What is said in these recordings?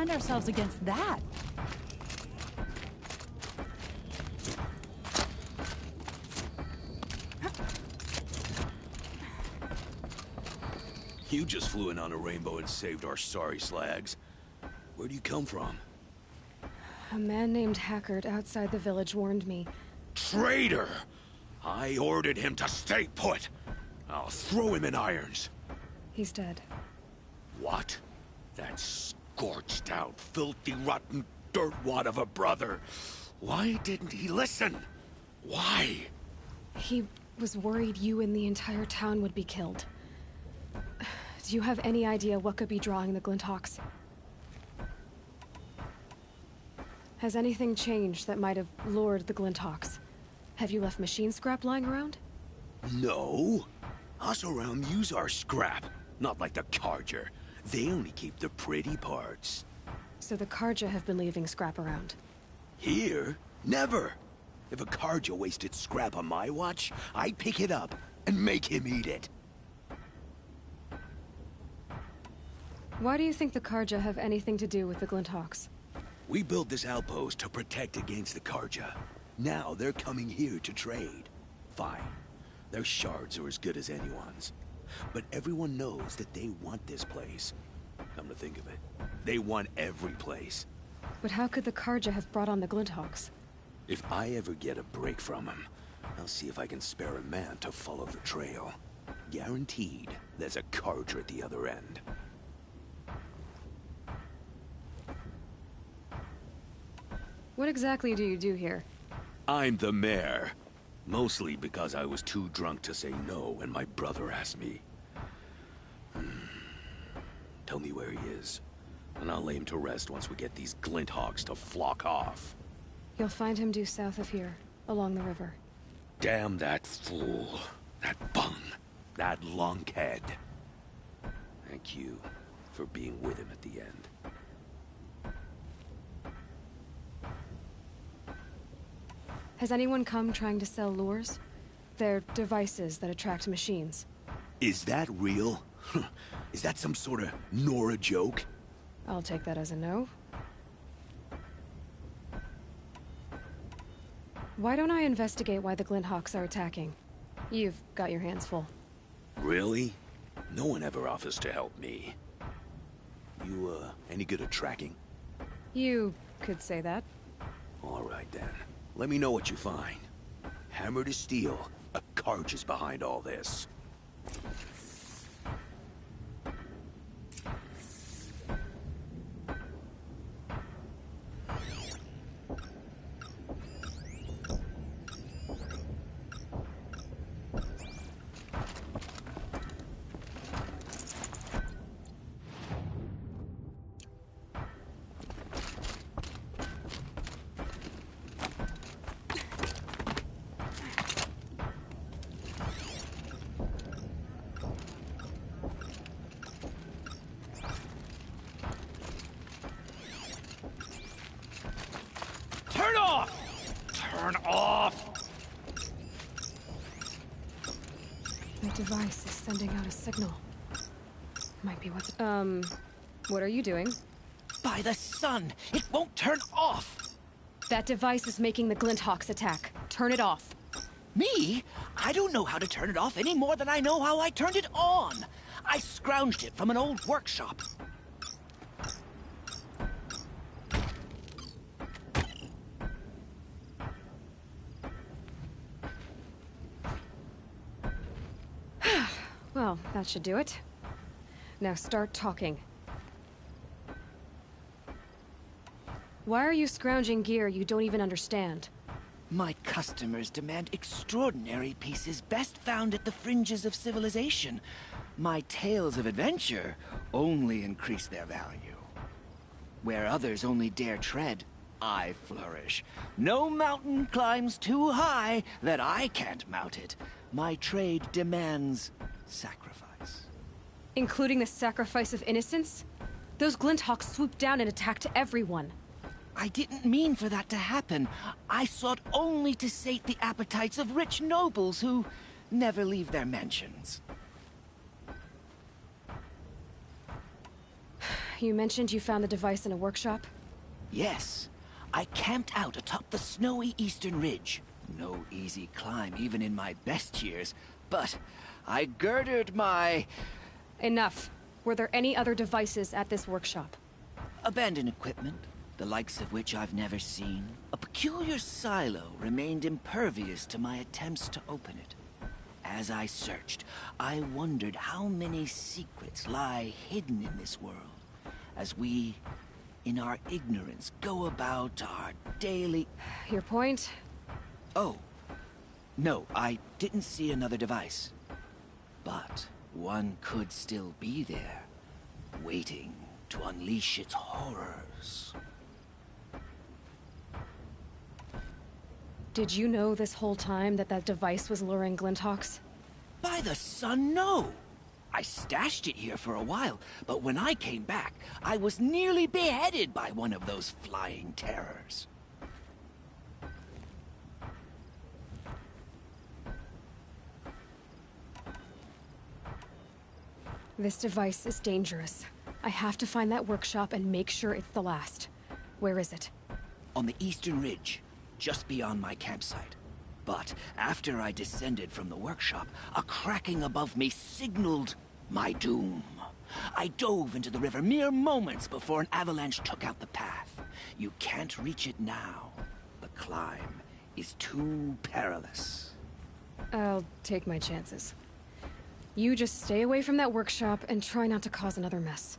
defend ourselves against that? You just flew in on a rainbow and saved our sorry slags. Where do you come from? A man named Hackard outside the village warned me. Traitor! I ordered him to stay put. I'll throw him in irons. He's dead. What? That scorched out, filthy, rotten dirtwad of a brother. Why didn't he listen? Why? He was worried you and the entire town would be killed. Do you have any idea what could be drawing the Glinthawks? Has anything changed that might have lured the Glinthawks? Have you left machine scrap lying around? No. Us around use our scrap. Not like the Carja. They only keep the pretty parts. So the Carja have been leaving scrap around? Here? Never. If a Carja wasted scrap on my watch, I'd pick it up and make him eat it. Why do you think the Carja have anything to do with the Glinthawks? We built this outpost to protect against the Carja. Now they're coming here to trade. Fine. Their shards are as good as anyone's. But everyone knows that they want this place. Come to think of it, they want every place. But how could the Carja have brought on the Glinthawks? If I ever get a break from them, I'll see if I can spare a man to follow the trail. Guaranteed, there's a Carja at the other end. What exactly do you do here? I'm the mayor. Mostly because I was too drunk to say no when my brother asked me. Tell me where he is, and I'll lay him to rest once we get these Glinthawks to flock off. You'll find him due south of here, along the river. Damn that fool. That bung. That lunkhead. Thank you for being with him at the end. Has anyone come trying to sell lures? They're devices that attract machines. Is that real? Is that some sort of Nora joke? I'll take that as a no. Why don't I investigate why the Glinthawks are attacking? You've got your hands full. Really? No one ever offers to help me. You, any good at tracking? You could say that. All right, then. Let me know what you find. Hammer to steel, a Carja is behind all this. Turn off! Turn off! The device is sending out a signal. Might be what's... what are you doing? By the sun! It won't turn off! That device is making the Glinthawks attack. Turn it off. Me? I don't know how to turn it off any more than I know how I turned it on. I scrounged it from an old workshop. Well, that should do it. Now start talking. Why are you scrounging gear you don't even understand? My customers demand extraordinary pieces best found at the fringes of civilization. My tales of adventure only increase their value. Where others only dare tread, I flourish. No mountain climbs too high that I can't mount it. My trade demands sacrifice. Including the sacrifice of innocence? Those Glinthawks swooped down and attacked everyone. I didn't mean for that to happen. I sought only to sate the appetites of rich nobles who never leave their mansions. You mentioned you found the device in a workshop? Yes. I camped out atop the snowy eastern ridge. No easy climb, even in my best years. But I girded my... Enough. Were there any other devices at this workshop? abandoned equipment, the likes of which I've never seen. A peculiar silo remained impervious to my attempts to open it. As I searched, I wondered how many secrets lie hidden in this world, as we, in our ignorance, go about our daily... Your point? Oh. No, I didn't see another device. But one could still be there, waiting to unleash its horrors. Did you know this whole time that that device was luring Glinthawks? By the sun, no! I stashed it here for a while, but when I came back, I was nearly beheaded by one of those flying terrors. This device is dangerous. I have to find that workshop and make sure it's the last. Where is it? On the eastern ridge, just beyond my campsite. But after I descended from the workshop, a cracking above me signaled my doom. I dove into the river mere moments before an avalanche took out the path. You can't reach it now. The climb is too perilous. I'll take my chances. You just stay away from that workshop and try not to cause another mess.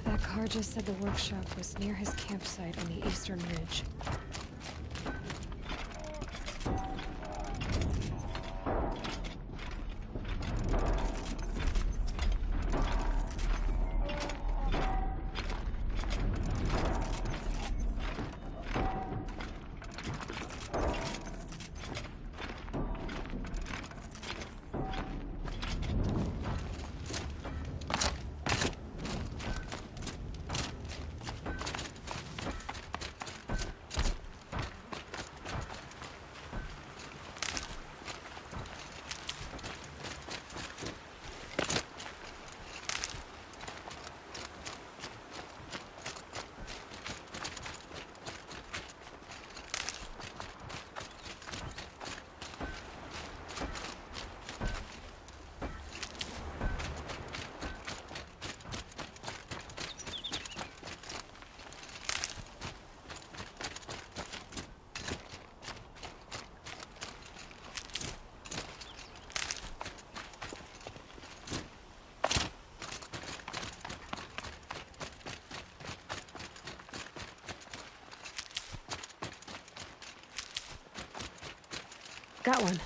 That car just said the workshop was near his campsite on the eastern ridge. Got one.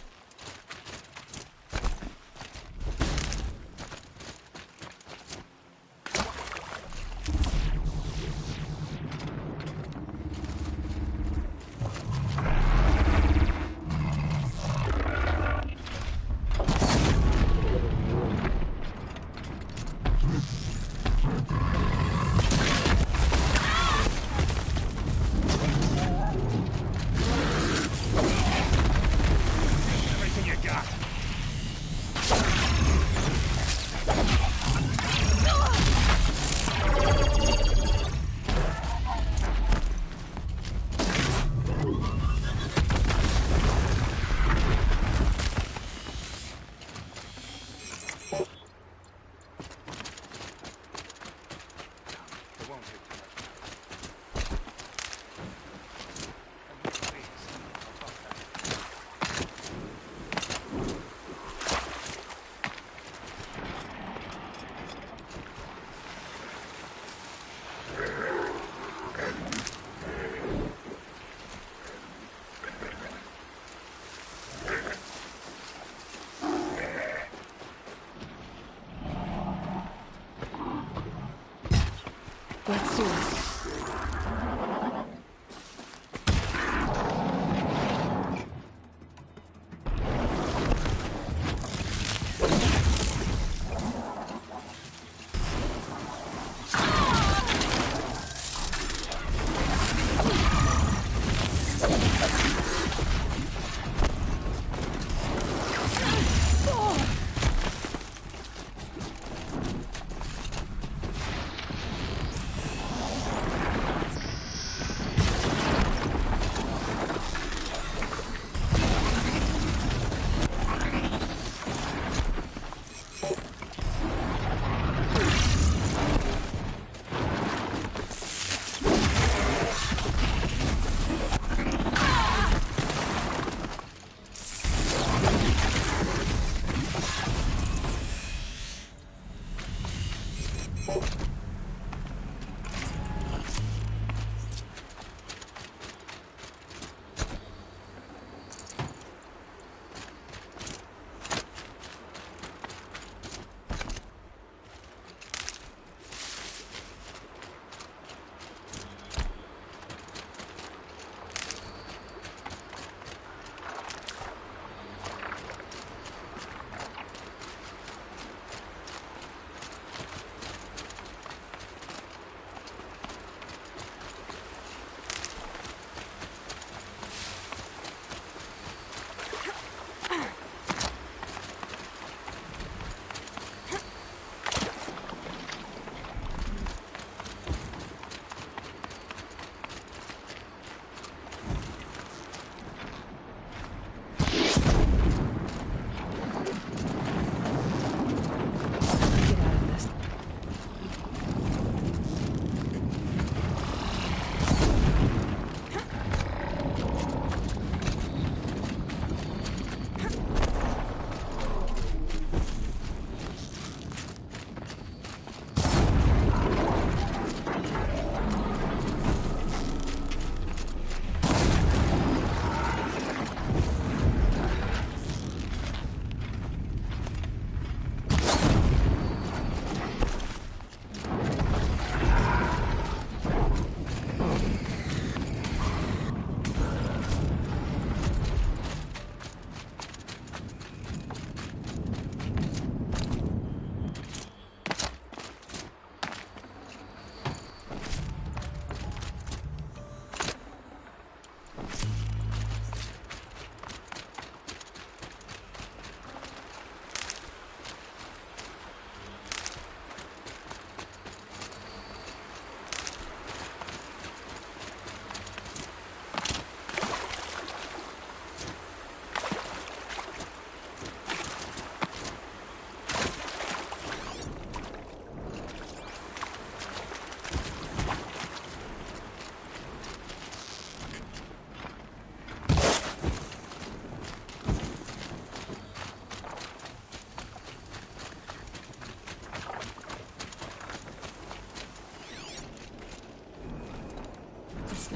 Let's do this.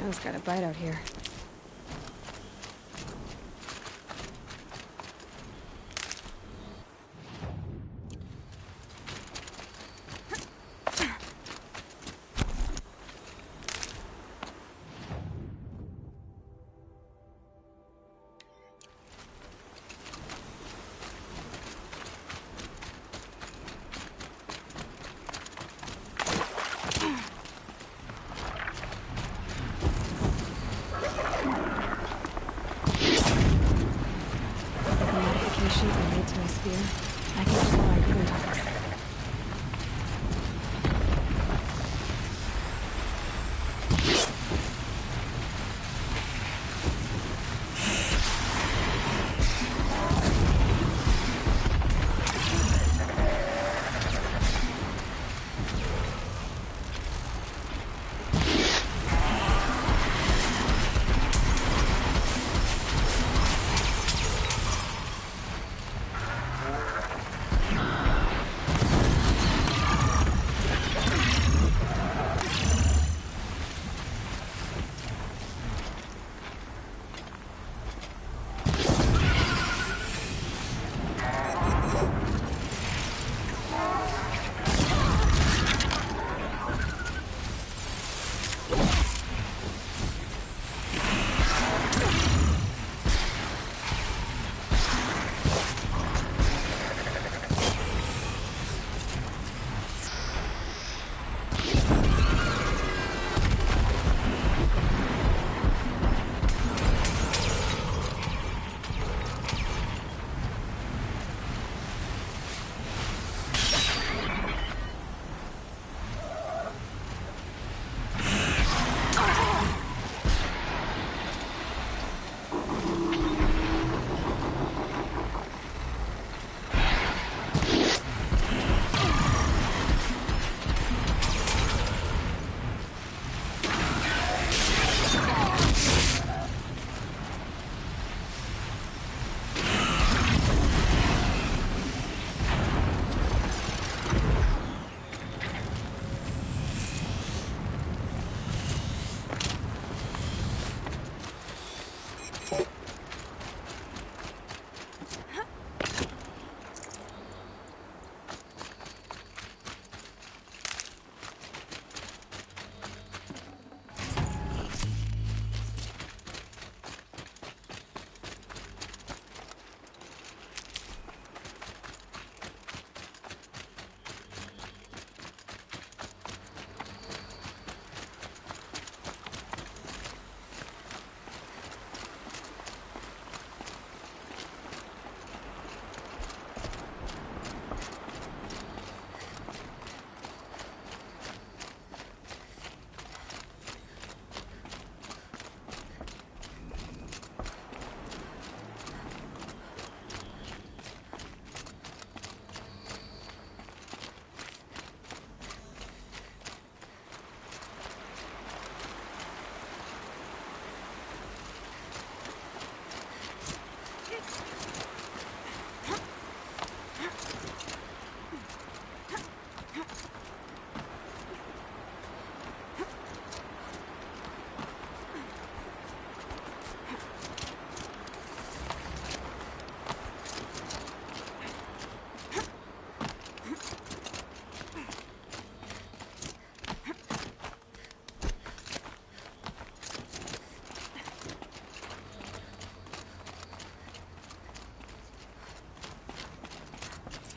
Snow's got a bite out here. I made to my spear. I can fly even taller.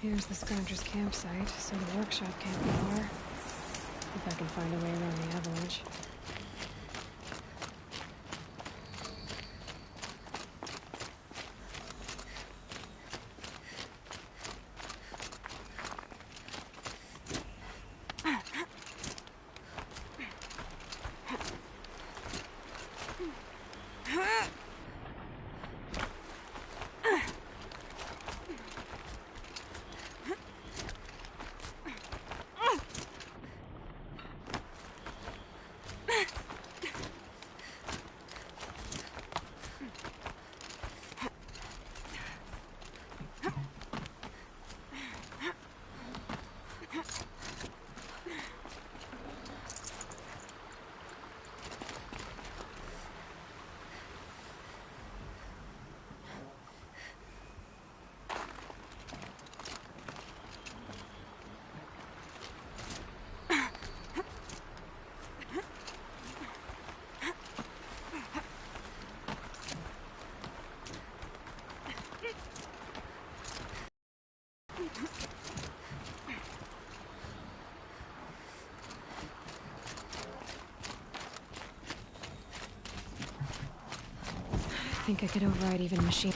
Here's the Scoundrel's campsite, so the workshop can't be far. If I can find a way around the avalanche. think I could override even machine.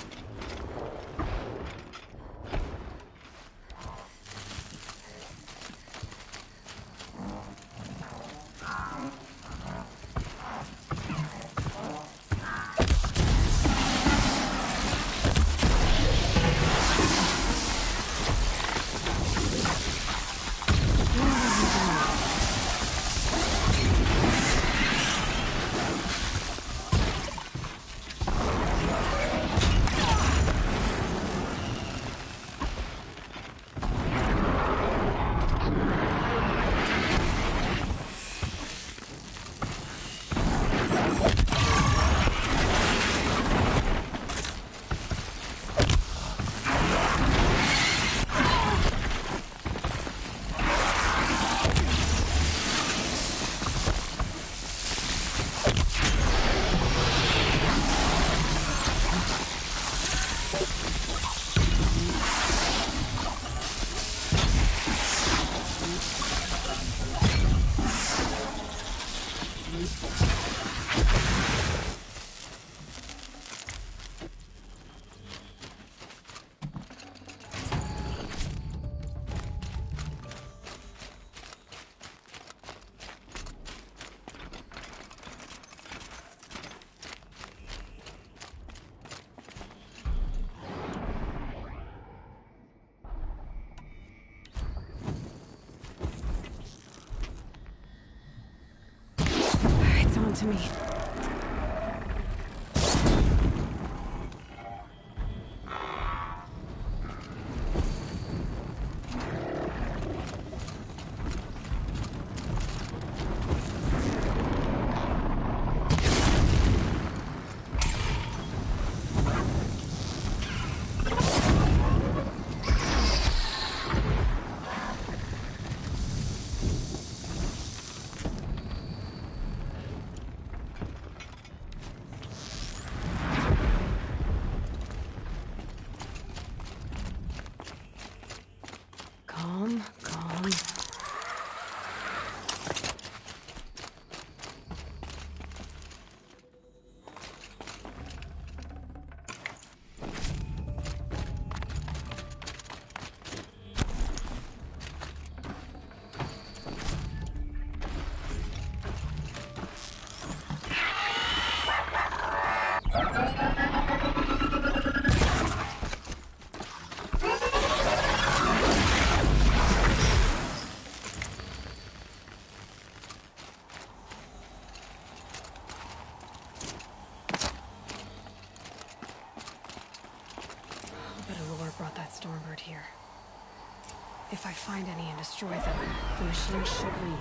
It's on to me. Calm, calm. Brought that Stormbird here. If I find any and destroy them, the machine should leave.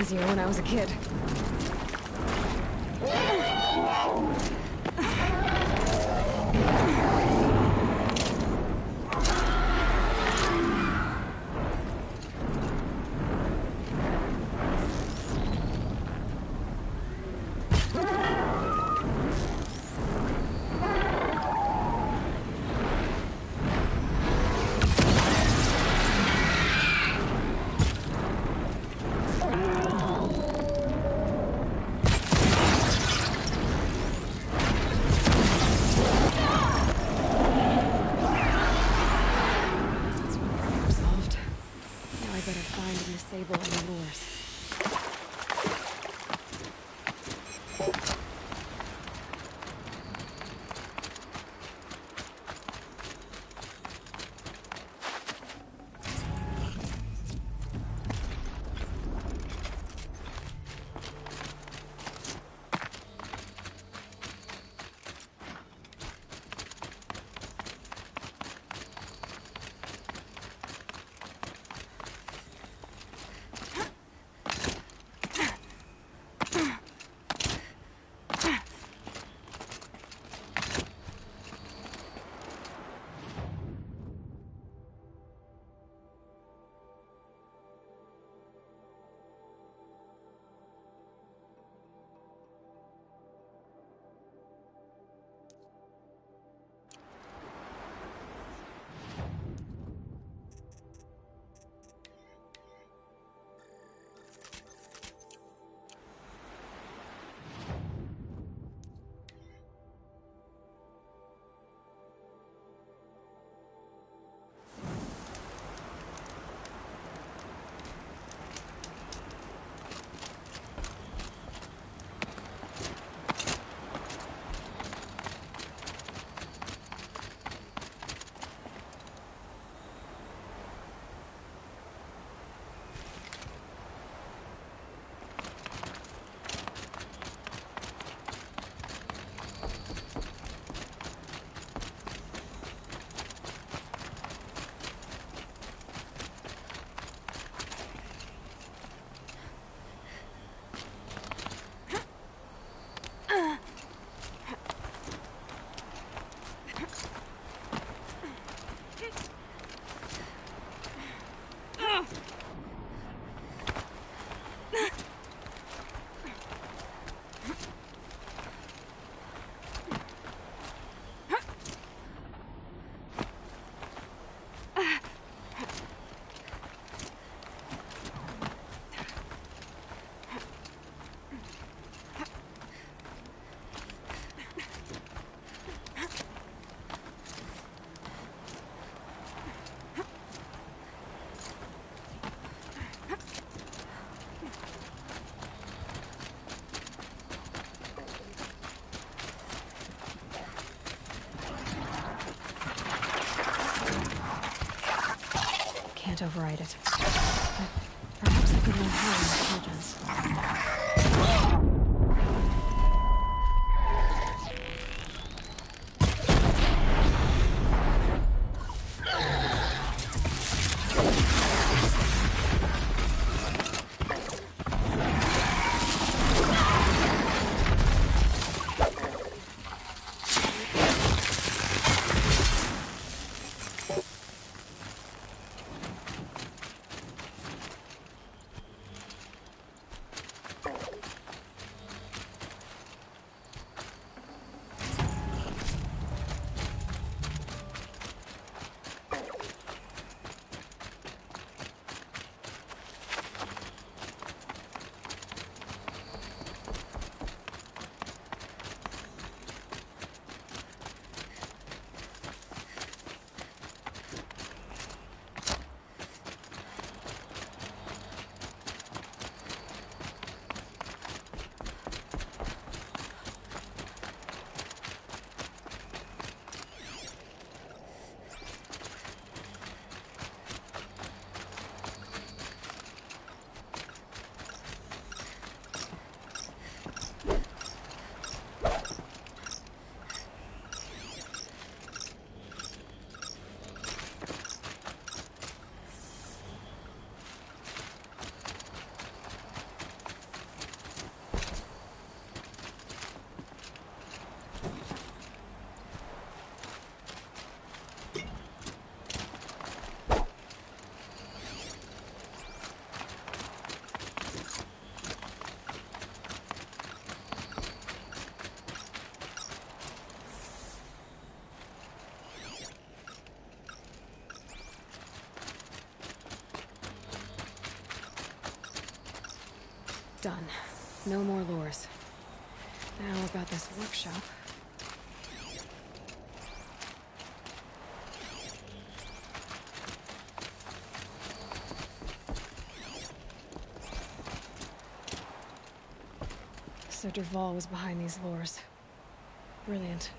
Easier when I was a kid. Can't override it. But perhaps I could learn how in intelligence. Done. No more lures. Now about this workshop. So Dervahl was behind these lures. Brilliant.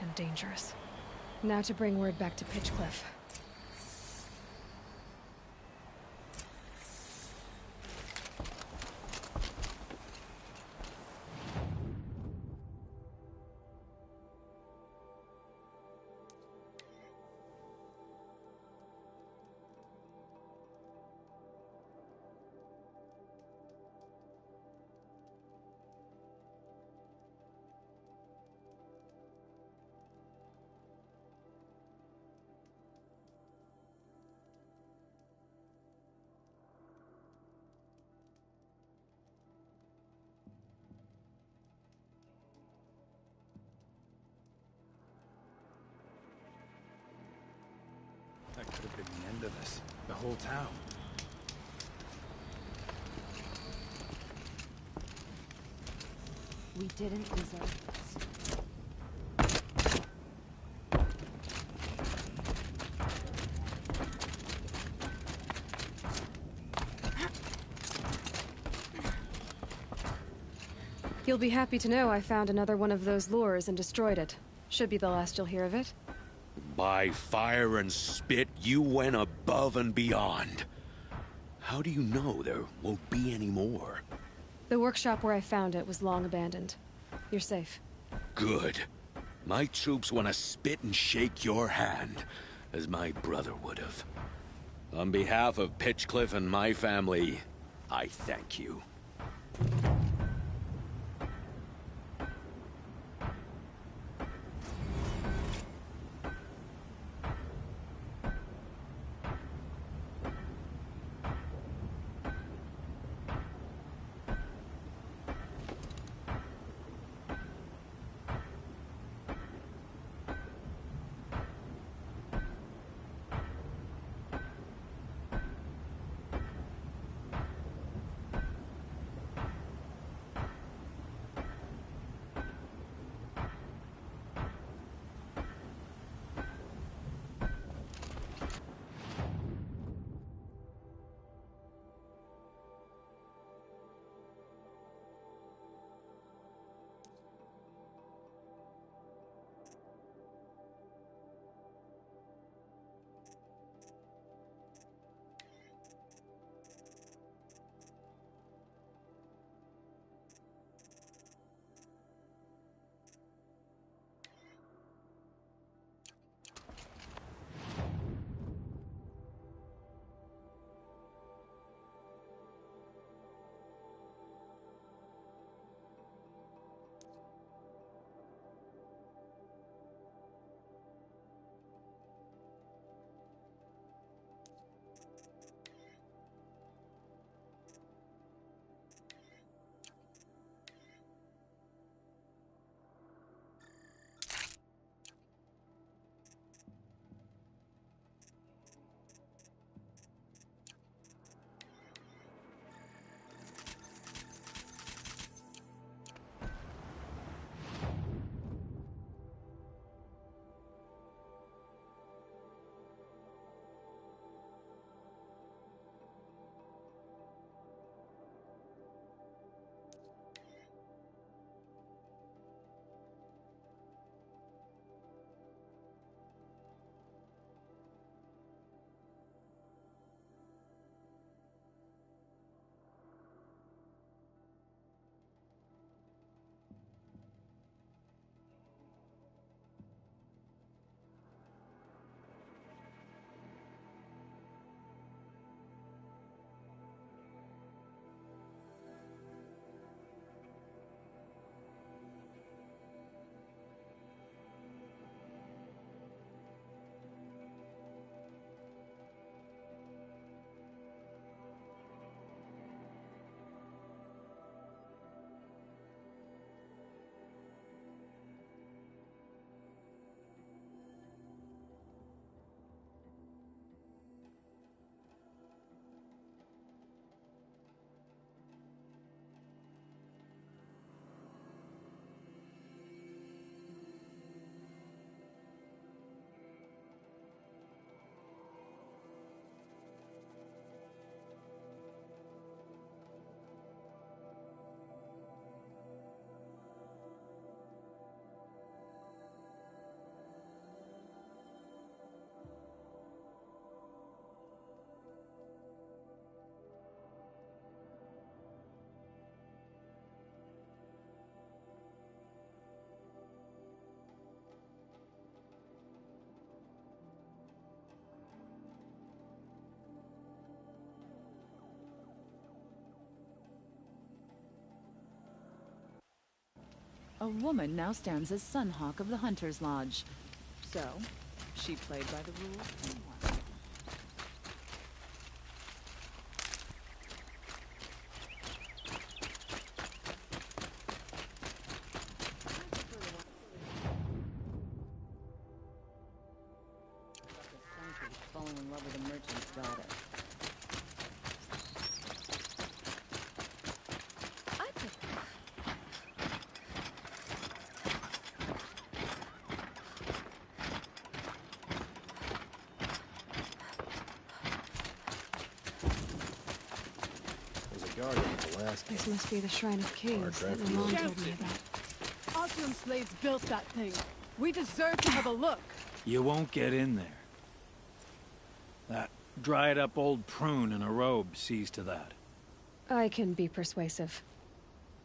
And dangerous. Now to bring word back to Pitchcliff. That could have been the end of us. The whole town. We didn't deserve this. You'll be happy to know I found another one of those lures and destroyed it. Should be the last you'll hear of it. By fire and spit, you went above and beyond. How do you know there won't be any more? The workshop where I found it was long abandoned. You're safe. Good. My troops want to spit and shake your hand, as my brother would have. On behalf of Pitchcliff and my family, I thank you. A woman now stands as Sunhawk of the Hunter's Lodge. So, she played by the rules and won. Falling in love with a merchant's daughter. There's a guard at the last This must be the Shrine of Kings that draft my mom you. told me about. Osram slaves built that thing. We deserve to have a look. You won't get in there. That dried-up old prune in a robe sees to that. I can be persuasive.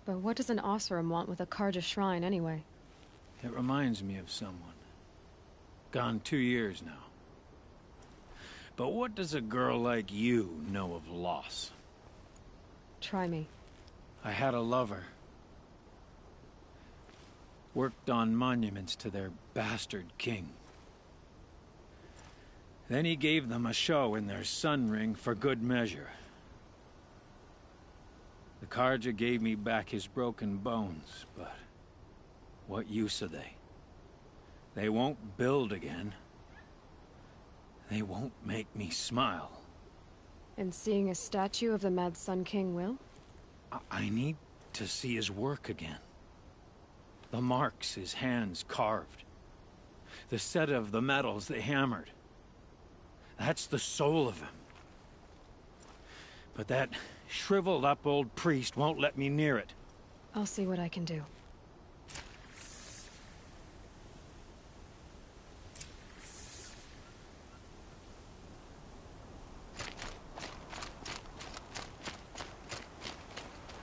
But what does an Osram want with a Karja shrine anyway? It reminds me of someone. Gone 2 years now. But what does a girl like you know of loss? Try me. I had a lover. Worked on monuments to their bastard king. Then he gave them a show in their sun ring for good measure. The Karja gave me back his broken bones, but what use are they? They won't build again. They won't make me smile. And seeing a statue of the Mad Sun King will? I need to see his work again. The marks his hands carved. The set of the metals they hammered. That's the soul of him. But that shriveled up old priest won't let me near it. I'll see what I can do.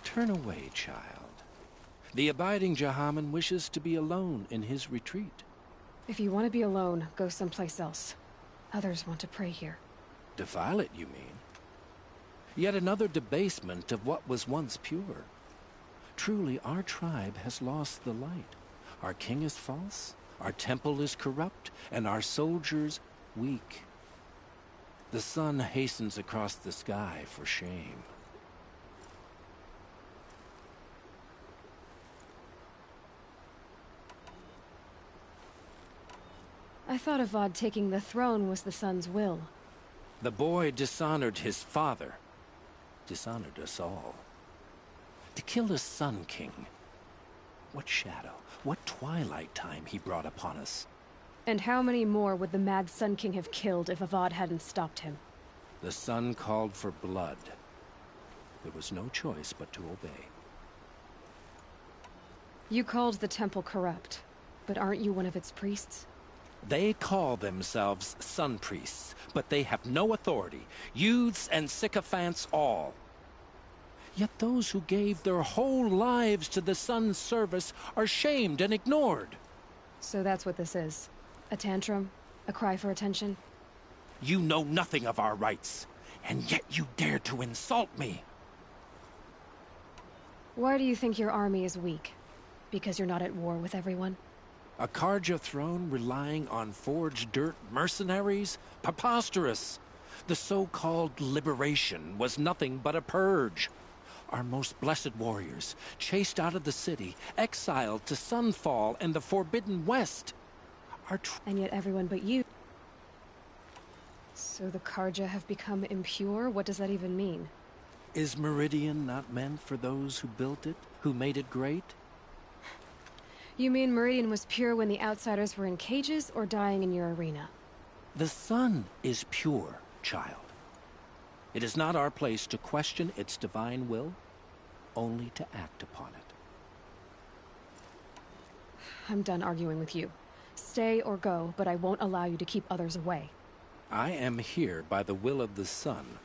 Turn away, child. The abiding Jahaman wishes to be alone in his retreat. If you want to be alone, go someplace else. Others want to pray here. Defile it, you mean? Yet another debasement of what was once pure. Truly, our tribe has lost the light. Our king is false, our temple is corrupt, and our soldiers weak. The sun hastens across the sky for shame. I thought Avad taking the throne was the sun's will. The boy dishonored his father, dishonored us all. To kill a sun king. What shadow, what twilight time he brought upon us. And how many more would the Mad Sun King have killed if Avad hadn't stopped him? The sun called for blood. There was no choice but to obey. You called the temple corrupt, but aren't you one of its priests? They call themselves sun priests, but they have no authority. Youths and sycophants all. Yet those who gave their whole lives to the sun's service are shamed and ignored. So that's what this is. A tantrum? A cry for attention? You know nothing of our rights, and yet you dare to insult me. Why do you think your army is weak? Because you're not at war with everyone? A Karja throne relying on forged dirt mercenaries? Preposterous! The so-called liberation was nothing but a purge. Our most blessed warriors, chased out of the city, exiled to Sunfall and the Forbidden West. And yet everyone but you... So the Karja have become impure? What does that even mean? Is Meridian not meant for those who built it, who made it great? You mean Meridian was pure when the outsiders were in cages or dying in your arena? The sun is pure, child. It is not our place to question its divine will, only to act upon it. I'm done arguing with you. Stay or go, but I won't allow you to keep others away. I am here by the will of the sun.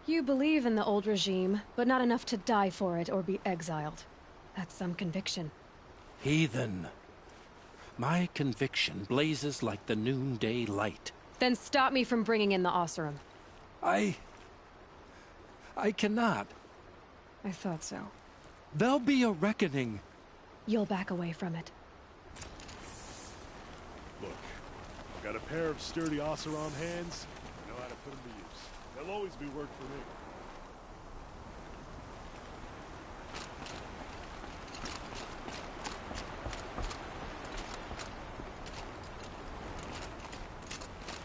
You believe in the old regime, but not enough to die for it or be exiled. That's some conviction. Heathen. My conviction blazes like the noonday light. Then stop me from bringing in the Oseram. I cannot. I thought so. There'll be a reckoning. You'll back away from it. Look, I've got a pair of sturdy Oseram hands. I know how to put them to use. There'll always be work for me.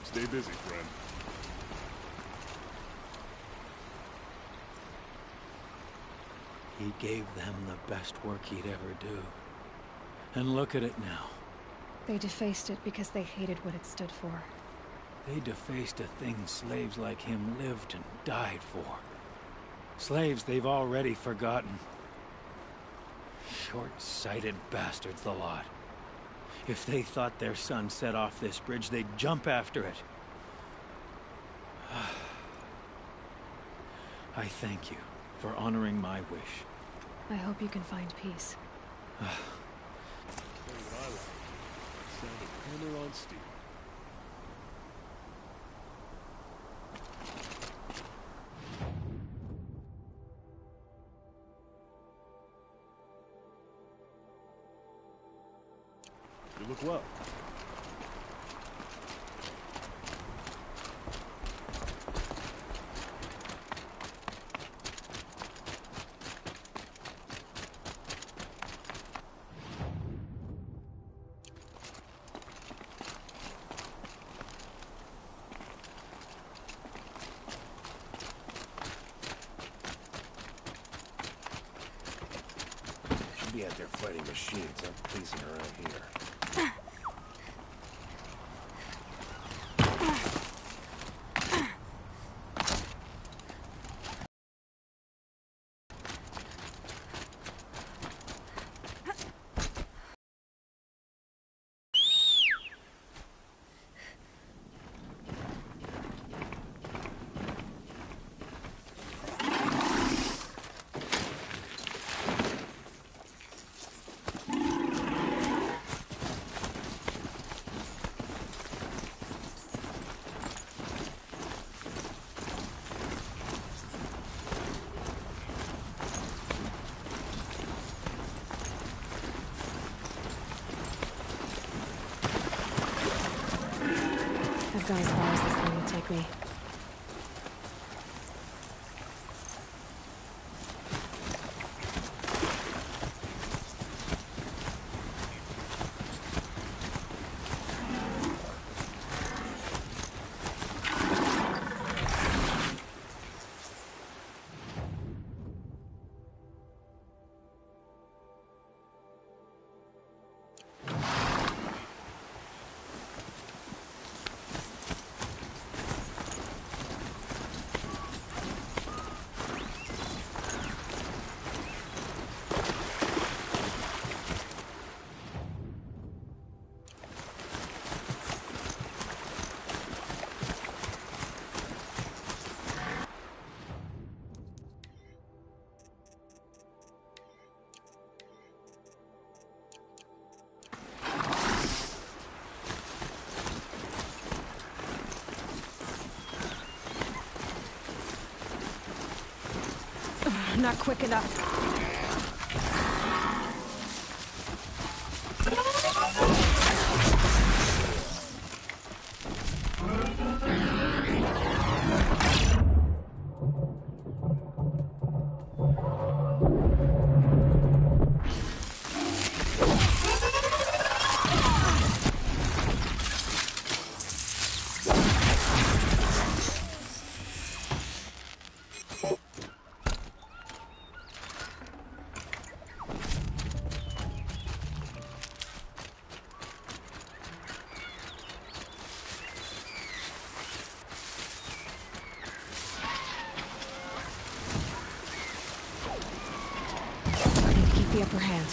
Stay busy, friend. He gave them the best work he'd ever do. And look at it now. They defaced it because they hated what it stood for. They defaced a thing slaves like him lived and died for. Slaves they've already forgotten. Short-sighted bastards, the lot. If they thought their son set off this bridge, they'd jump after it. I thank you for honoring my wish. I hope you can find peace. Tell you what I like. The sound of hammer on steel. You look well. Should be out there fighting machines, not pleasing around here. I've gone as far as this thing will take me. Not quick enough. The upper hand.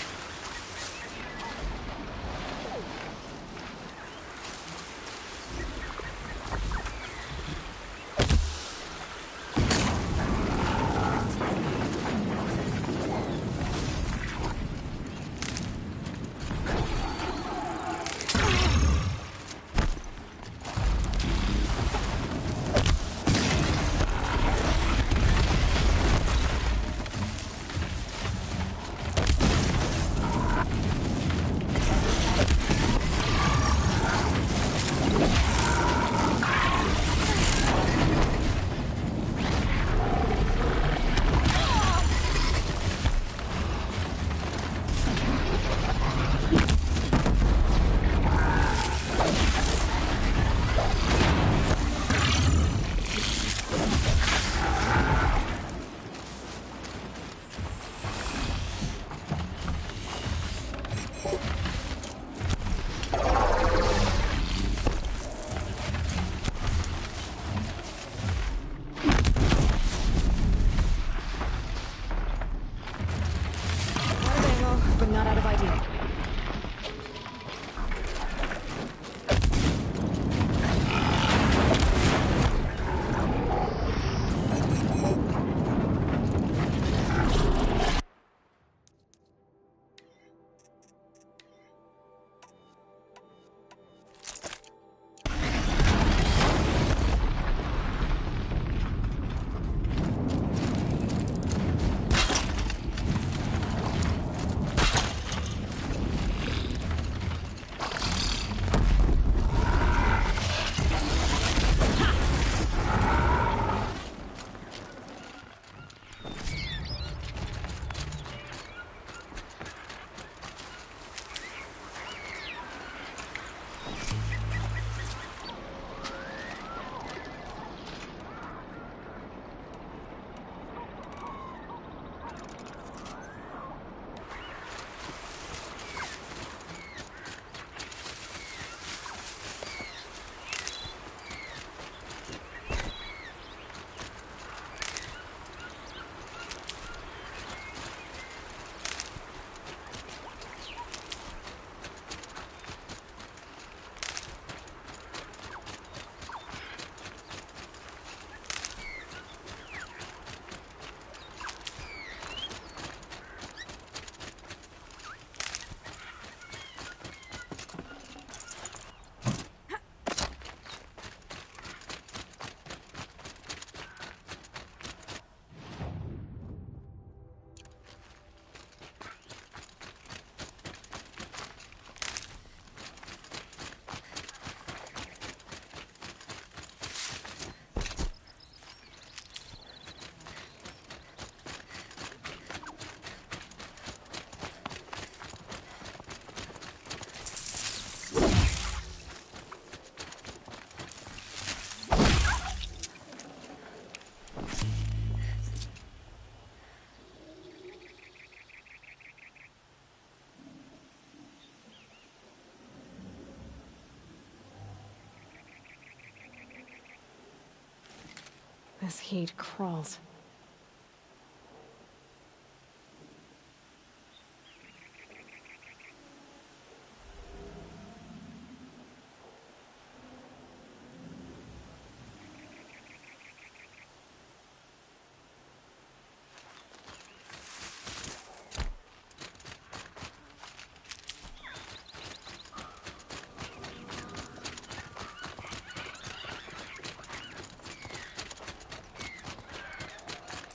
This heat crawls.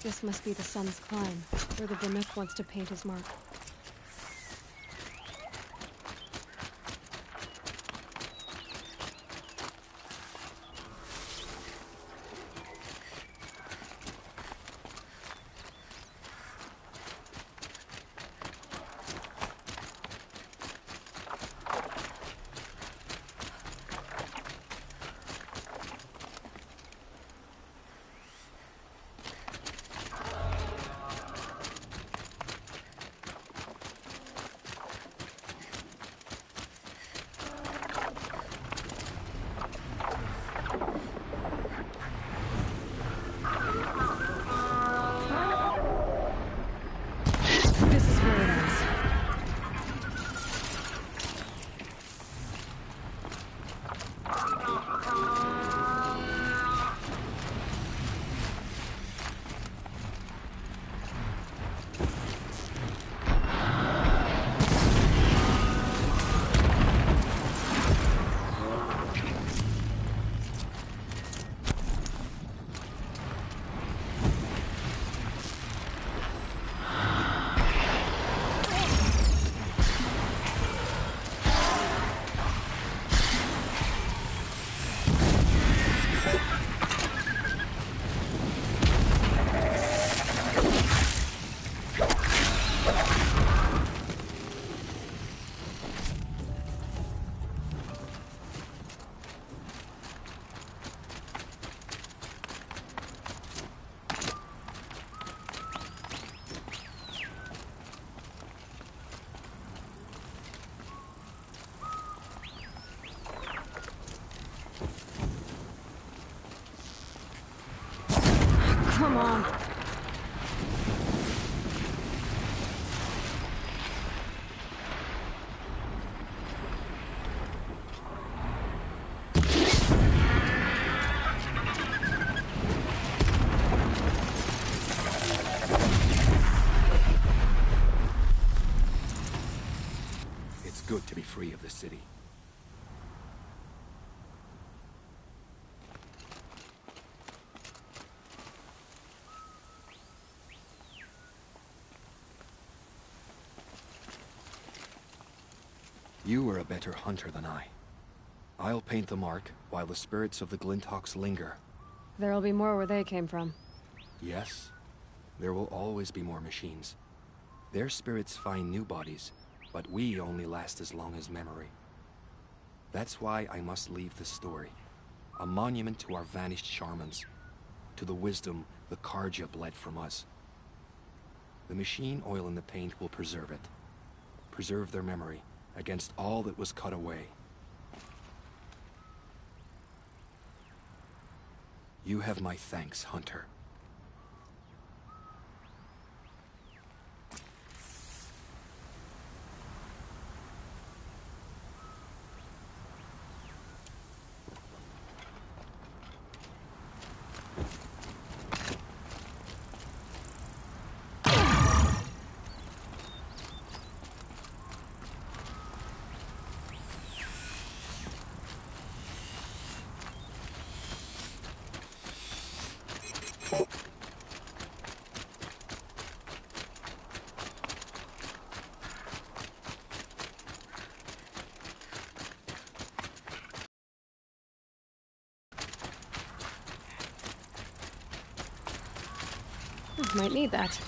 This must be the sun's climb, where the Vermith wants to paint his mark. This is where it ends. Come on. It's good to be free of the city. You are a better hunter than I. I'll paint the mark while the spirits of the Glinthawks linger. There'll be more where they came from. Yes, there will always be more machines. Their spirits find new bodies, but we only last as long as memory. That's why I must leave this story. A monument to our vanished shamans, to the wisdom the Karja bled from us. The machine oil in the paint will preserve it. Preserve their memory against all that was cut away. You have my thanks, Hunter. Might need that.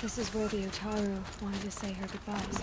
This is where the Otaru wanted to say her goodbyes.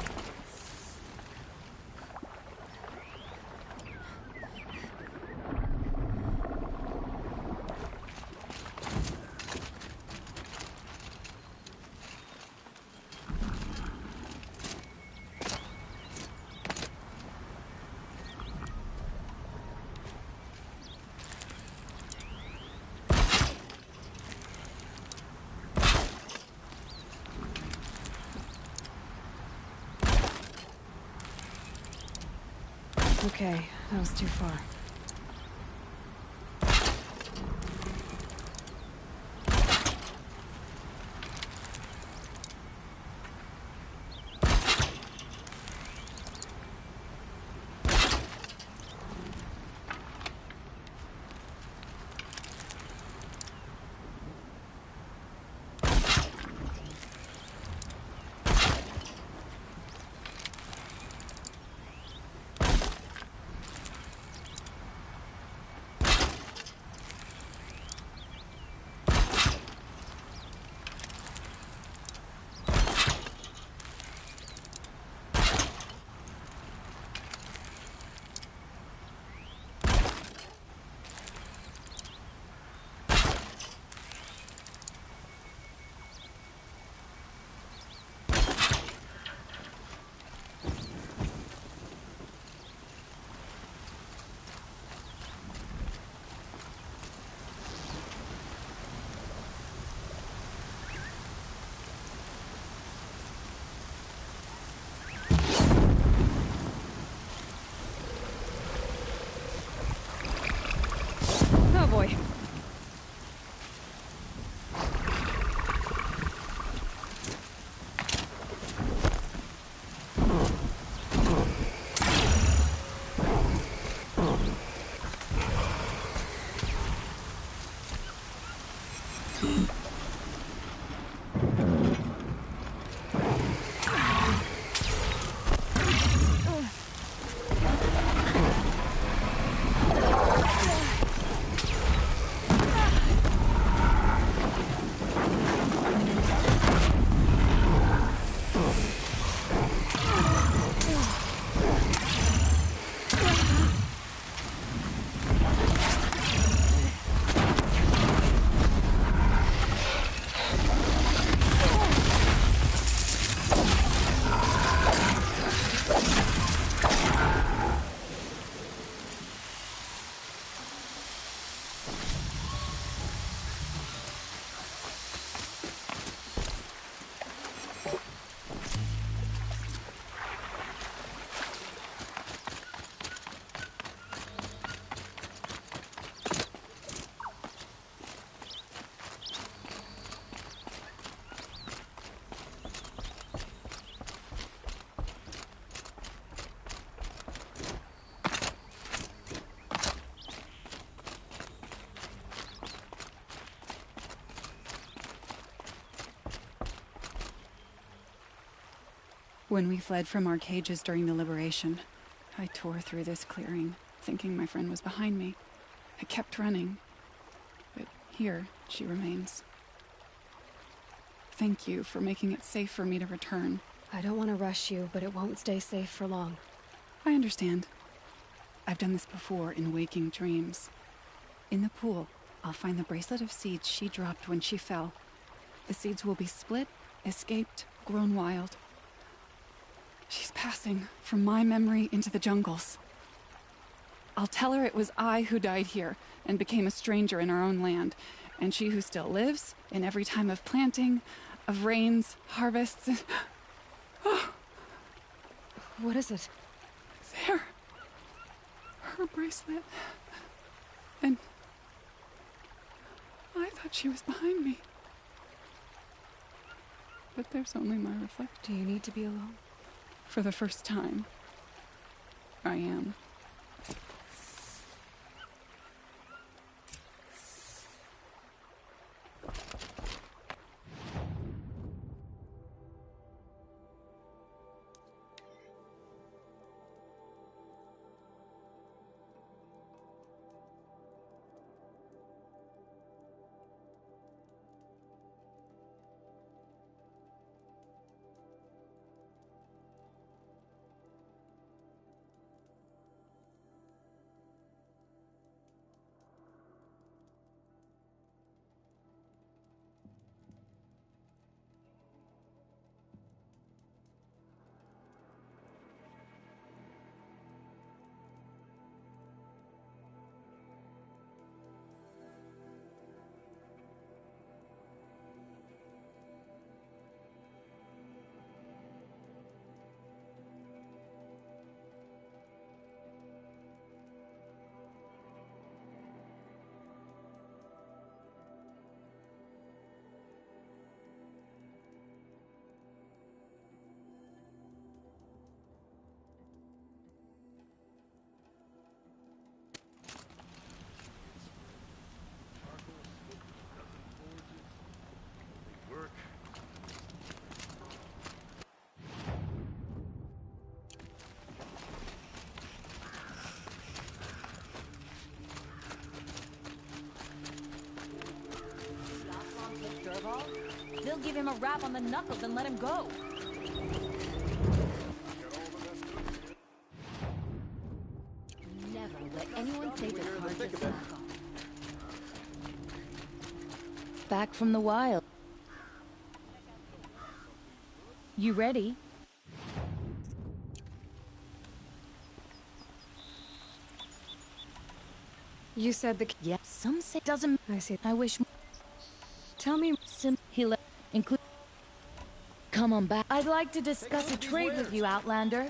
Okay, that was too far. Oh boy. When we fled from our cages during the liberation, I tore through this clearing, thinking my friend was behind me. I kept running, but here she remains. Thank you for making it safe for me to return. I don't want to rush you, but it won't stay safe for long. I understand. I've done this before in waking dreams. In the pool, I'll find the bracelet of seeds she dropped when she fell. The seeds will be split, escaped, grown wild. She's passing from my memory into the jungles. I'll tell her it was I who died here and became a stranger in our own land, and she who still lives in every time of planting, of rains, harvests. Oh, What is it? there. Her bracelet. And I thought she was behind me. But there's only my reflection. Do you need to be alone? For the first time, I am. call, they'll give him a rap on the knuckles and let him go. Never let anyone say the cards is back on. Back from the wild. You ready? You said the... Yeah, some say doesn't... I see. I wish... Tell me... He'll include... Come on back. I'd like to discuss a trade with you, Outlander.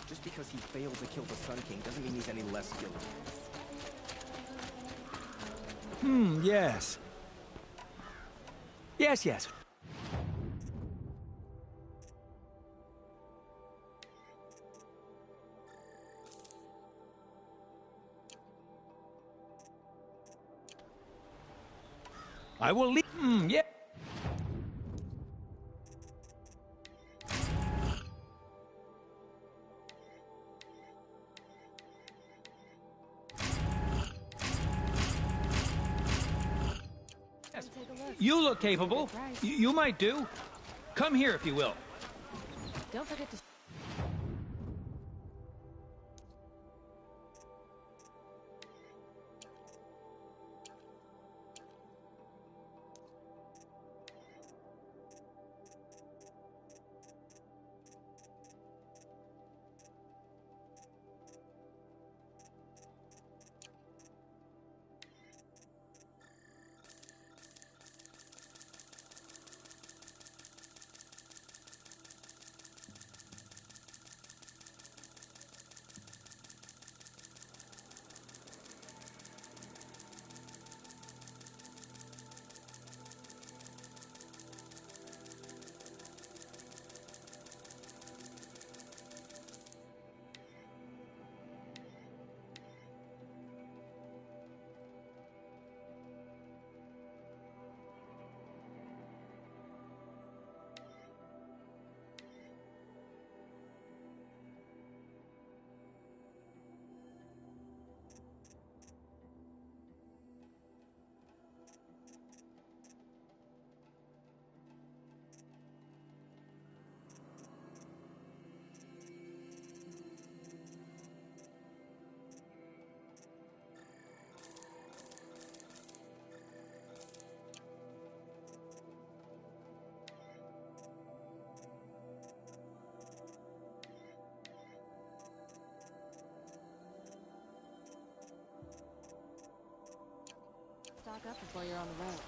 Just because he failed to kill the Sun King doesn't mean he's any less guilty. Yes. Yes. I will leave. Yeah. You look capable. You might do. Come here if you will. Don't forget to... Stock up before you're on the road.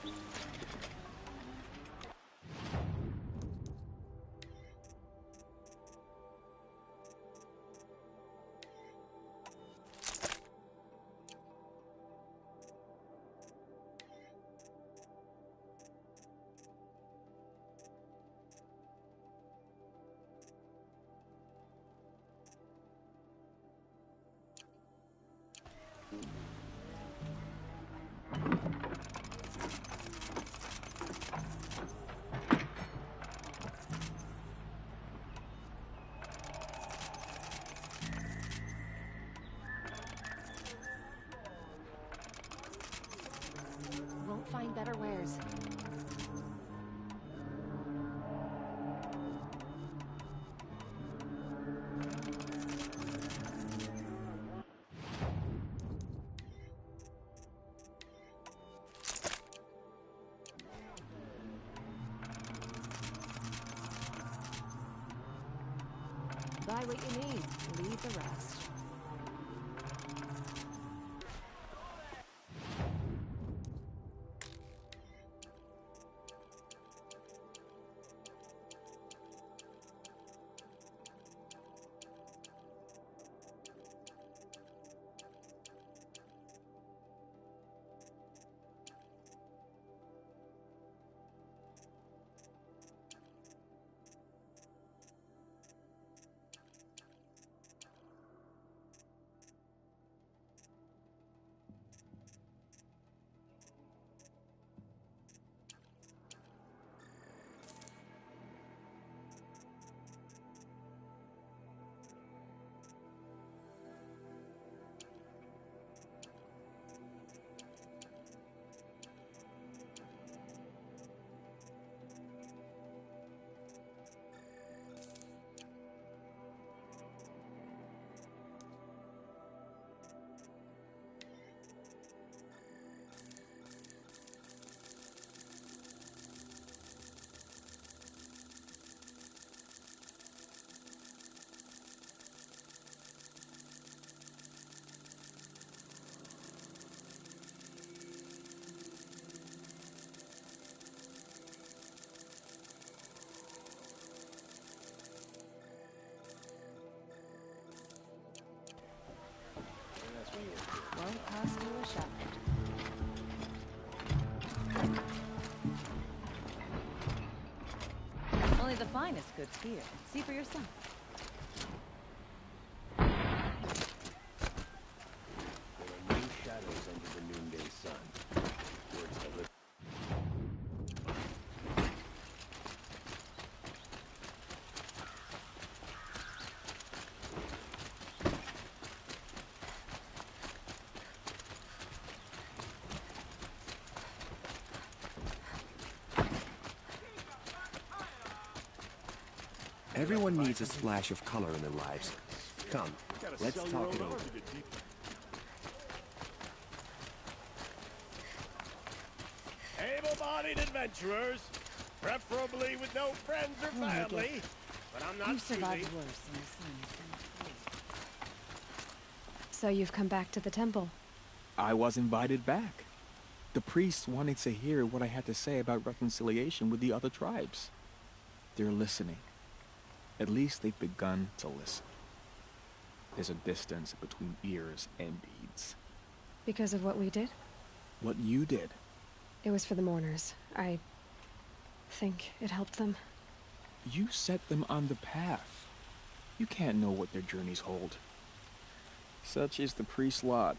Won't find better wares. Buy what you need, leave the rest. Won't cost you a shot. Only the finest goods here. See for yourself. There are new shadows under the noonday sun. Words that live. Everyone needs a splash of color in their lives. Come, let's talk it over. Able-bodied adventurers, preferably with no friends or family. But I'm not You've survived choosy. worse in the sun. So you've come back to the temple. I was invited back. The priests wanted to hear what I had to say about reconciliation with the other tribes. They're listening. At least they've begun to listen. There's a distance between ears and deeds. Because of what we did? What you did. It was for the mourners. I think it helped them. You set them on the path. You can't know what their journeys hold. Such is the priest's lot.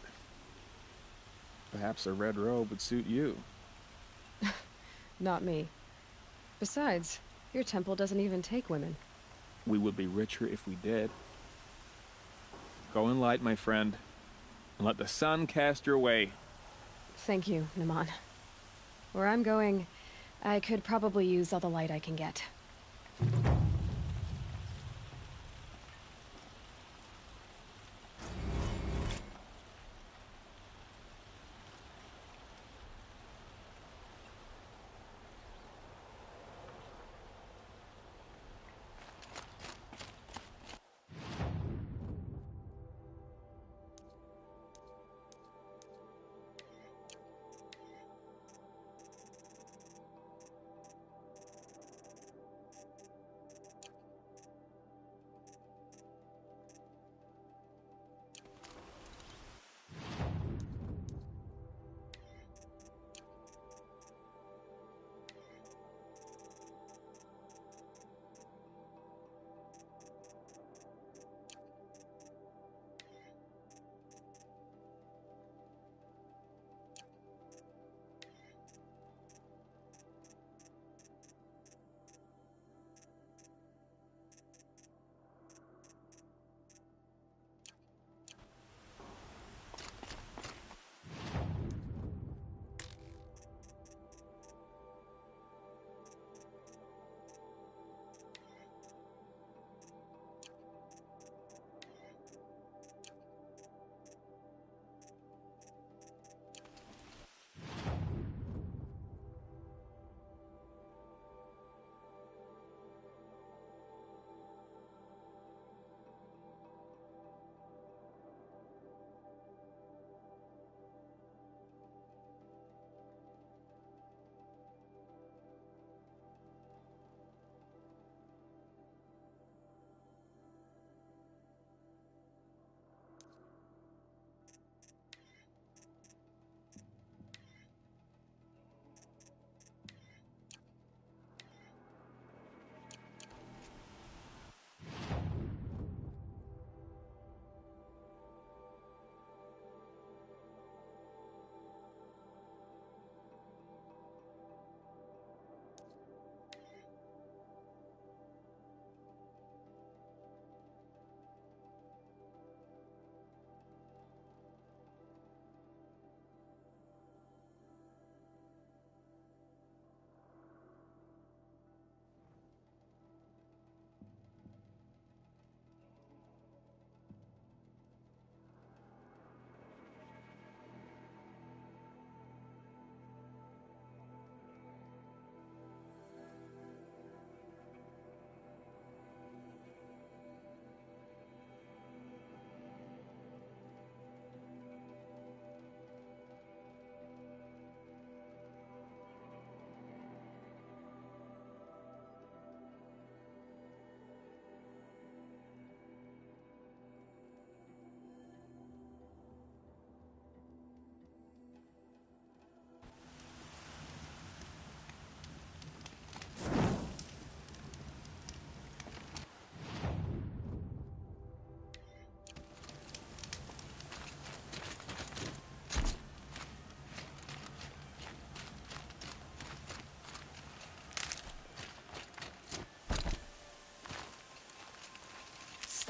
Perhaps a red robe would suit you. Not me. Besides, your temple doesn't even take women. We would be richer if we did. Go in light, my friend, and let the sun cast your way. Thank you, Naman. Where I'm going, I could probably use all the light I can get.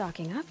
Stocking up.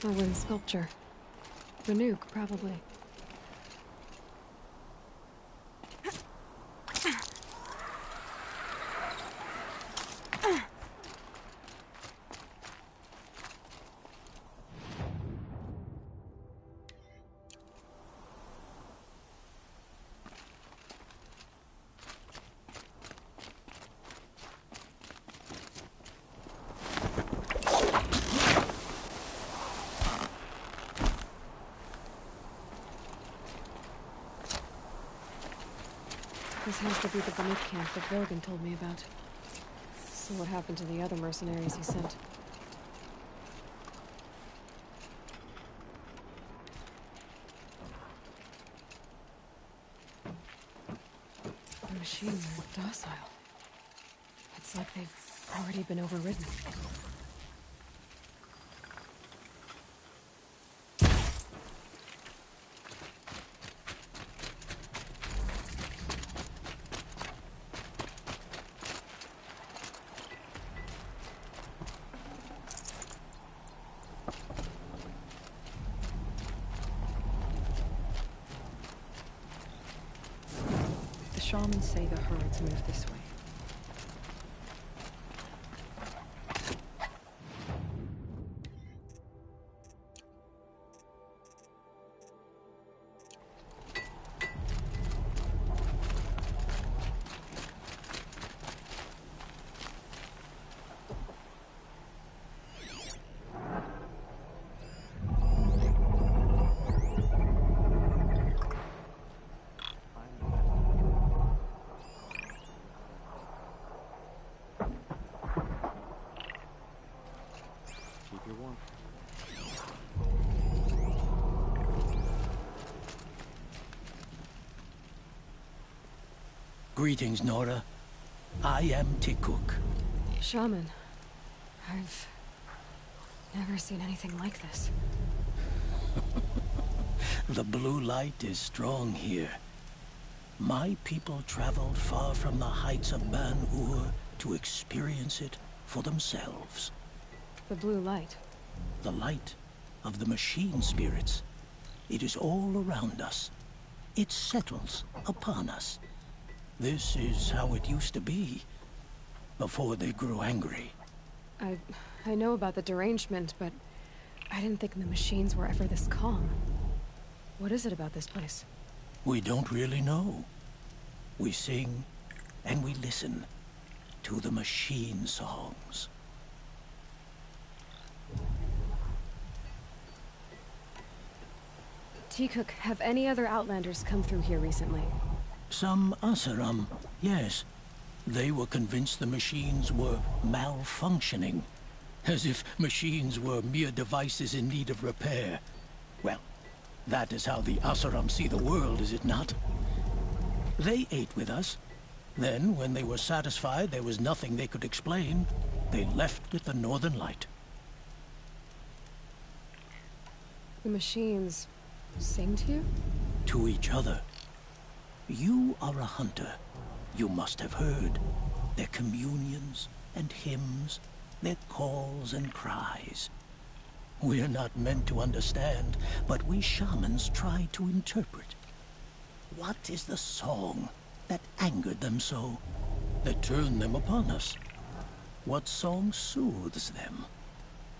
A wind sculpture. Renuk, probably. This has to be the Banuk camp that Vogan told me about. So what happened to the other mercenaries he sent? The machines are docile. It's like they've already been overridden. Shamans say the herds move this way. Greetings, Nora. I am Tikuk. Shaman, I've never seen anything like this. The blue light is strong here. My people traveled far from the heights of Ban-Ur to experience it for themselves. The blue light? The light of the machine spirits. It is all around us. It settles upon us. This is how it used to be, before they grew angry. I I know about the derangement, but I didn't think the machines were ever this calm. What is it about this place? We don't really know. We sing and we listen to the machine songs. Teacook, have any other Outlanders come through here recently? Some Asaram, yes. They were convinced the machines were malfunctioning. As if machines were mere devices in need of repair. Well, that is how the Asaram see the world, is it not? They ate with us. Then, when they were satisfied there was nothing they could explain, they left with the Northern Light. The machines sing to you? To each other. You are a hunter. You must have heard their communions and hymns, their calls and cries. We're not meant to understand, but we shamans try to interpret. What is the song that angered them so, that turned them upon us? What song soothes them?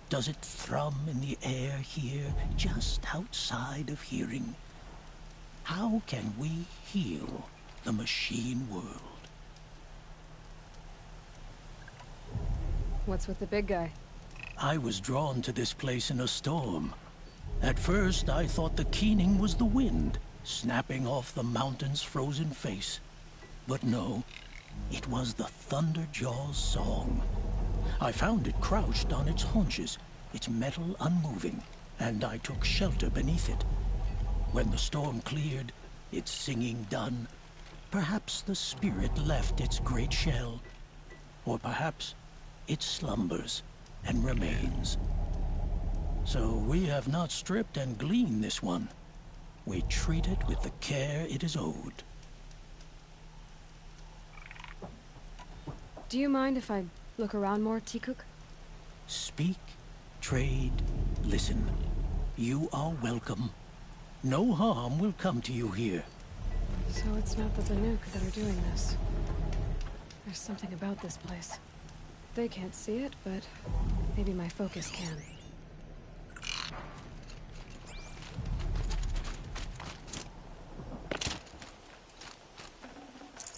Does it thrum in the air here, just outside of hearing? How can we heal the machine world? What's with the big guy? I was drawn to this place in a storm. At first, I thought the keening was the wind, snapping off the mountain's frozen face. But no, it was the Thunderjaw's song. I found it crouched on its haunches, its metal unmoving, and I took shelter beneath it. When the storm cleared, its singing done, perhaps the spirit left its great shell, or perhaps it slumbers and remains. So we have not stripped and gleaned this one. We treat it with the care it is owed. Do you mind if I look around more, Teacook? Speak, trade, listen. You are welcome. No harm will come to you here. So it's not the Banuk that are doing this. There's something about this place. They can't see it, but maybe my focus can.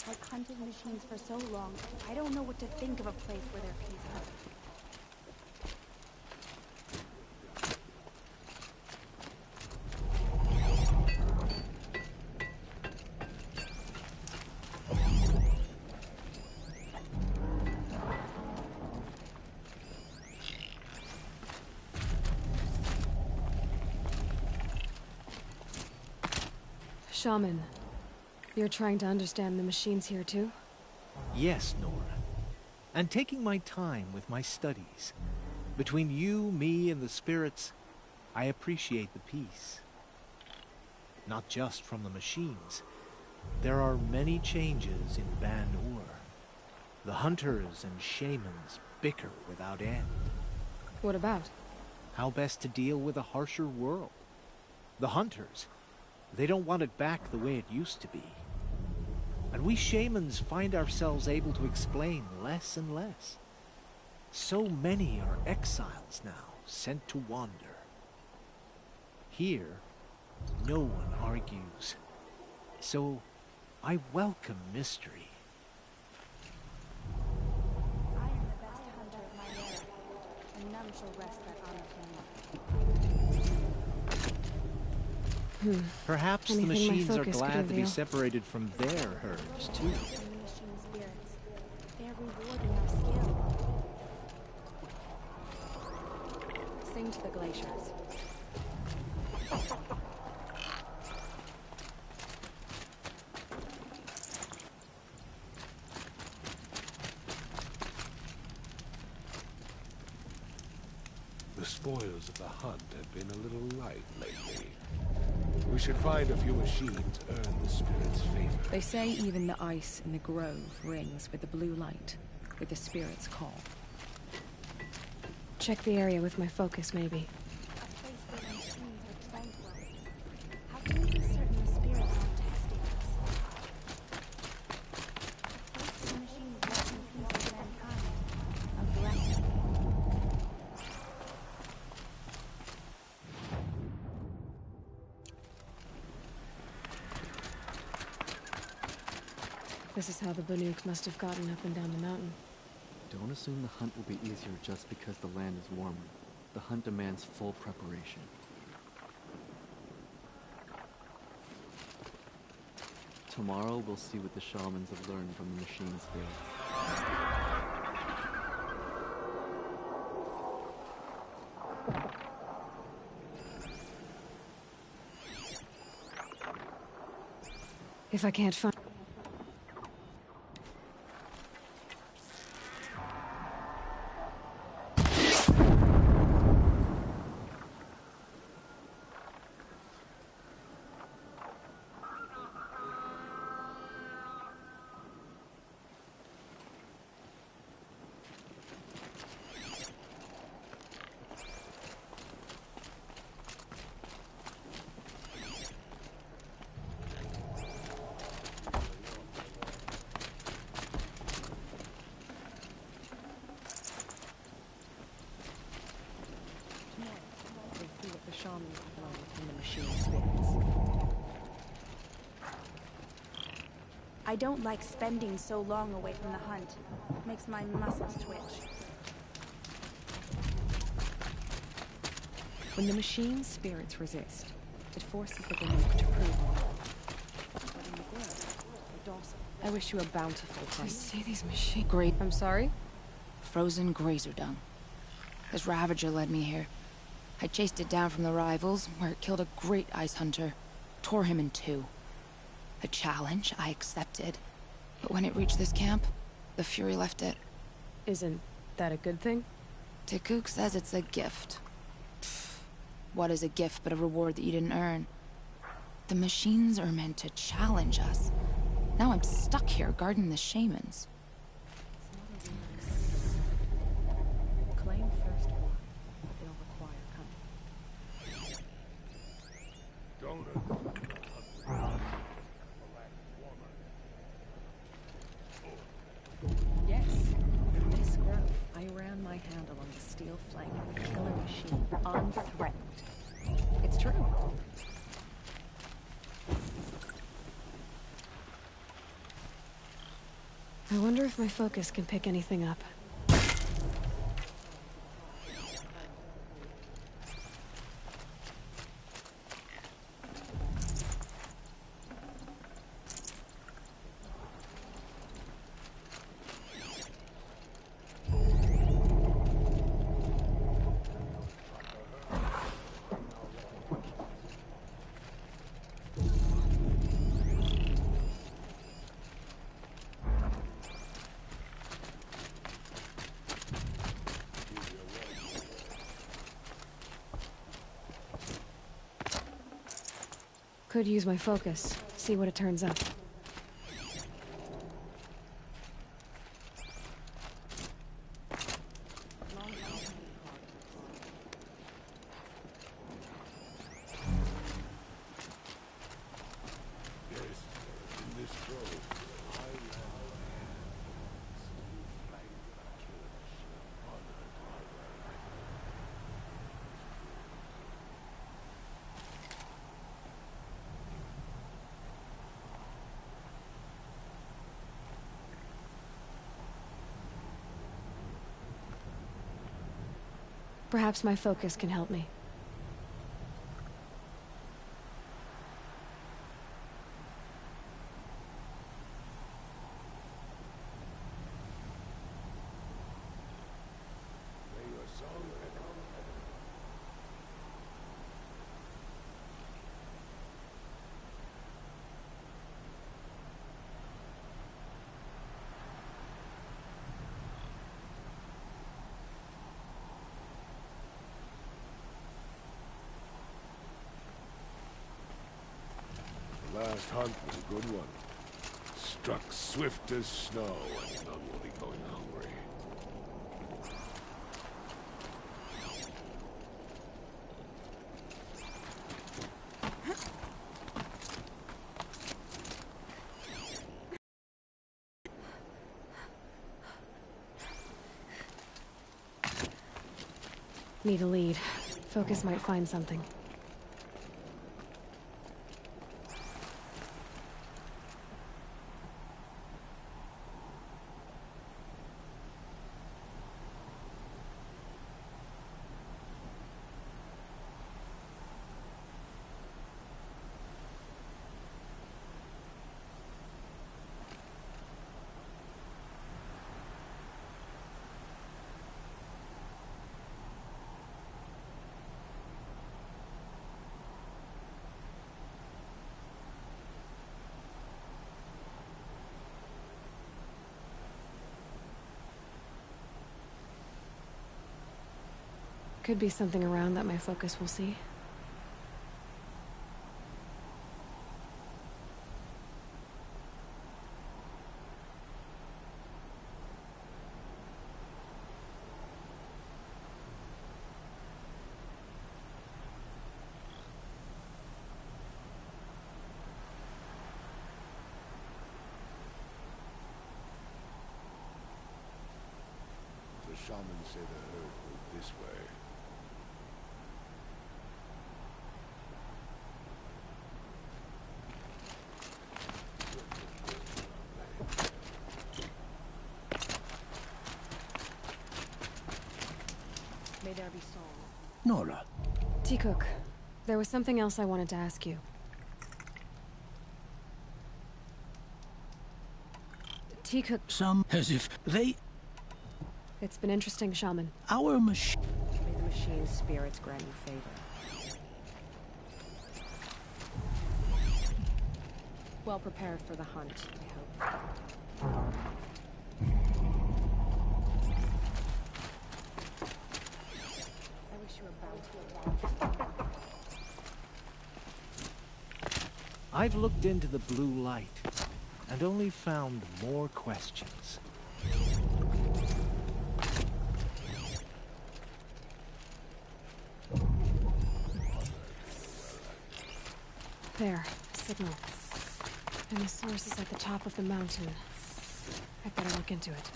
I've hunted machines for so long, I don't know what to think of a place where they're peaceful. Shaman, you're trying to understand the machines here too? Yes, Nora. And taking my time with my studies. Between you, me, and the spirits, I appreciate the peace. Not just from the machines. There are many changes in Ban-Ur. The hunters and shamans bicker without end. What about? How best to deal with a harsher world. The hunters, they don't want it back the way it used to be. And we shamans find ourselves able to explain less and less. So many are exiles now, sent to wander. Here, no one argues. So, I welcome mystery. I am the best hunter of my era, and none shall wrest that honor from me. Perhaps the Anything my machines are focus could glad to be reveal. separated from their herds, too. The machine spirits. They are rewarding our skill. Sing to the glaciers. The spoils of the hunt have been a little light lately. We should find a few machines earn the spirit's favor. They say even the ice in the grove rings with the blue light, with the spirit's call. Check the area with my focus, maybe. A place where the machines are tranquil. How can we be certain the spirits aren't testing us? A place where the machines work in peace with mankind. A blessing. This is how the Banuk must have gotten up and down the mountain. Don't assume the hunt will be easier just because the land is warmer. The hunt demands full preparation. Tomorrow we'll see what the shamans have learned from the machine spirits. If I can't find... I don't like spending so long away from the hunt. It makes my muscles twitch. When the machine's spirits resist, it forces the Banuk to prove them wrong. But in the grove, they're docile. I wish you a bountiful I time. see these machines... Great. I'm sorry? Frozen grazer dung. This Ravager led me here. I chased it down from the rivals, where it killed a great ice hunter. Tore him in two. A challenge I accepted. But when it reached this camp, the Fury left it. Isn't that a good thing? Tikuk says it's a gift. Pfft, what is a gift but a reward that you didn't earn? The machines are meant to challenge us. Now I'm stuck here guarding the shamans. Claim first blood, but they'll require coming. Yes, in this grove, I ran my hand along the steel flank of the killer machine, unthreatened. It's true. I wonder if my focus can pick anything up. Could use my focus. See what it turns up. Perhaps my focus can help me. Last hunt was a good one. Struck swift as snow, and none will be going hungry. Need a lead. Focus might find something. Could be something around that my focus will see. The shamans say the herd moved this way. May there be song. Nora. T-Cook, there was something else I wanted to ask you. T-Cook... Some as if they... It's been interesting, Shaman. Our machine... May the machine's spirits grant you favor. Well prepared for the hunt, I hope. I wish you a bounty. I've looked into the blue light and only found more questions. There, signal. And the source is at the top of the mountain. I'd better look into it.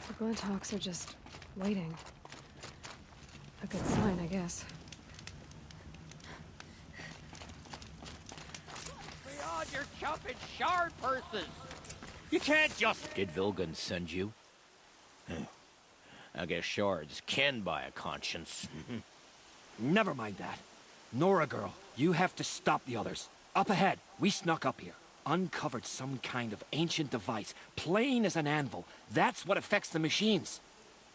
The Glinthawks are just waiting. A good sign, I guess. Beyond your jumping shard purses! You can't just... Did Vilgun send you? I guess shards can buy a conscience. Never mind that. Nora girl, you have to stop the others. Up ahead, we snuck up here. Uncovered some kind of ancient device, plain as an anvil. That's what affects the machines.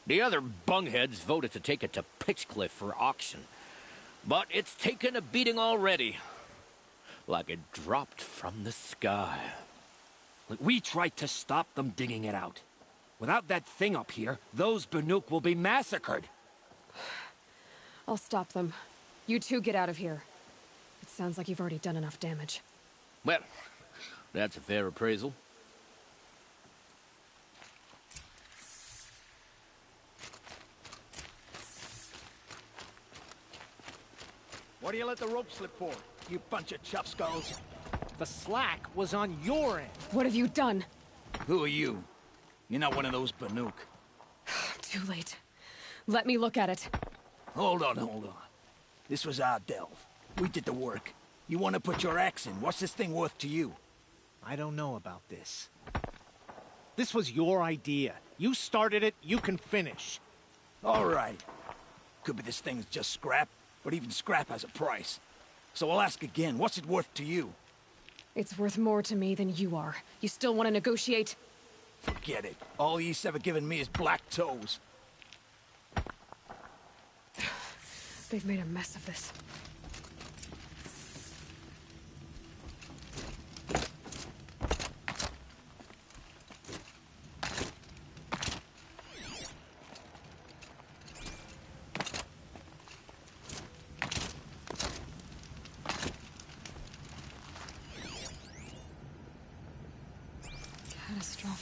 The other bungheads voted to take it to Pitchcliff for auction. But it's taken a beating already. Like it dropped from the sky. We tried to stop them digging it out. Without that thing up here, those Banuk will be massacred. I'll stop them. You two get out of here. It sounds like you've already done enough damage. Well, that's a fair appraisal. What do you let the rope slip for, you bunch of chuff skulls? The slack was on your end. What have you done? Who are you? You're not one of those Banuk. Too late. Let me look at it. Hold on. This was our delve. We did the work. You want to put your axe in? What's this thing worth to you? I don't know about this. This was your idea. You started it, you can finish. All right. Could be this thing's just scrap, but even scrap has a price. So I'll ask again, what's it worth to you? It's worth more to me than you are. You still want to negotiate? Forget it. All you've ever given me is black toes. They've made a mess of this.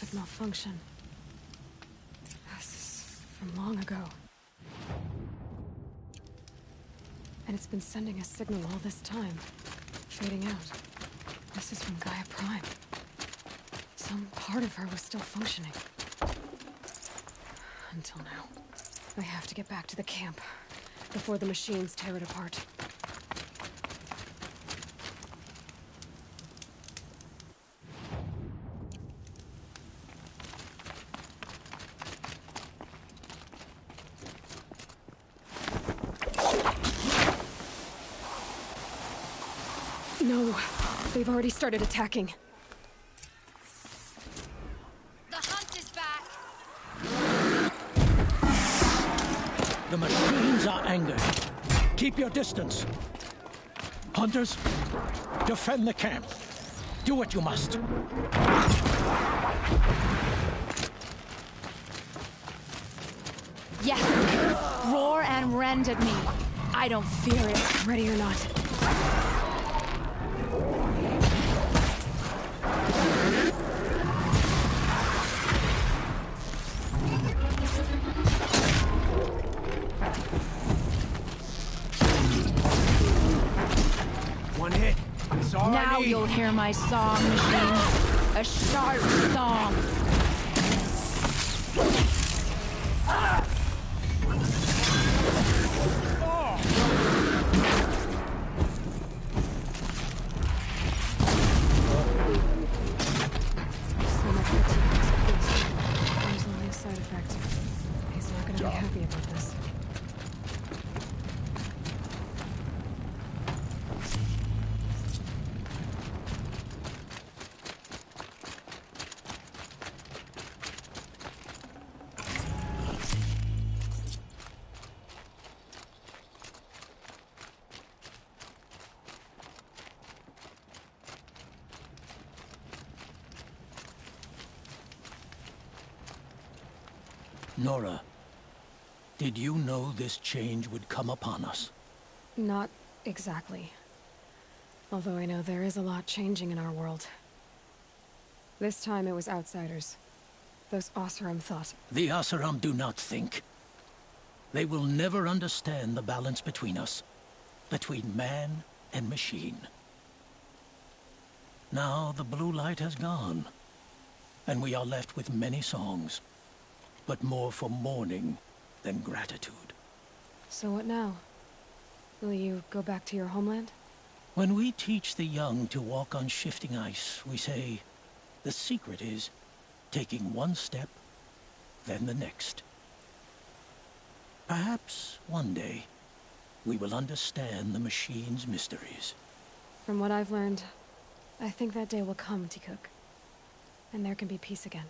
catastrophic malfunction. This is from long ago. And it's been sending a signal all this time, fading out. This is from Gaia Prime. Some part of her was still functioning. Until now. I have to get back to the camp before the machines tear it apart. No, they've already started attacking. The hunt is back! The machines are angered. Keep your distance. Hunters, defend the camp. Do what you must. Yes! Roar and rend at me. I don't fear it. Ready or not. One hit. It's all Now I need. you'll hear my song, machine. A sharp song. So much fatigue was increased. There's only a side effect. He's not gonna be happy about this. Nora, did you know this change would come upon us? Not exactly. Although I know there is a lot changing in our world. This time it was outsiders. Those Oseram thought. The Asaram do not think. They will never understand the balance between us. Between man and machine. Now the blue light has gone. And we are left with many songs. But more for mourning than gratitude. So what now? Will you go back to your homeland? When we teach the young to walk on shifting ice, we say, the secret is taking one step, then the next. Perhaps one day, we will understand the machine's mysteries. From what I've learned, I think that day will come, Tikuk. And there can be peace again.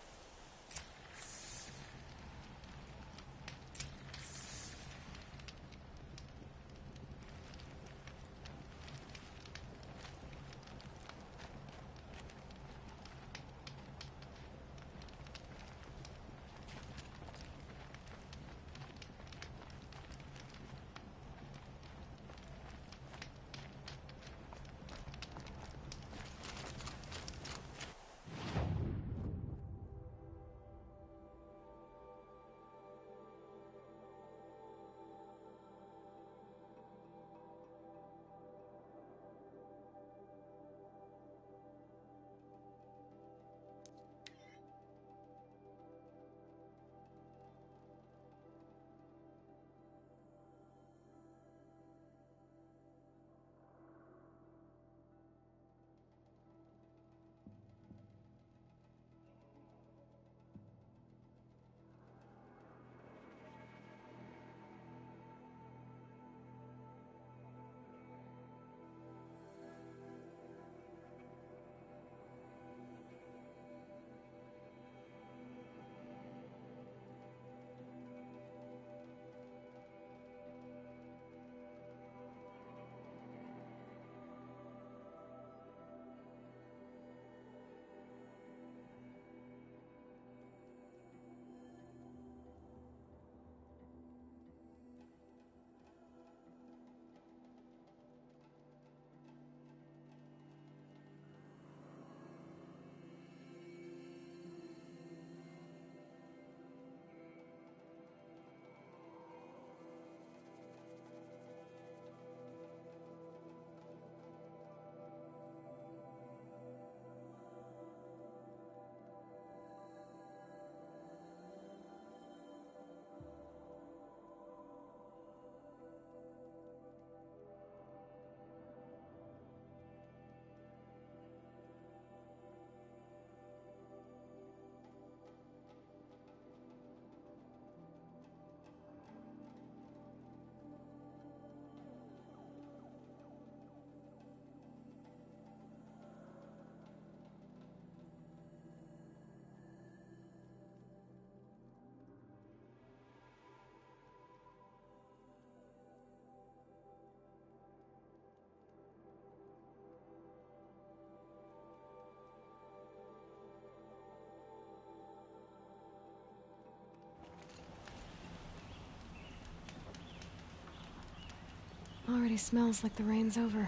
Already smells like the rain's over.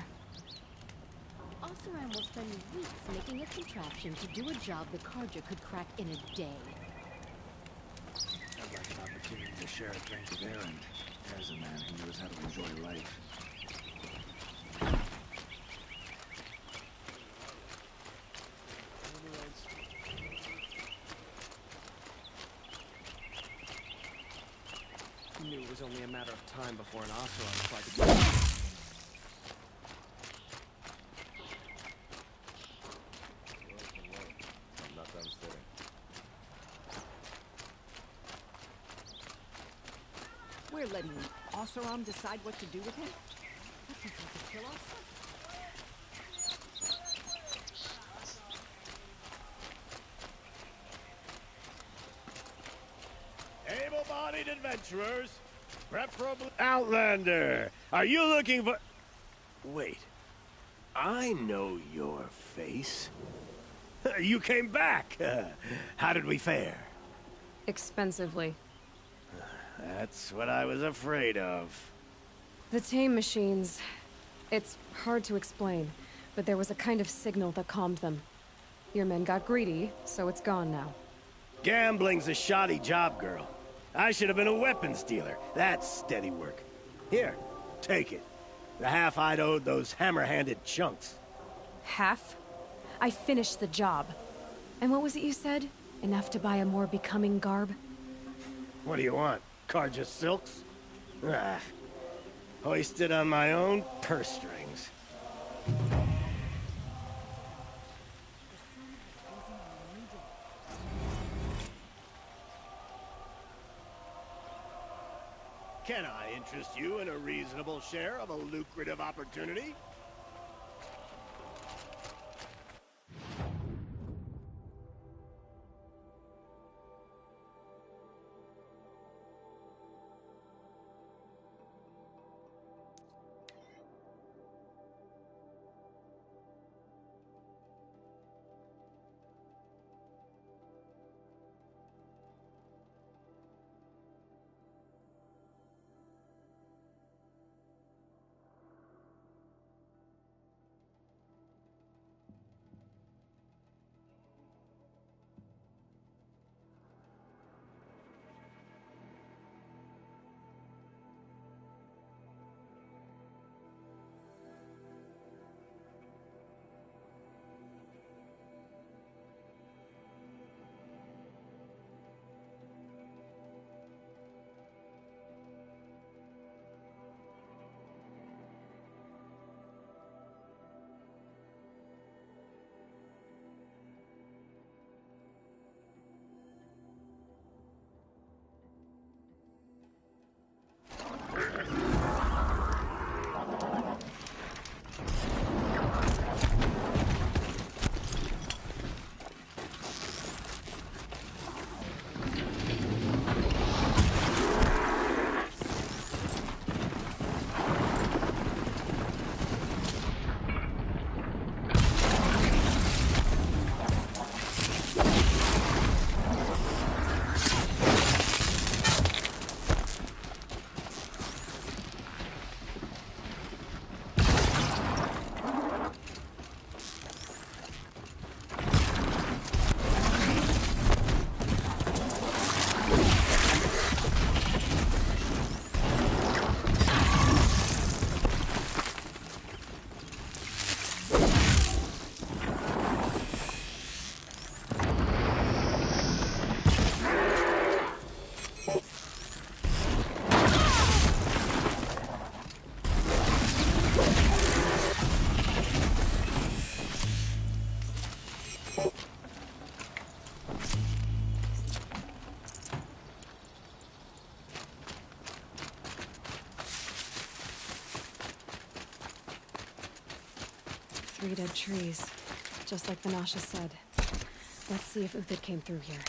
Oseram will spend weeks making a contraption to do a job the Karja could crack in a day. I'd like an opportunity to share a drink with Aaron, as a man who knows how to enjoy life. He knew it was only a matter of time before an Oseram tried to... I'm not done staring. We're letting Oseram decide what to do with him? That seems like a kill off. Able-bodied adventurers, preferably... Outlander, are you looking for... Wait, I know your face. You came back. How did we fare? Expensively. That's what I was afraid of. The tame machines. It's hard to explain, but there was a kind of signal that calmed them. Your men got greedy, so it's gone now. Gambling's a shoddy job, girl. I should have been a weapons dealer. That's steady work. Here, take it. The half I'd owed those hammer-handed chunks. Half? I finished the job. And what was it you said? Enough to buy a more becoming garb? What do you want? Karja silks? Ah, hoisted on my own purse strings. Can I interest you in a reasonable share of a lucrative opportunity? Three dead trees, just like Vanasha said. Let's see if Uthid came through here.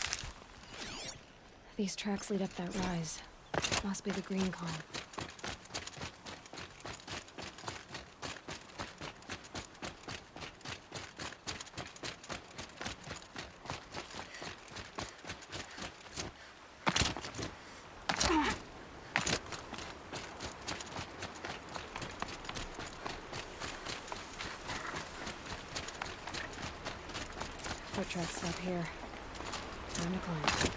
These tracks lead up that rise. Must be the green column. tracks stop here. Time to climb.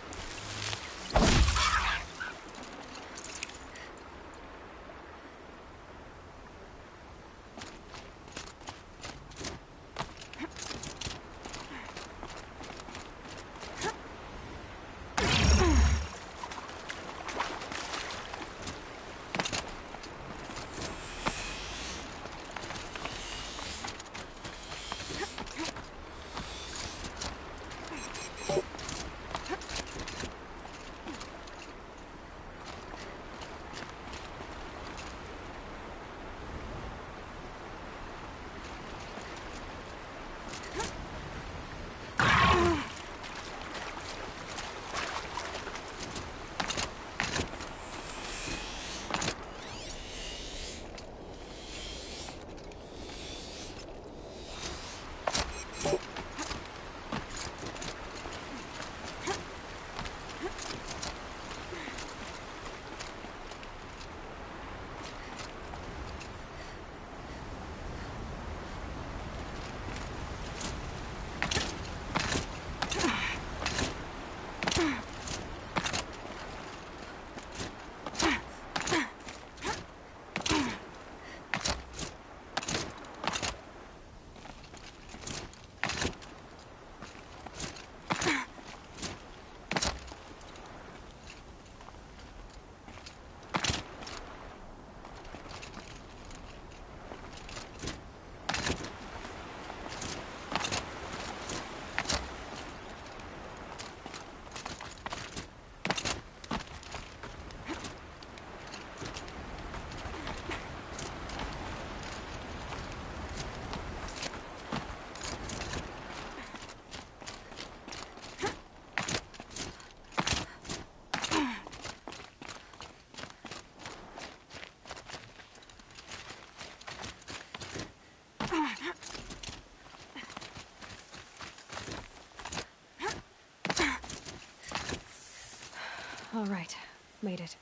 All right, made it.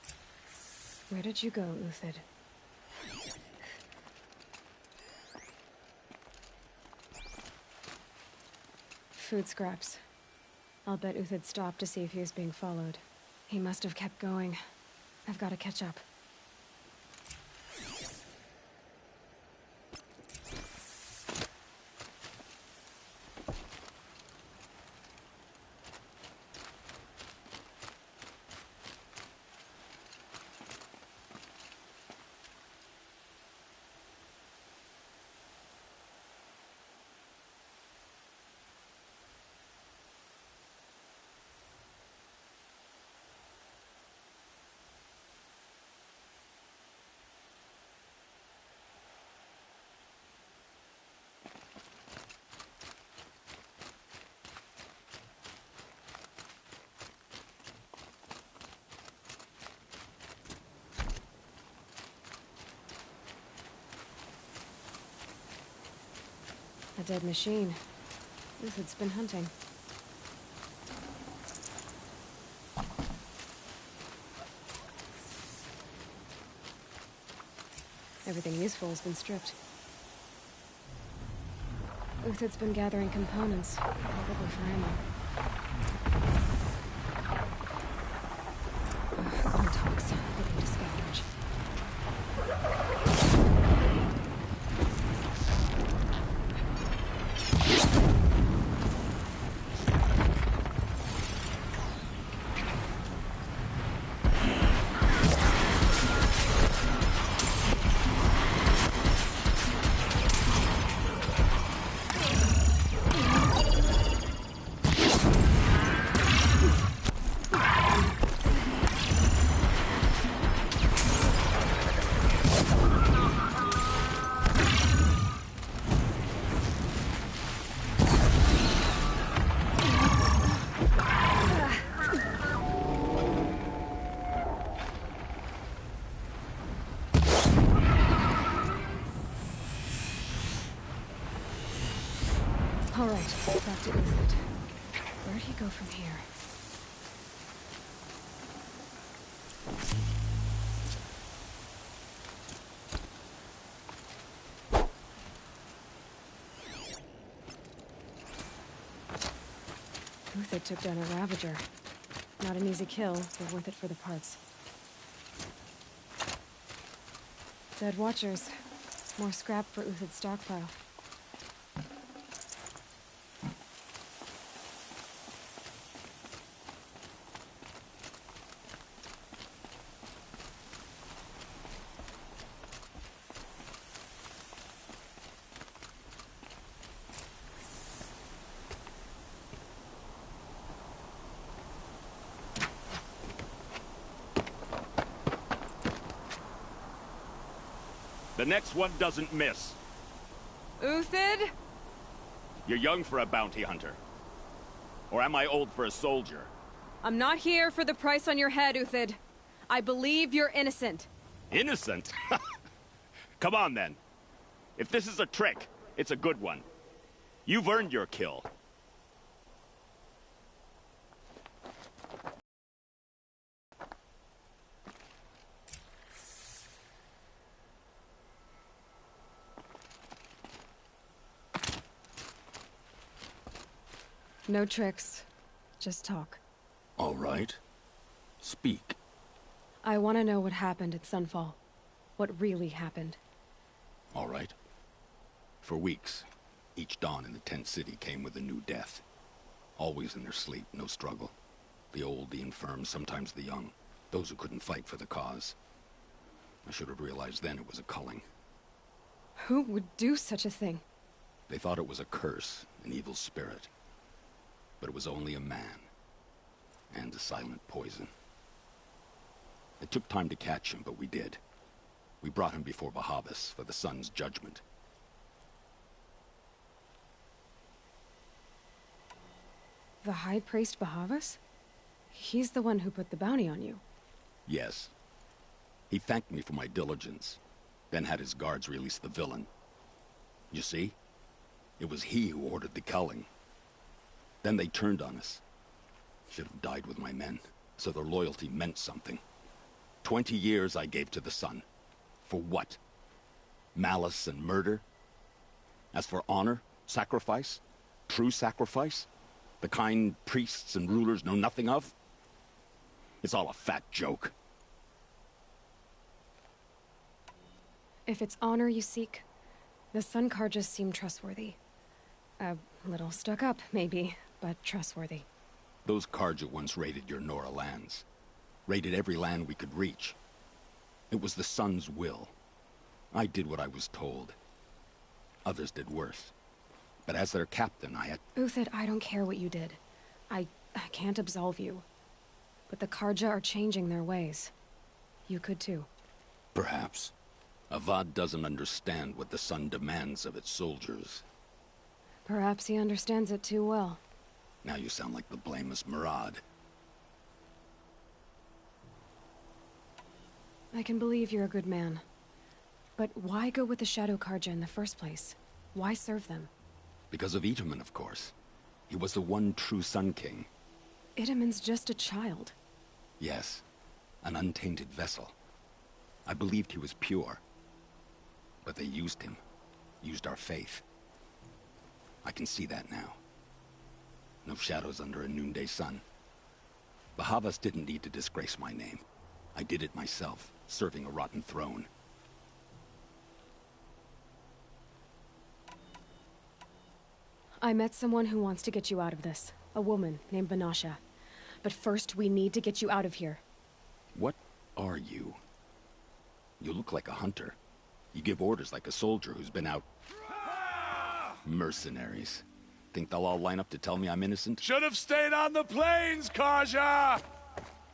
Where did you go, Uthid? Food scraps. I'll bet Uthid stopped to see if he was being followed. He must have kept going. I've got to catch up. A dead machine. Uthid's been hunting. Everything useful has been stripped. Uthid's been gathering components, probably for ammo. Contacts, looking to scavenge. All right, back to Uthid. Where'd he go from here? Uthid took down a Ravager. Not an easy kill, but worth it for the parts. Dead Watchers. More scrap for Uthid's stockpile. The next one doesn't miss. Uthid? You're young for a bounty hunter. Or am I old for a soldier? I'm not here for the price on your head, Uthid. I believe you're innocent. Innocent? Come on, then. If this is a trick, it's a good one. You've earned your kill. No tricks. Just talk. All right. Speak. I want to know what happened at Sunfall. What really happened. All right. For weeks, each dawn in the tent city came with a new death. Always in their sleep, no struggle. The old, the infirm, sometimes the young. Those who couldn't fight for the cause. I should have realized then it was a culling. Who would do such a thing? They thought it was a curse, an evil spirit. But it was only a man. And a silent poison. It took time to catch him, but we did. We brought him before Bahavas for the sun's judgment. The High Priest Bahavas? He's the one who put the bounty on you. Yes. He thanked me for my diligence, then had his guards release the villain. You see? It was he who ordered the culling. Then they turned on us. Should have died with my men, so their loyalty meant something. 20 years I gave to the sun. For what? Malice and murder? As for honor, sacrifice, true sacrifice, the kind priests and rulers know nothing of? It's all a fat joke. If it's honor you seek, the Sun Karjas seem trustworthy. A little stuck up, maybe, but trustworthy. Those Karja once raided your Nora lands. Raided every land we could reach. It was the Sun's will. I did what I was told. Others did worse. But as their captain, I had... Uthid, I don't care what you did. I can't absolve you. But the Karja are changing their ways. You could too. Perhaps. Avad doesn't understand what the Sun demands of its soldiers. Perhaps he understands it too well. Now you sound like the blameless Murad. I can believe you're a good man. But why go with the Shadow Karja in the first place? Why serve them? Because of Itaman, of course. He was the one true Sun King. Itaman's just a child. Yes. An untainted vessel. I believed he was pure. But they used him. Used our faith. I can see that now. No shadows under a noonday sun. Bahavas didn't need to disgrace my name. I did it myself, serving a rotten throne. I met someone who wants to get you out of this. A woman named Banasha. But first, we need to get you out of here. What are you? You look like a hunter. You give orders like a soldier who's been out... Mercenaries. Think they'll all line up to tell me I'm innocent? Should have stayed on the plains, Karja!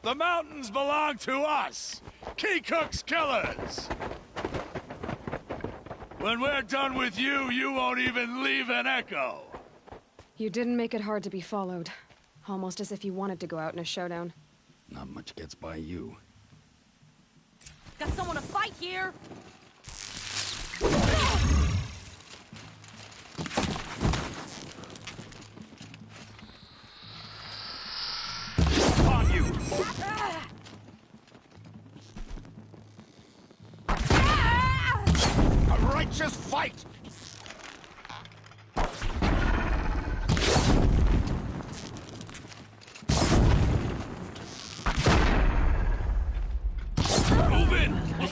The mountains belong to us! Keecook's killers! When we're done with you, you won't even leave an echo! You didn't make it hard to be followed. Almost as if you wanted to go out in a showdown. Not much gets by you. Got someone to fight here! On you! A righteous fight!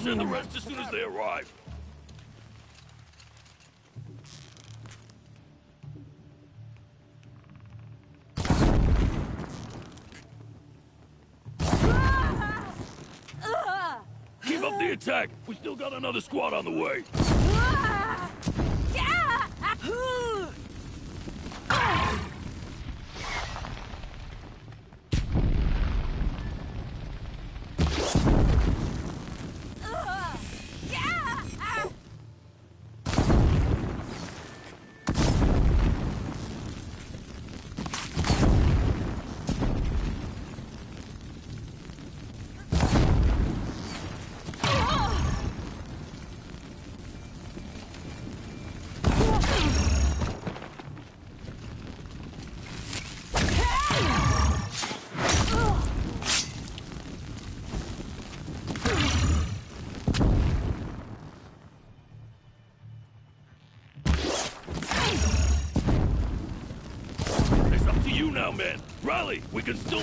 send the rest as soon as they arrive. Keep up the attack. We still got another squad on the way. Now, man. Rally! We can still...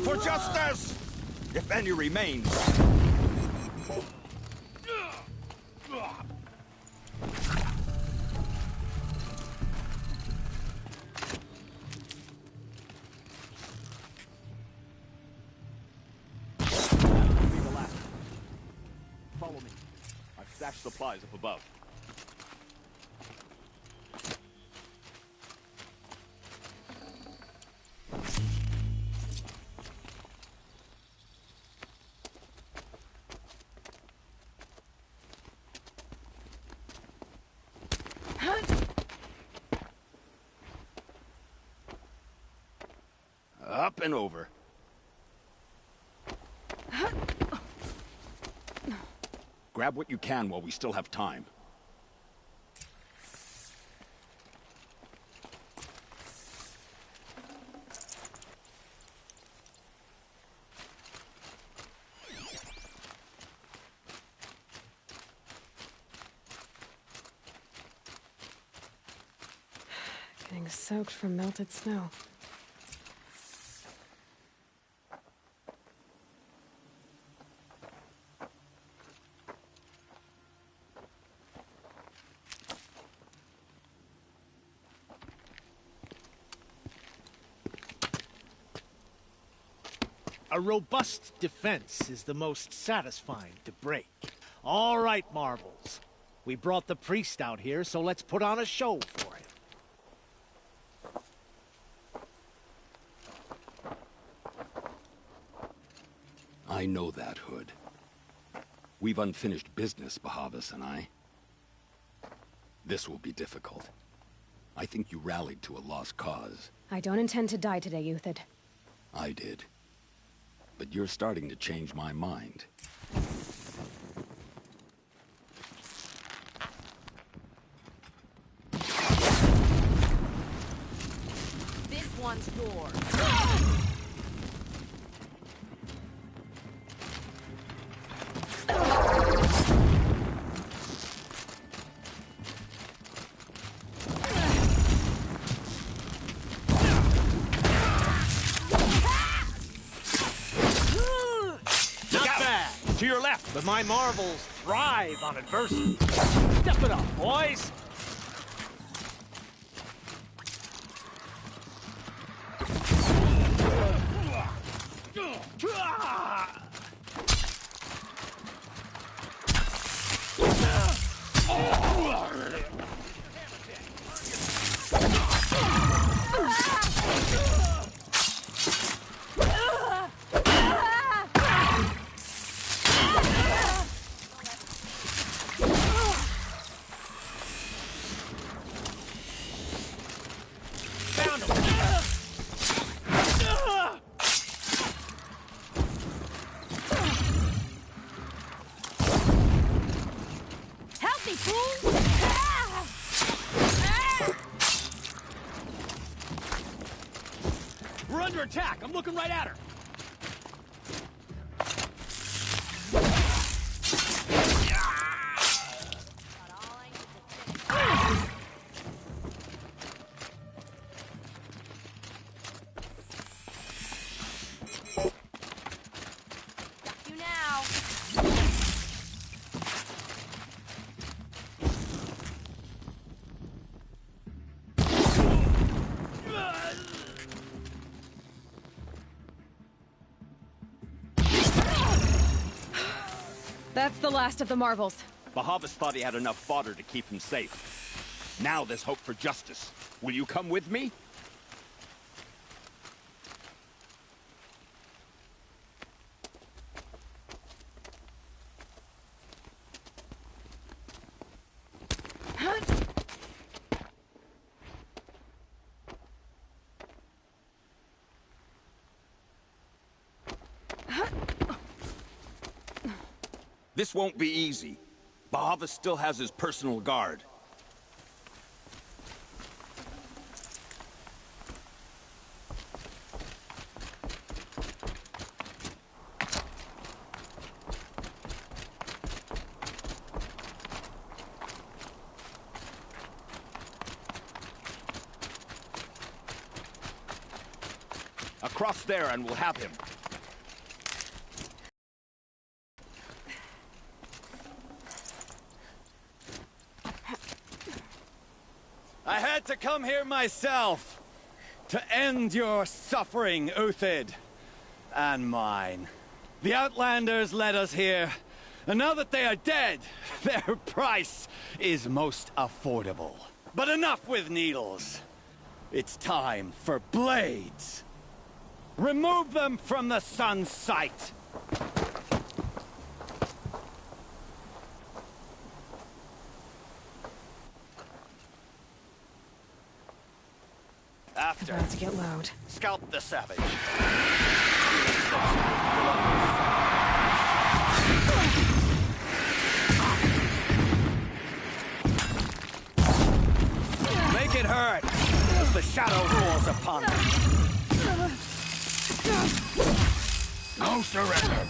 For justice! If any remains. Follow me. I've stashed supplies up above. Up and over. Grab what you can while we still have time. Getting soaked from melted snow. A robust defense is the most satisfying to break. All right, Marvels. We brought the priest out here, so let's put on a show for him. I know that, Hood. We've unfinished business, Bahavas and I. This will be difficult. I think you rallied to a lost cause. I don't intend to die today, Euthyd. I did. But you're starting to change my mind. This one's yours. To your left! But my Marvels thrive on adversity. Step it up, boys! We're under attack. I'm looking right at her. You now. That's the last of the marvels. Bahavas thought he had enough fodder to keep him safe. Now there's hope for justice. Will you come with me? This won't be easy. Bahava still has his personal guard. Across there and we'll have him. I had to come here myself to end your suffering, Uthid, and mine. The Outlanders led us here, and now that they are dead, their price is most affordable. But enough with needles. It's time for blades. Remove them from the sun's sight. After. About to get loud. Scalp the savage. Make it hurt as the shadow falls upon them. No surrender.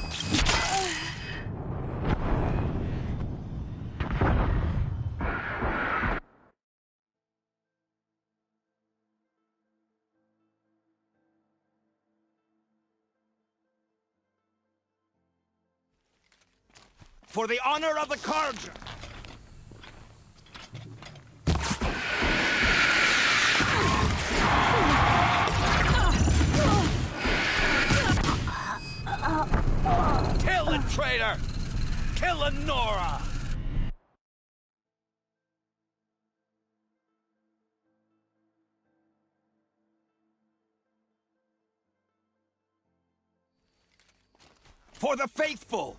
For the honor of the Karja! Kill the traitor! Kill Nora! For the faithful!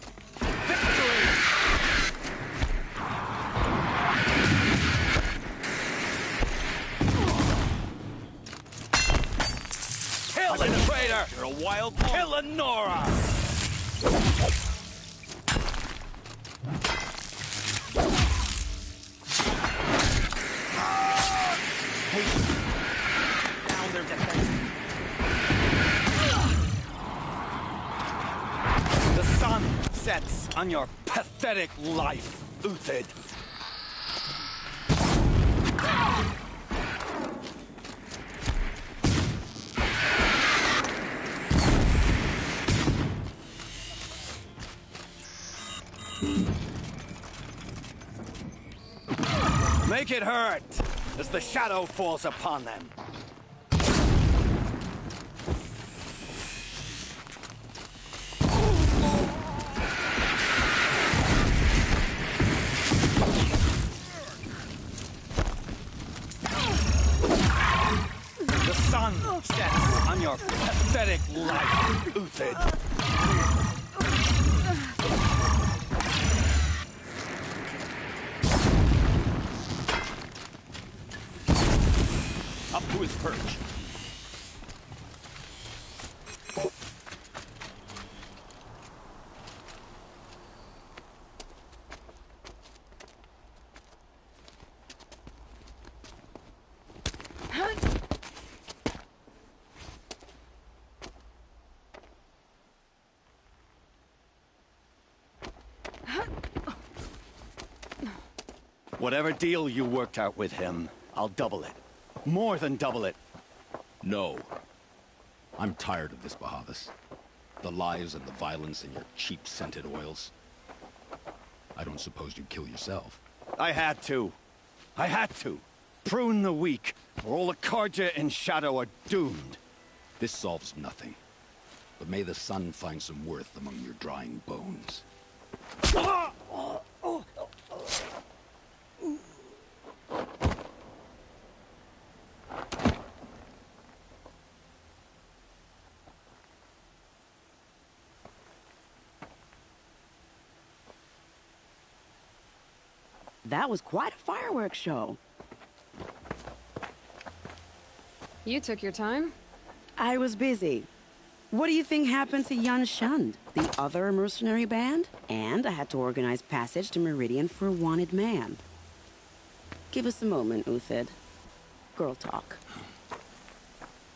Kill the traitor! You're a wild Kill Nora! Down their defense. The sun sets on your pathetic life, Uthid. Make it hurt as the shadow falls upon them. The sun sets on your pathetic life, Uthid. Up to his perch. Whatever deal you worked out with him, I'll double it. More than double it. No. I'm tired of this, Bahavas. The lies and the violence and your cheap-scented oils. I don't suppose you'd kill yourself. I had to. I had to. Prune the weak, or all the Karja in Shadow are doomed. This solves nothing. But may the sun find some worth among your drying bones. That was quite a fireworks show. You took your time. I was busy. What do you think happened to Yun Shund, the other mercenary band? And I had to organize passage to Meridian for a wanted man. Give us a moment, Uthid. Girl talk.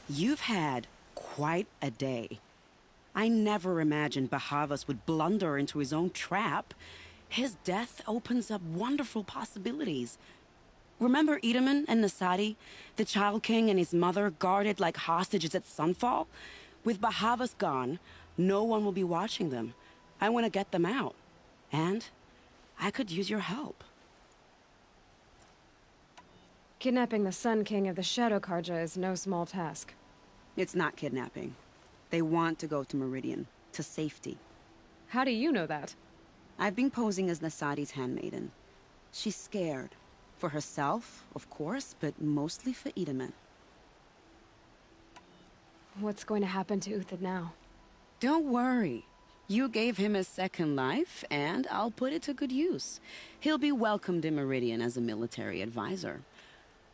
You've had quite a day. I never imagined Bahavas would blunder into his own trap. His death opens up wonderful possibilities. Remember Edaman and Nasadi? The Child King and his mother guarded like hostages at Sunfall? With Bahavas gone, no one will be watching them. I want to get them out. And I could use your help. Kidnapping the Sun King of the Shadow Karja is no small task. It's not kidnapping. They want to go to Meridian, to safety. How do you know that? I've been posing as Nasadi's handmaiden. She's scared. For herself, of course, but mostly for Edaman. What's going to happen to Uthid now? Don't worry. You gave him a second life, and I'll put it to good use. He'll be welcomed in Meridian as a military advisor.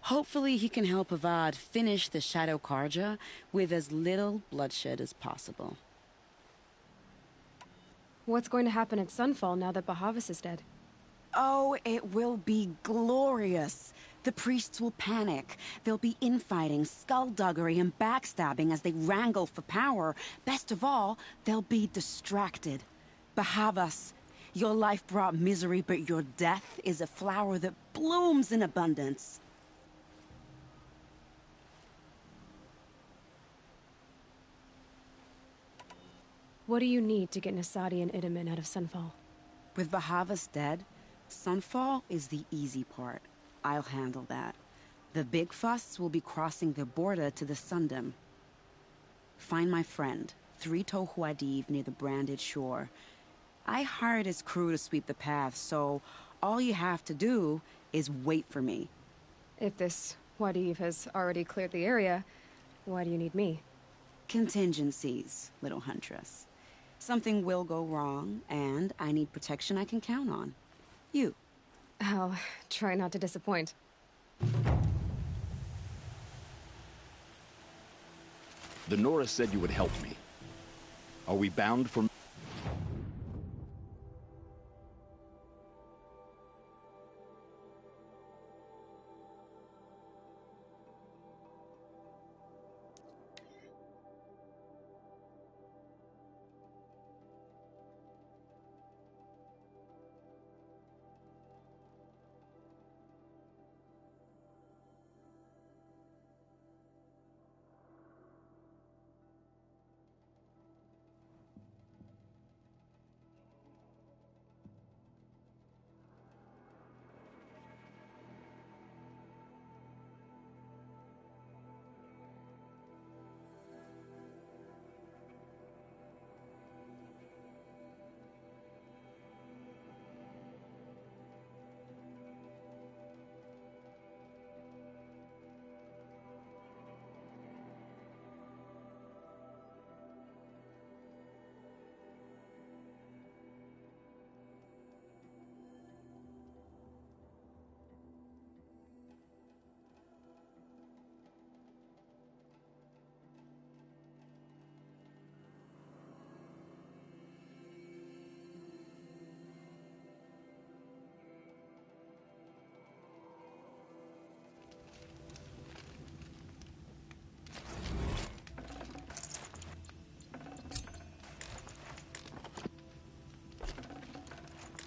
Hopefully he can help Avad finish the Shadow Karja with as little bloodshed as possible. What's going to happen at Sunfall now that Bahavas is dead? Oh, it will be glorious. The priests will panic. There'll be infighting, skullduggery, and backstabbing as they wrangle for power. Best of all, they'll be distracted. Bahavas, your life brought misery, but your death is a flower that blooms in abundance. What do you need to get Nasadi and Edaman out of Sunfall? With Bahavas dead, Sunfall is the easy part. I'll handle that. The big fuss will be crossing the border to the Sundom. Find my friend, Three-Toe Huadiv, near the branded shore. I hired his crew to sweep the path, so all you have to do is wait for me. If this Huadiv has already cleared the area, why do you need me? Contingencies, little huntress. Something will go wrong, and I need protection I can count on. You. I'll try not to disappoint. The Nora said you would help me. Are we bound for...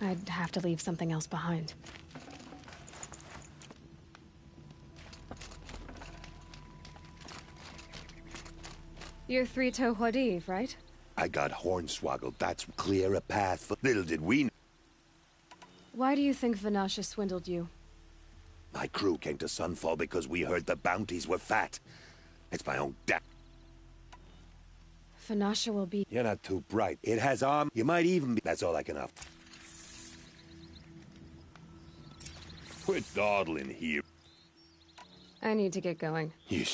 I'd have to leave something else behind. You're three-toe Hwadiv, right? I got hornswoggled. That's clear a path for... Little did we know. Why do you think Vanasha swindled you? My crew came to Sunfall because we heard the bounties were fat. It's my own Vanasha will be... You're not too bright. It has arm. You might even be... That's all I can offer. Quit dawdling here. I need to get going. You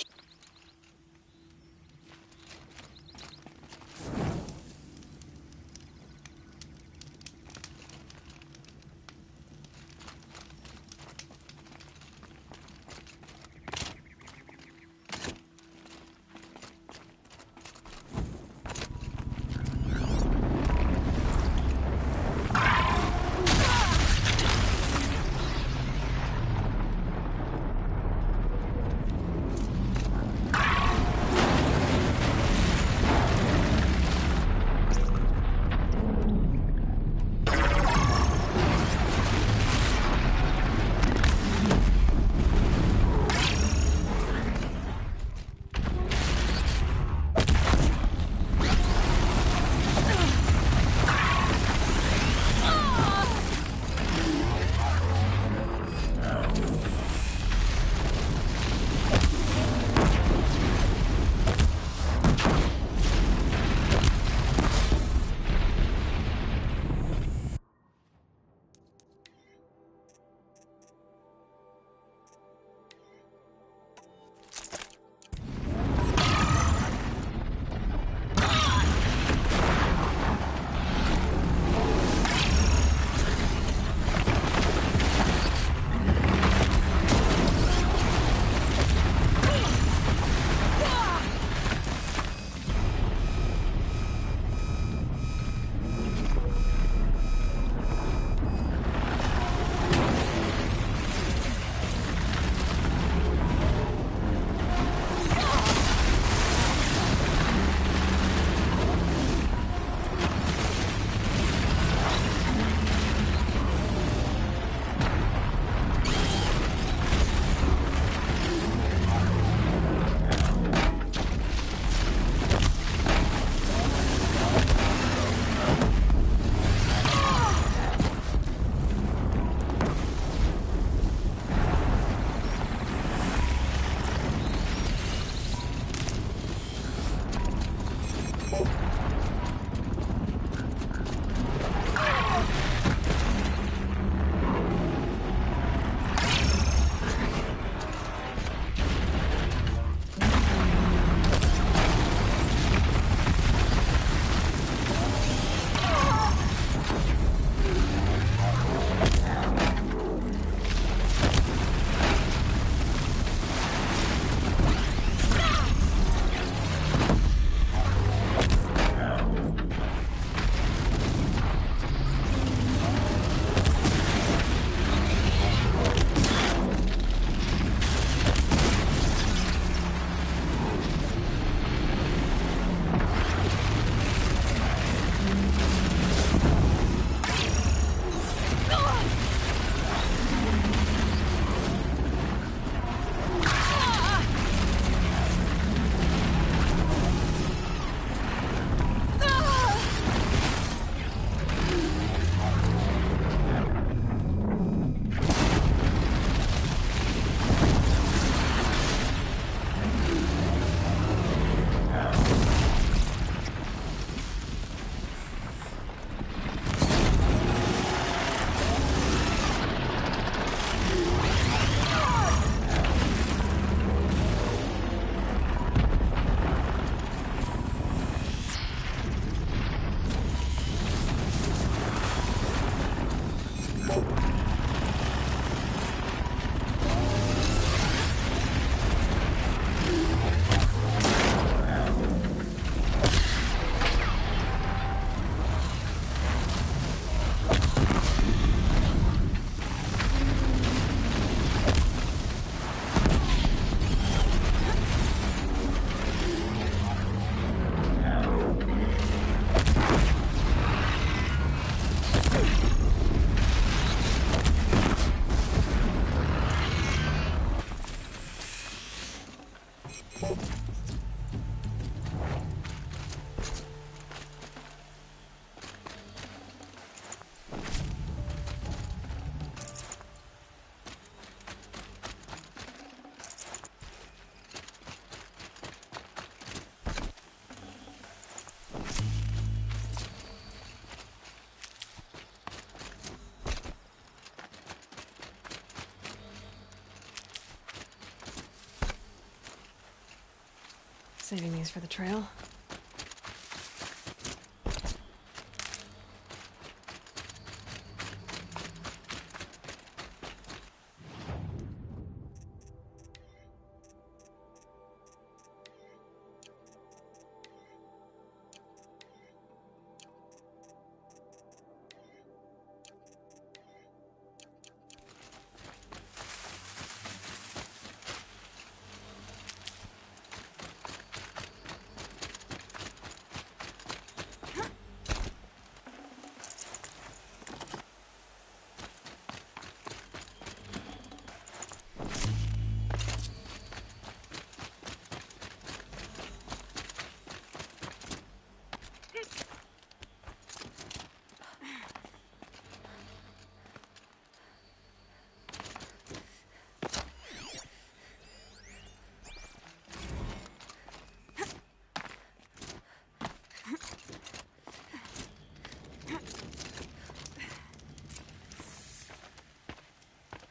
Saving these for the trail.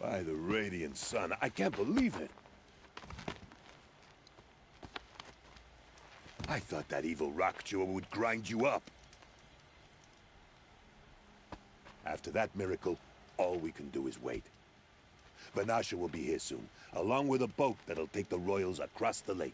By the radiant sun, I can't believe it. I thought that evil rock chewer would grind you up. After that miracle, all we can do is wait. Vanasha will be here soon, along with a boat that'll take the royals across the lake.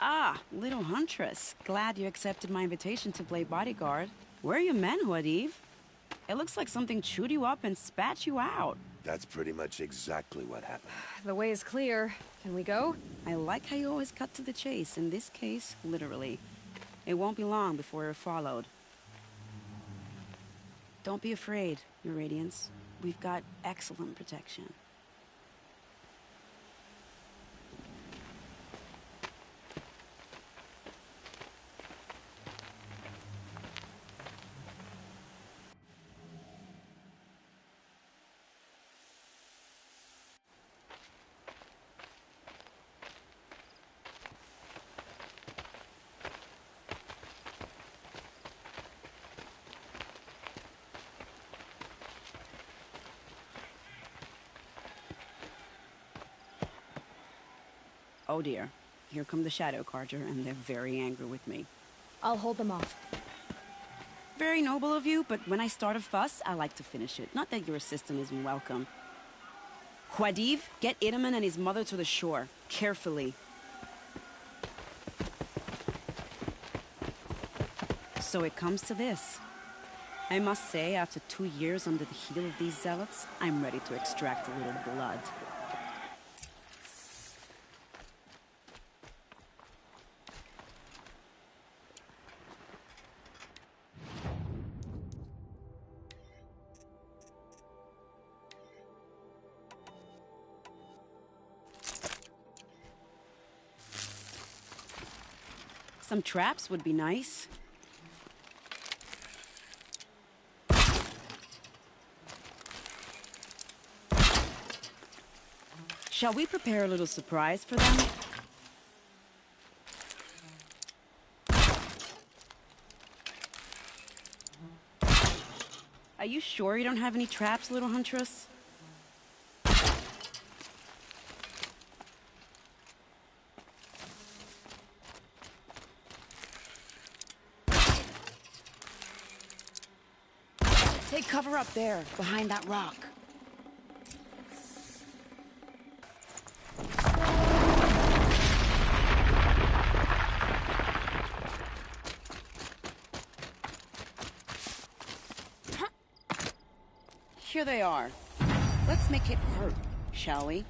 Ah, little huntress. Glad you accepted my invitation to play bodyguard. Where are your men, Huadiv? It looks like something chewed you up and spat you out. That's pretty much exactly what happened. The way is clear. Can we go? I like how you always cut to the chase. In this case, literally. It won't be long before we're followed. Don't be afraid, Your Radiance. We've got excellent protection. Oh dear. Here come the Shadow Carter, and they're very angry with me. I'll hold them off. Very noble of you, but when I start a fuss, I like to finish it. Not that your assistant isn't welcome. Huadiv, get Itaman and his mother to the shore. Carefully. So it comes to this. I must say, after 2 years under the heel of these zealots, I'm ready to extract a little blood. Some traps would be nice. Shall we prepare a little surprise for them? Are you sure you don't have any traps, little huntress? Take cover up there, behind that rock. Here they are. Let's make it hurt, shall we?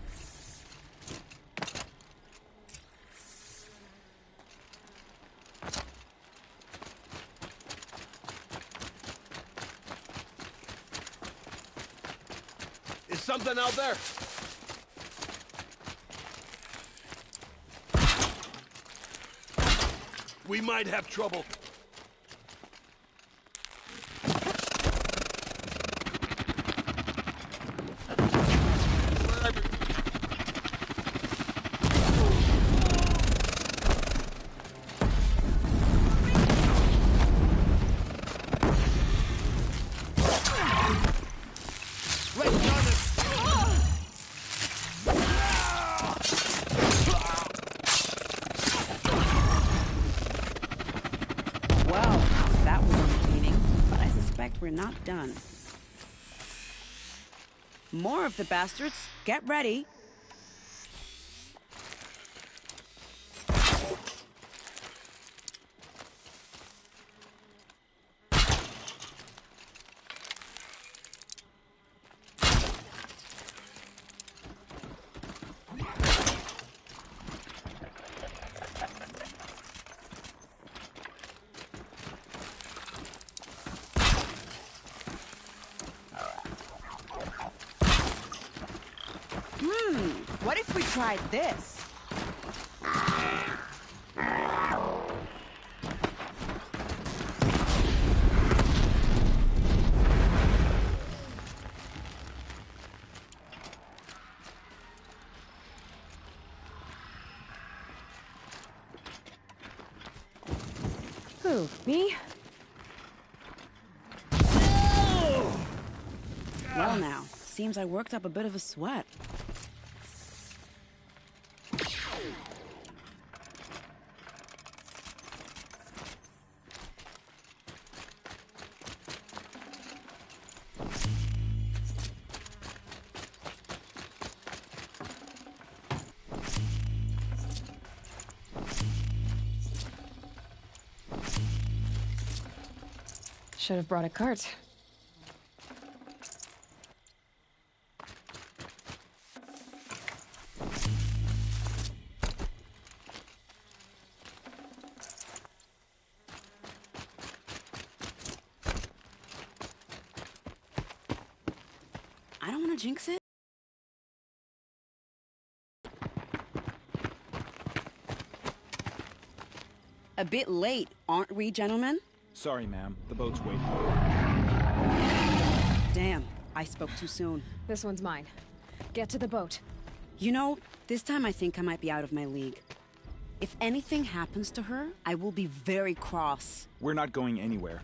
Is something out there? We might have trouble. we're not done. More of the bastards. Get ready. What if we tried this? Who, me? Well now, seems I worked up a bit of a sweat. Should have brought a cart. I don't want to jinx it. A bit late, aren't we, gentlemen? Sorry, ma'am. The boat's waiting. Damn, I spoke too soon. This one's mine. Get to the boat. You know, this time I think I might be out of my league. If anything happens to her, I will be very cross. We're not going anywhere.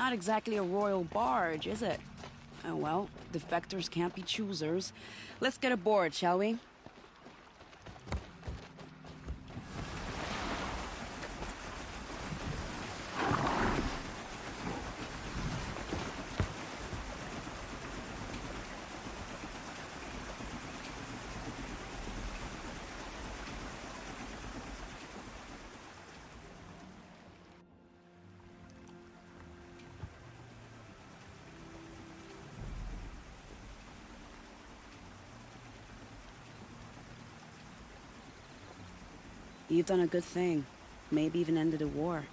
not exactly a royal barge, is it? Oh well, defectors can't be choosers. Let's get aboard, shall we? You've done a good thing. Maybe even ended a war.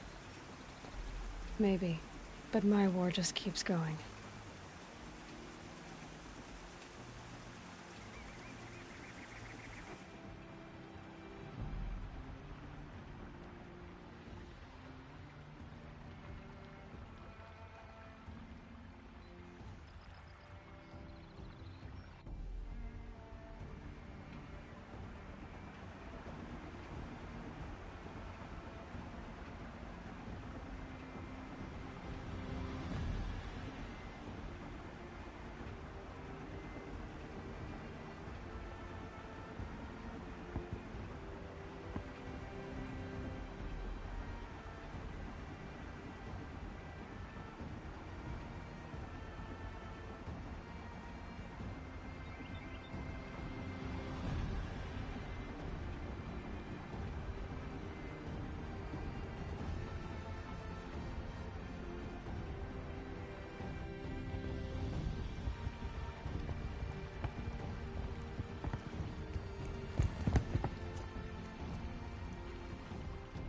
Maybe. But my war just keeps going.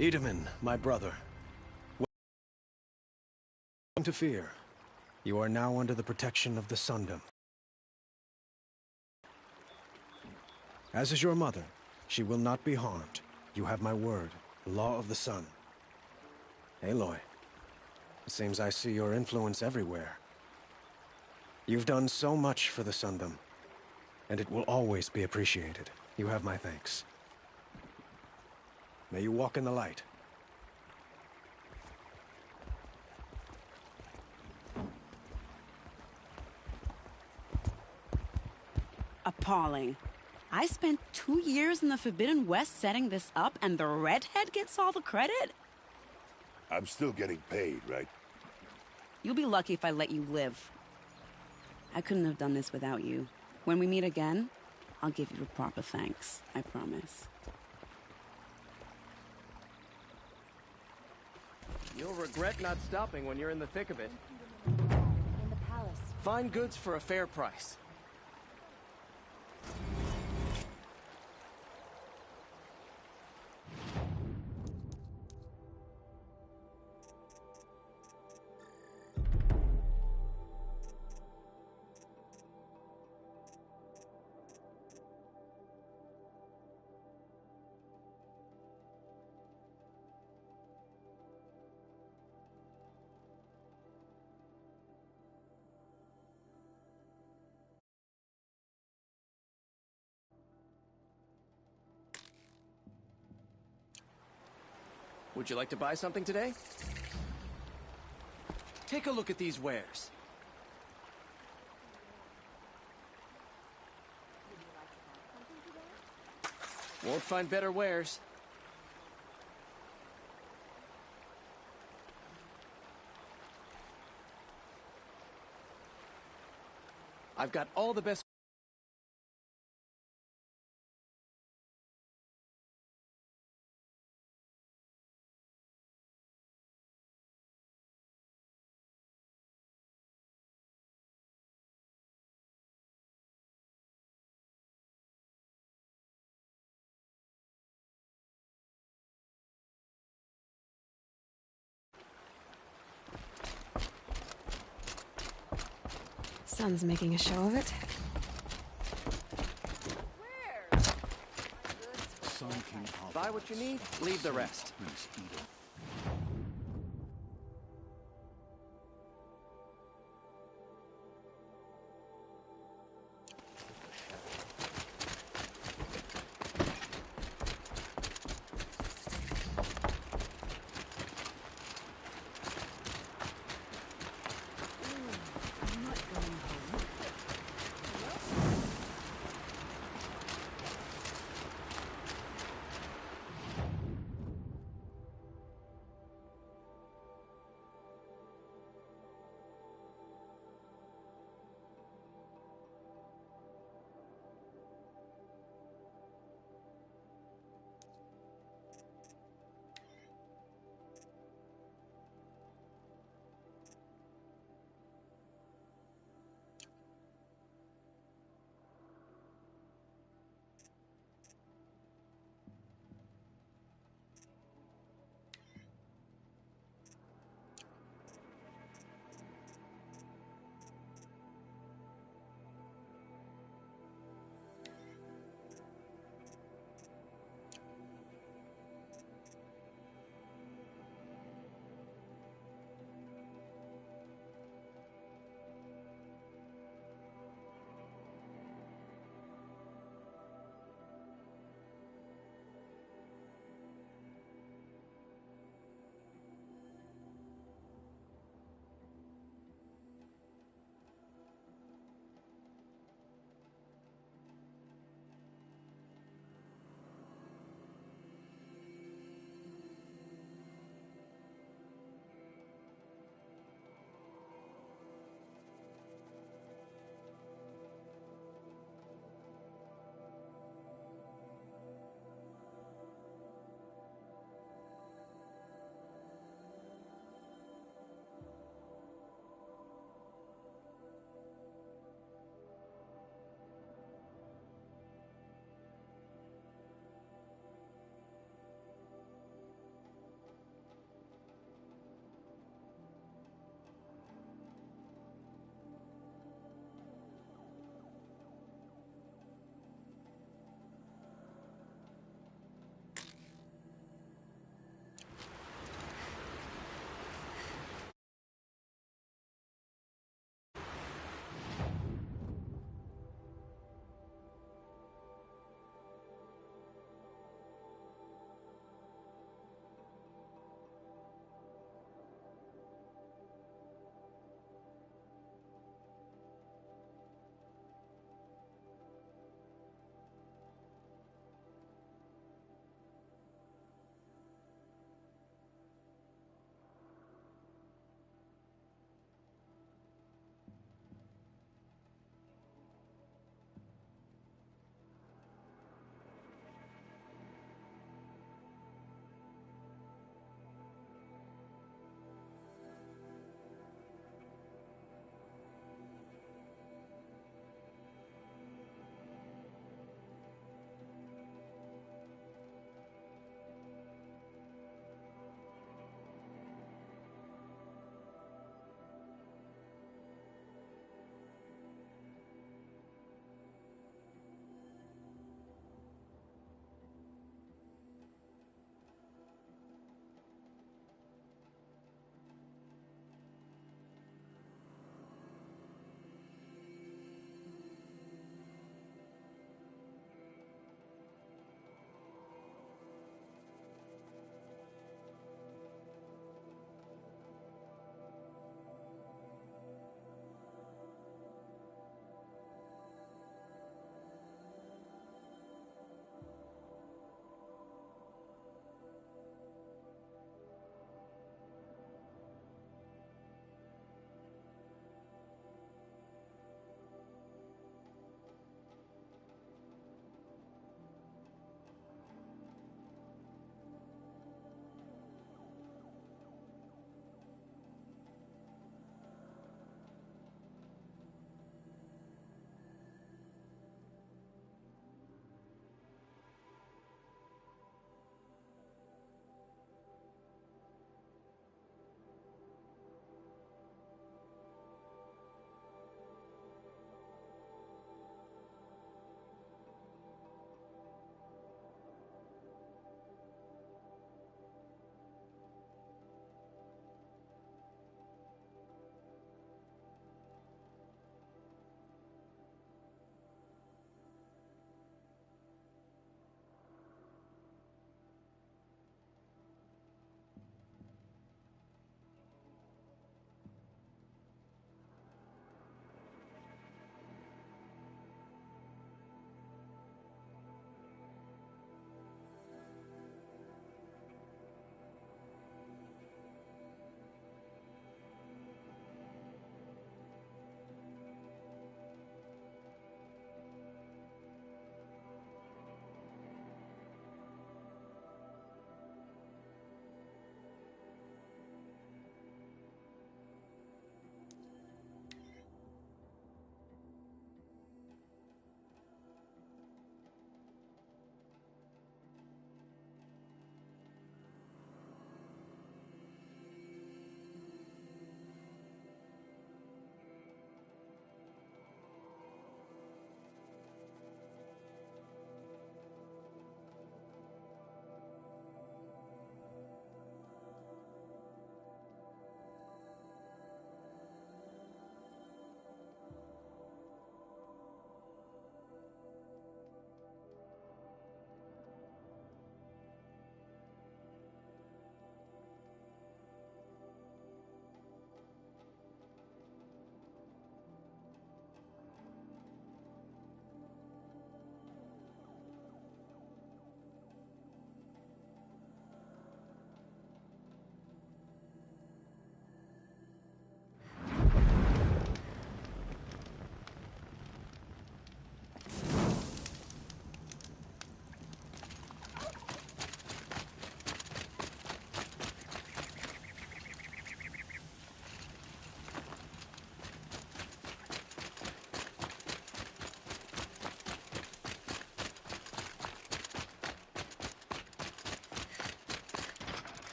Edaman, my brother. Nothing to fear. You are now under the protection of the Sundom. As is your mother, she will not be harmed. You have my word, the law of the sun. Aloy, it seems I see your influence everywhere. You've done so much for the Sundom, and it will always be appreciated. You have my thanks. May you walk in the light. Appalling. I spent 2 years in the Forbidden West setting this up, and the redhead gets all the credit? I'm still getting paid, right? You'll be lucky if I let you live. I couldn't have done this without you. When we meet again, I'll give you a proper thanks. I promise. You'll regret not stopping when you're in the thick of it. In the palace. Fine goods for a fair price. Would you like to buy something today? Take a look at these wares. Won't find better wares. I've got all the best. Sun's making a show of it. Buy what you need, leave the rest.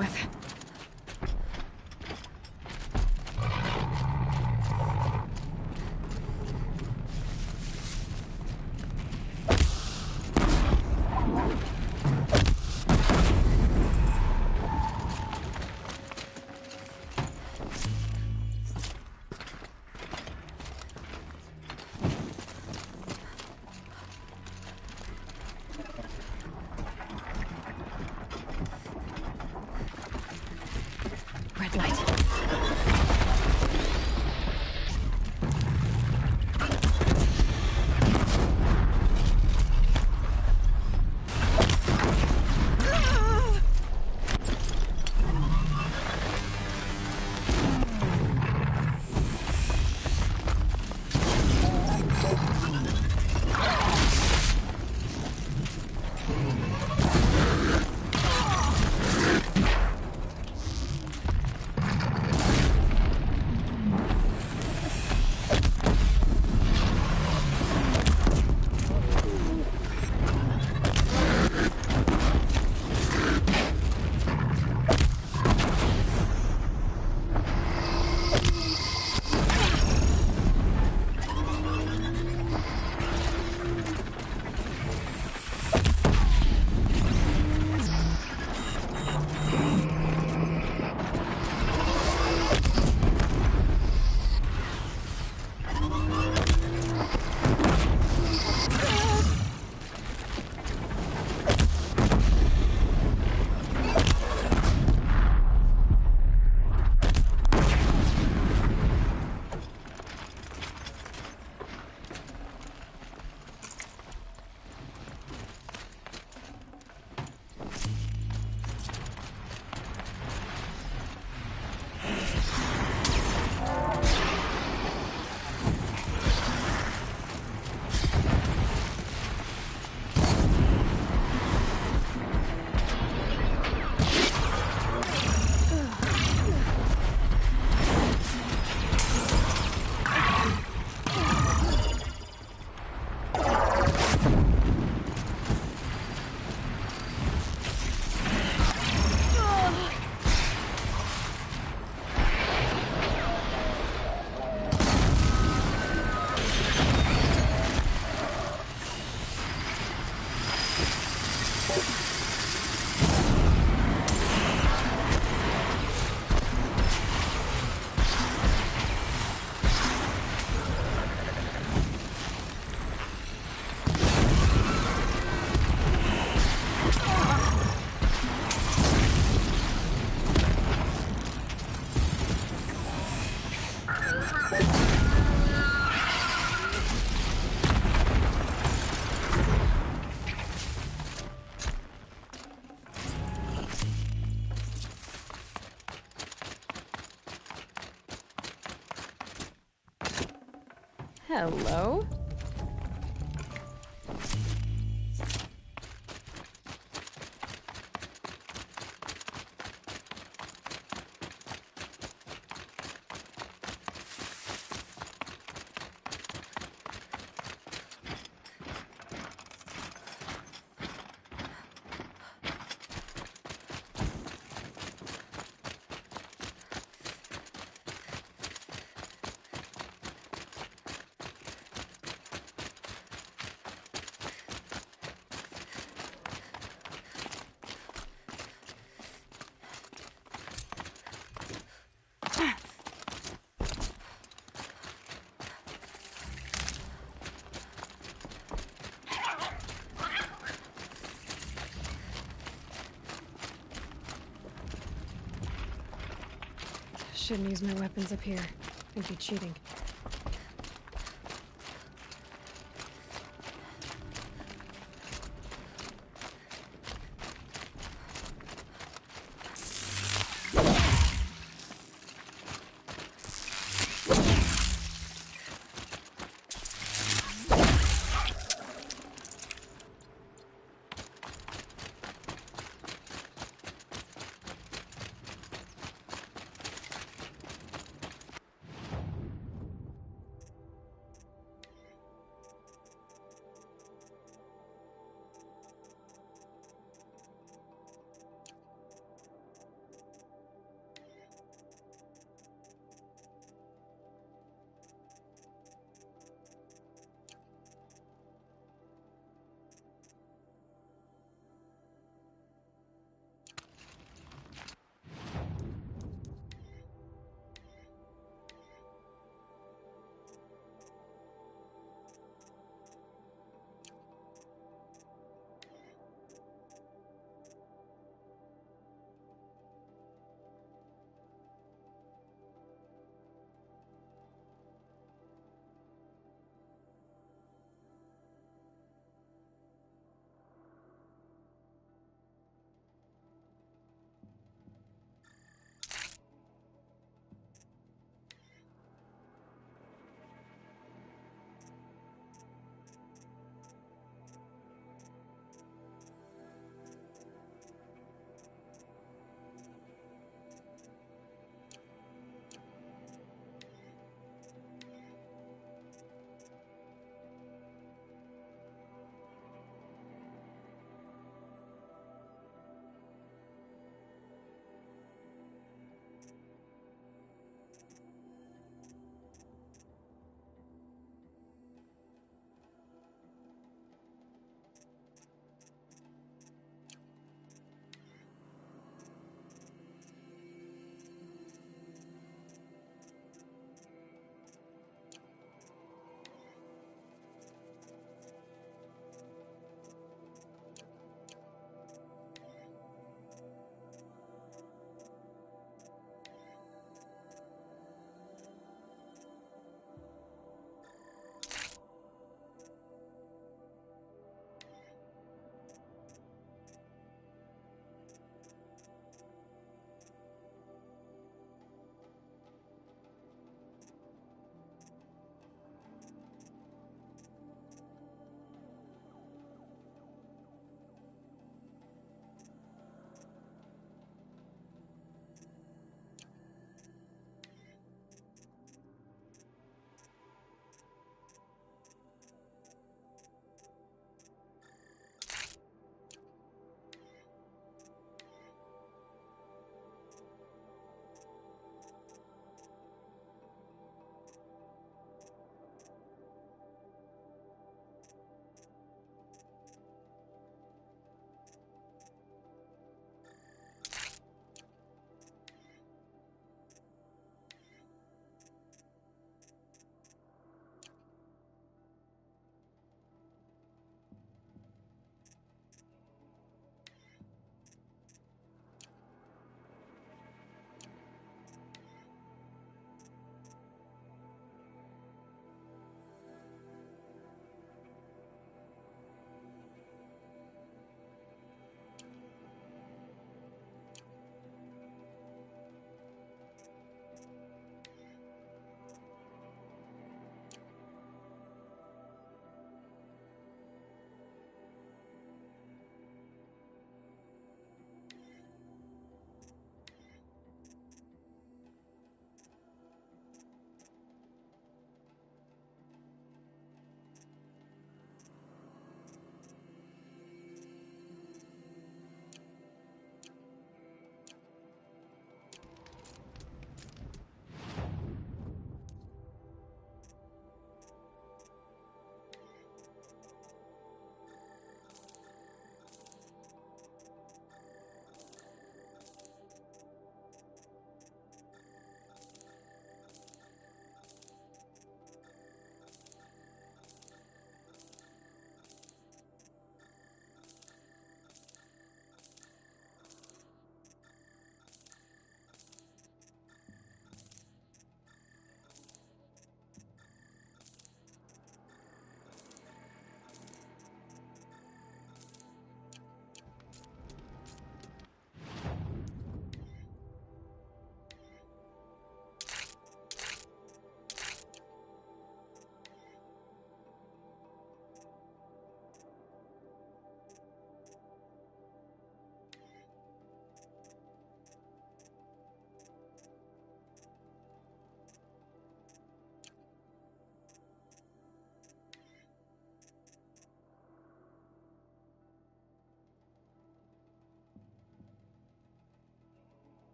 with. Red light. Hello? Shouldn't use my weapons up here. I'd be cheating.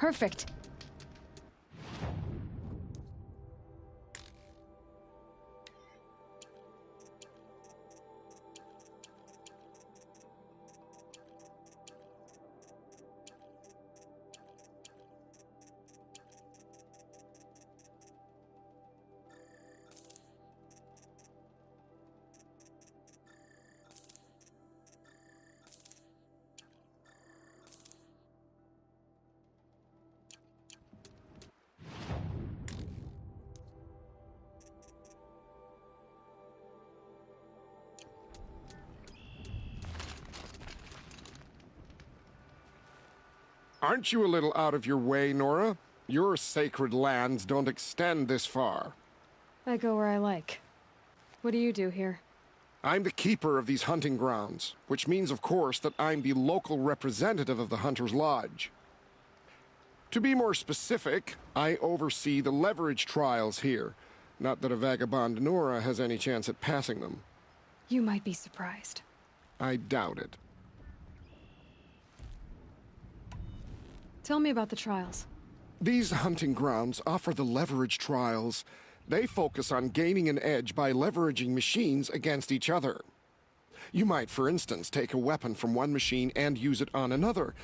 perfect. Aren't you a little out of your way, Nora? Your sacred lands don't extend this far. I go where I like. What do you do here? I'm the keeper of these hunting grounds, which means, of course, that I'm the local representative of the Hunter's Lodge. To be more specific, I oversee the leverage trials here. Not that a vagabond Nora has any chance at passing them. You might be surprised. I doubt it. Tell me about the trials. These hunting grounds offer the leverage trials. They focus on gaining an edge by leveraging machines against each other. You might, for instance, take a weapon from one machine and use it on another.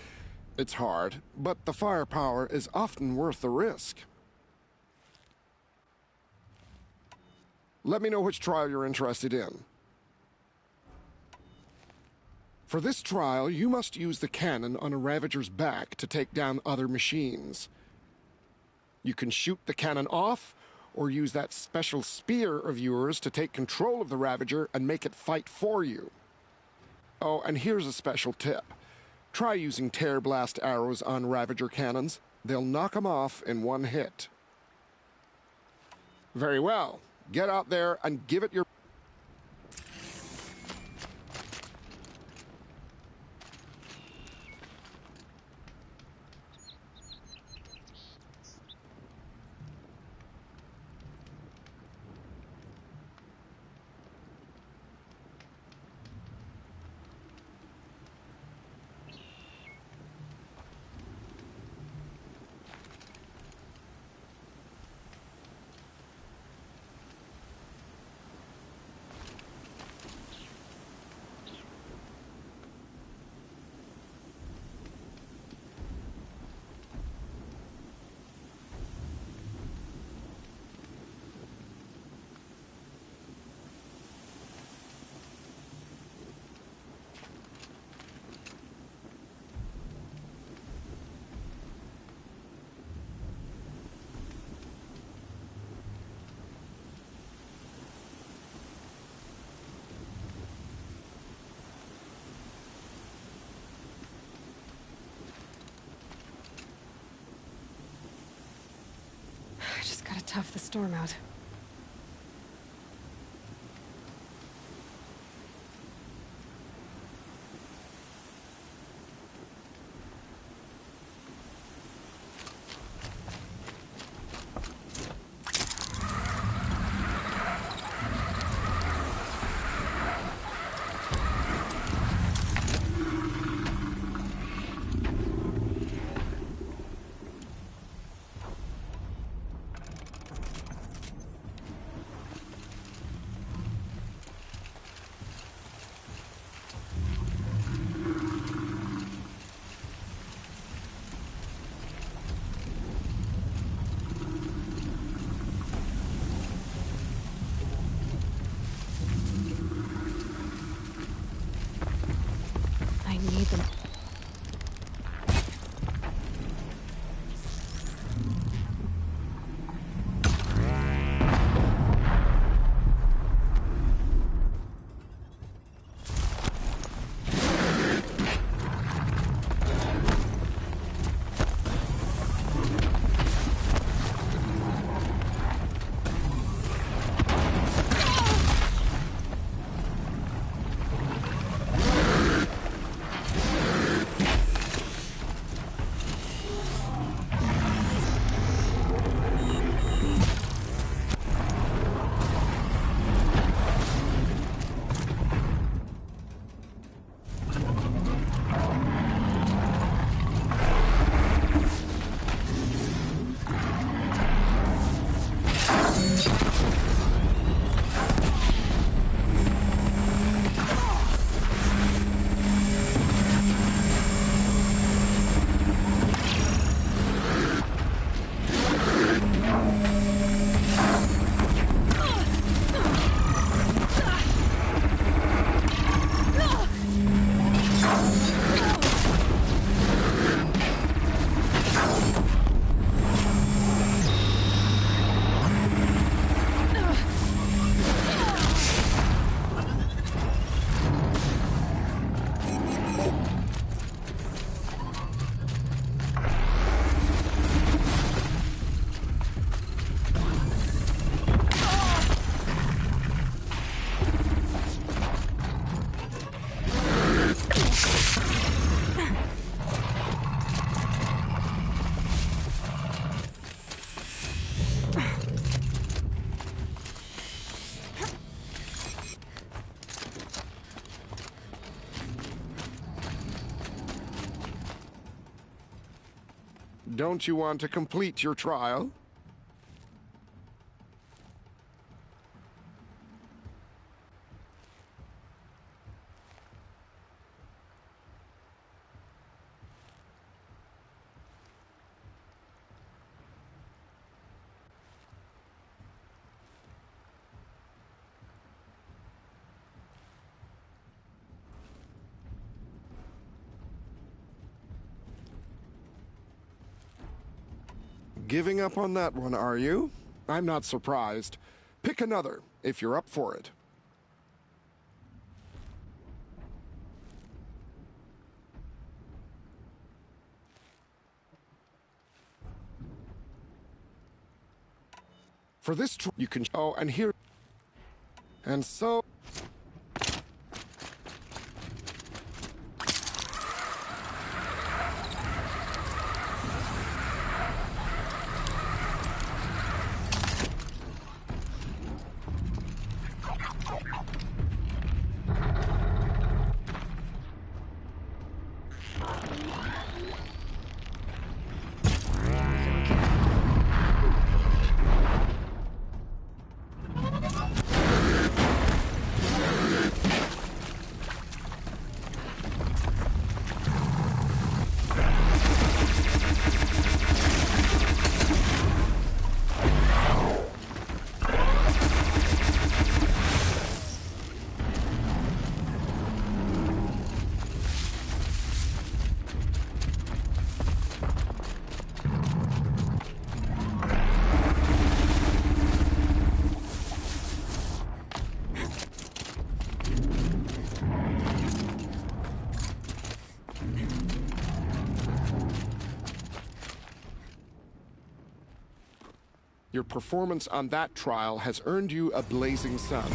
It's hard, but the firepower is often worth the risk. Let me know which trial you're interested in. For this trial, you must use the cannon on a Ravager's back to take down other machines. You can shoot the cannon off, or use that special spear of yours to take control of the Ravager and make it fight for you. Oh, and here's a special tip. Try using tear blast arrows on Ravager cannons. They'll knock them off in one hit. Very well. Get out there and give it your... I just gotta tough the storm out. I need them. Don't you want to complete your trial? Giving up on that one, are you? I'm not surprised. Pick another, if you're up for it. For this you can... Oh, and here... And so... Your performance on that trial has earned you a blazing sun.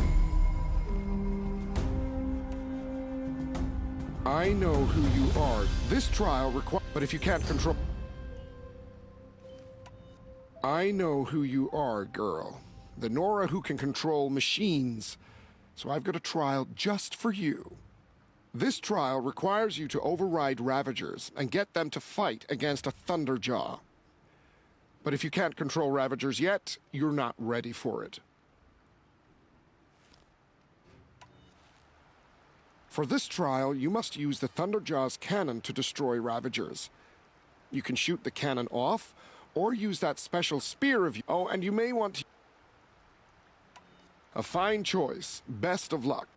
I know who you are. This trial requires... But if you can't control... I know who you are, girl. The Nora who can control machines. So I've got a trial just for you. This trial requires you to override Ravagers and get them to fight against a Thunderjaw. But if you can't control Ravagers yet, you're not ready for it. For this trial, you must use the Thunderjaw's cannon to destroy Ravagers. You can shoot the cannon off, or use that special spear of you. Oh, and you may want to... A fine choice. Best of luck.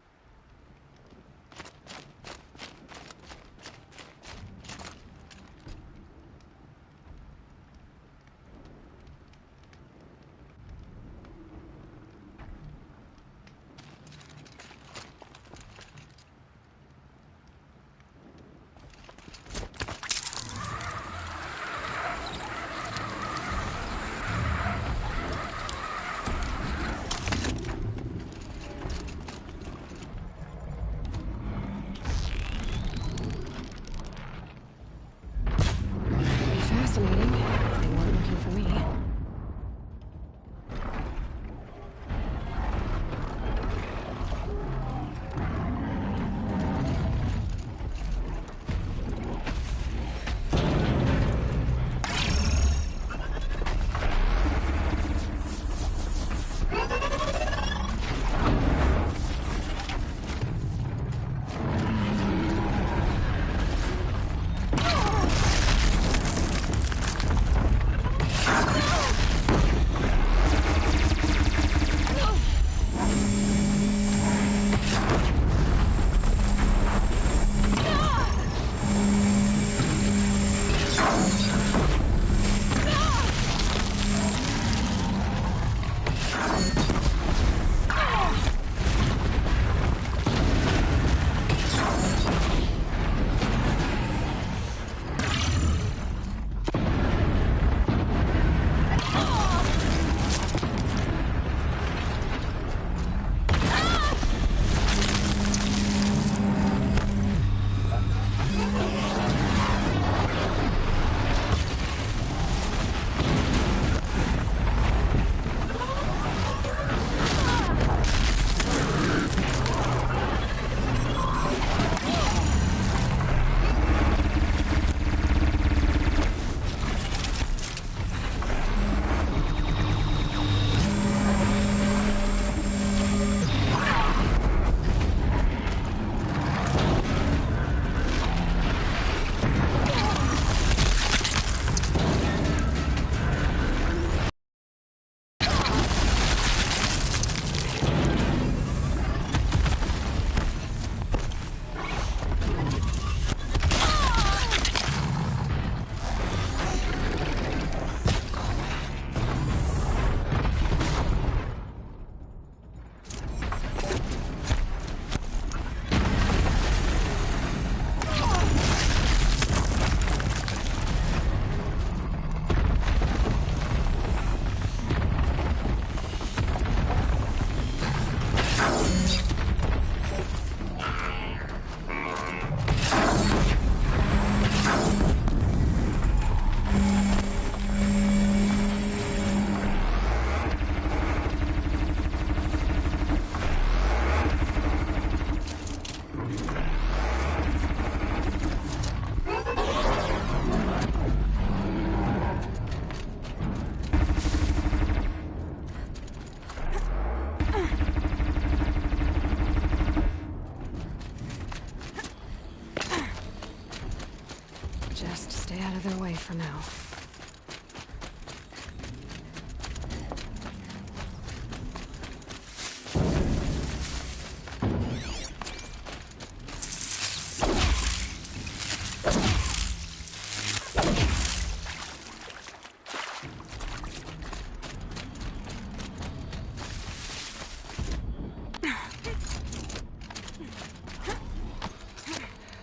Just stay out of their way for now.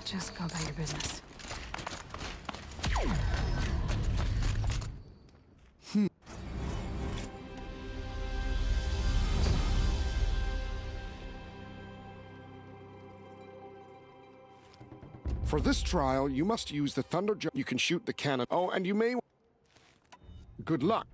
Just go about your business. For this trial, you must use the thunder jar. You can shoot the cannon. Oh, and you may... Good luck.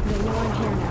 They know I'm here now.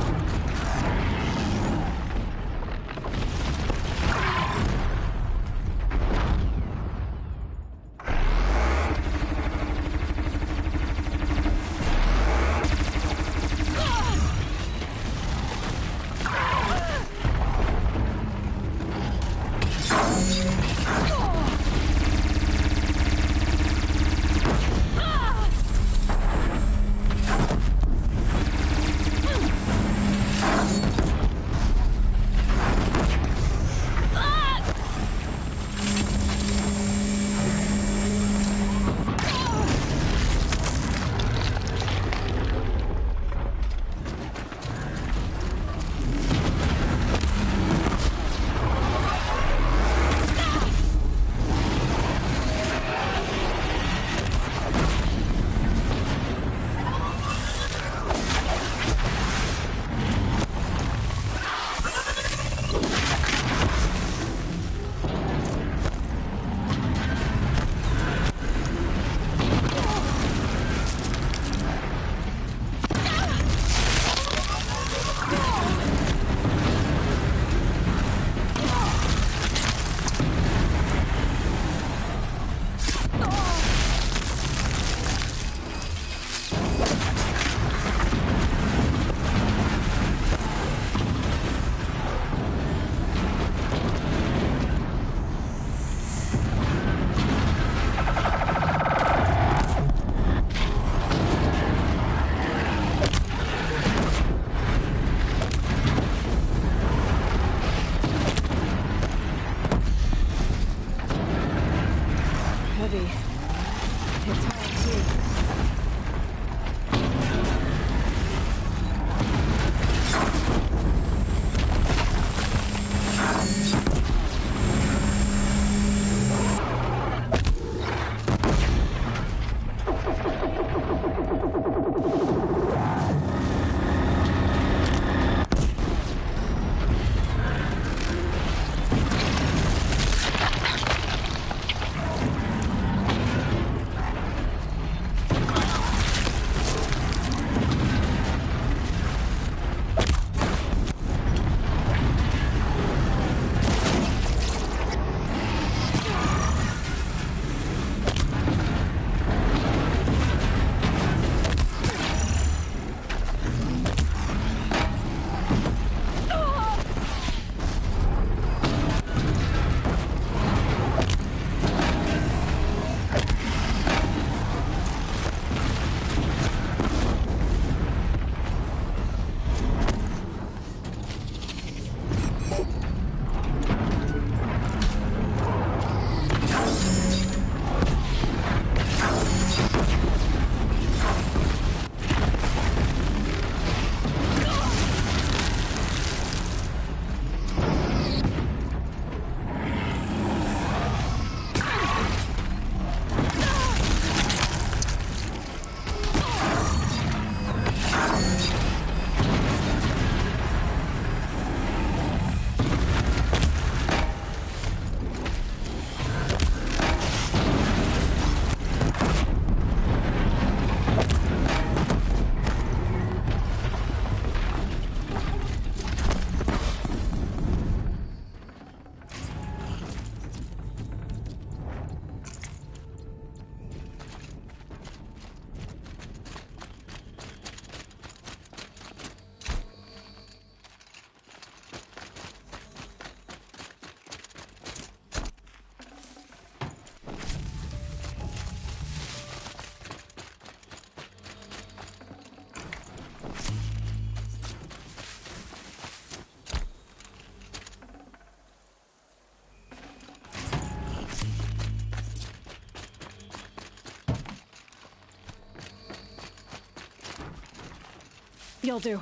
You'll do.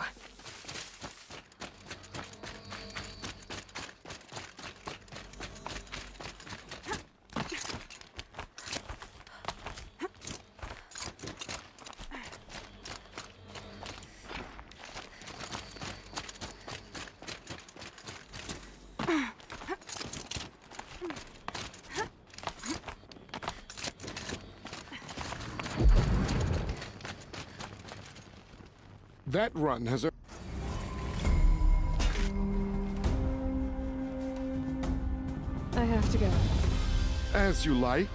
That run has... I have to go. As you like.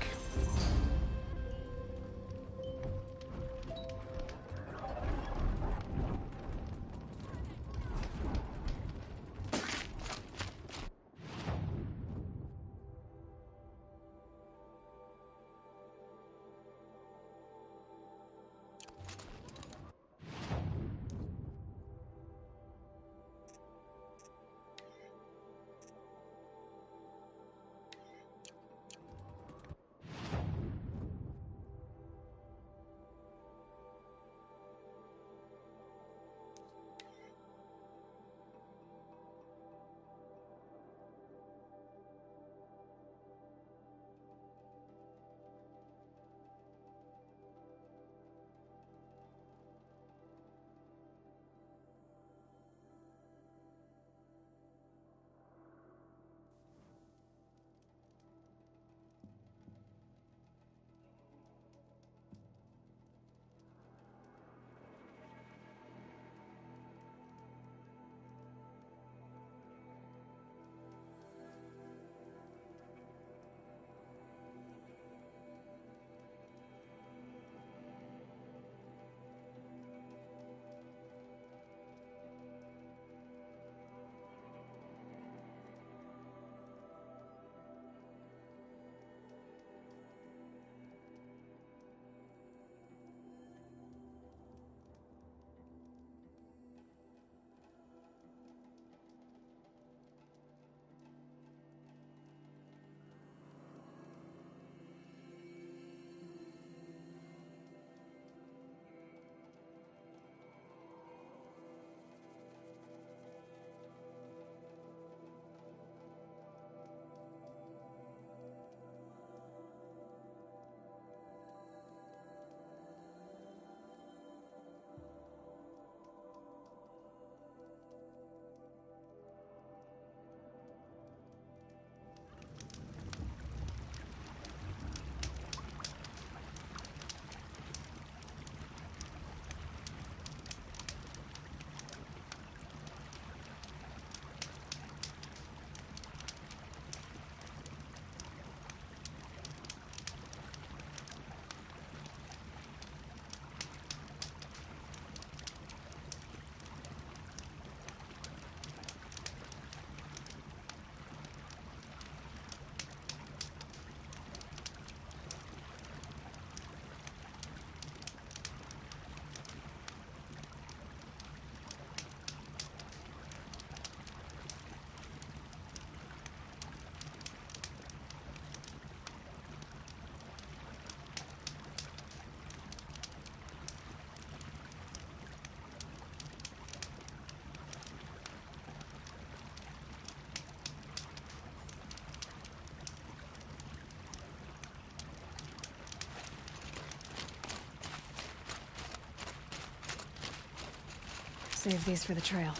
Save these for the trail.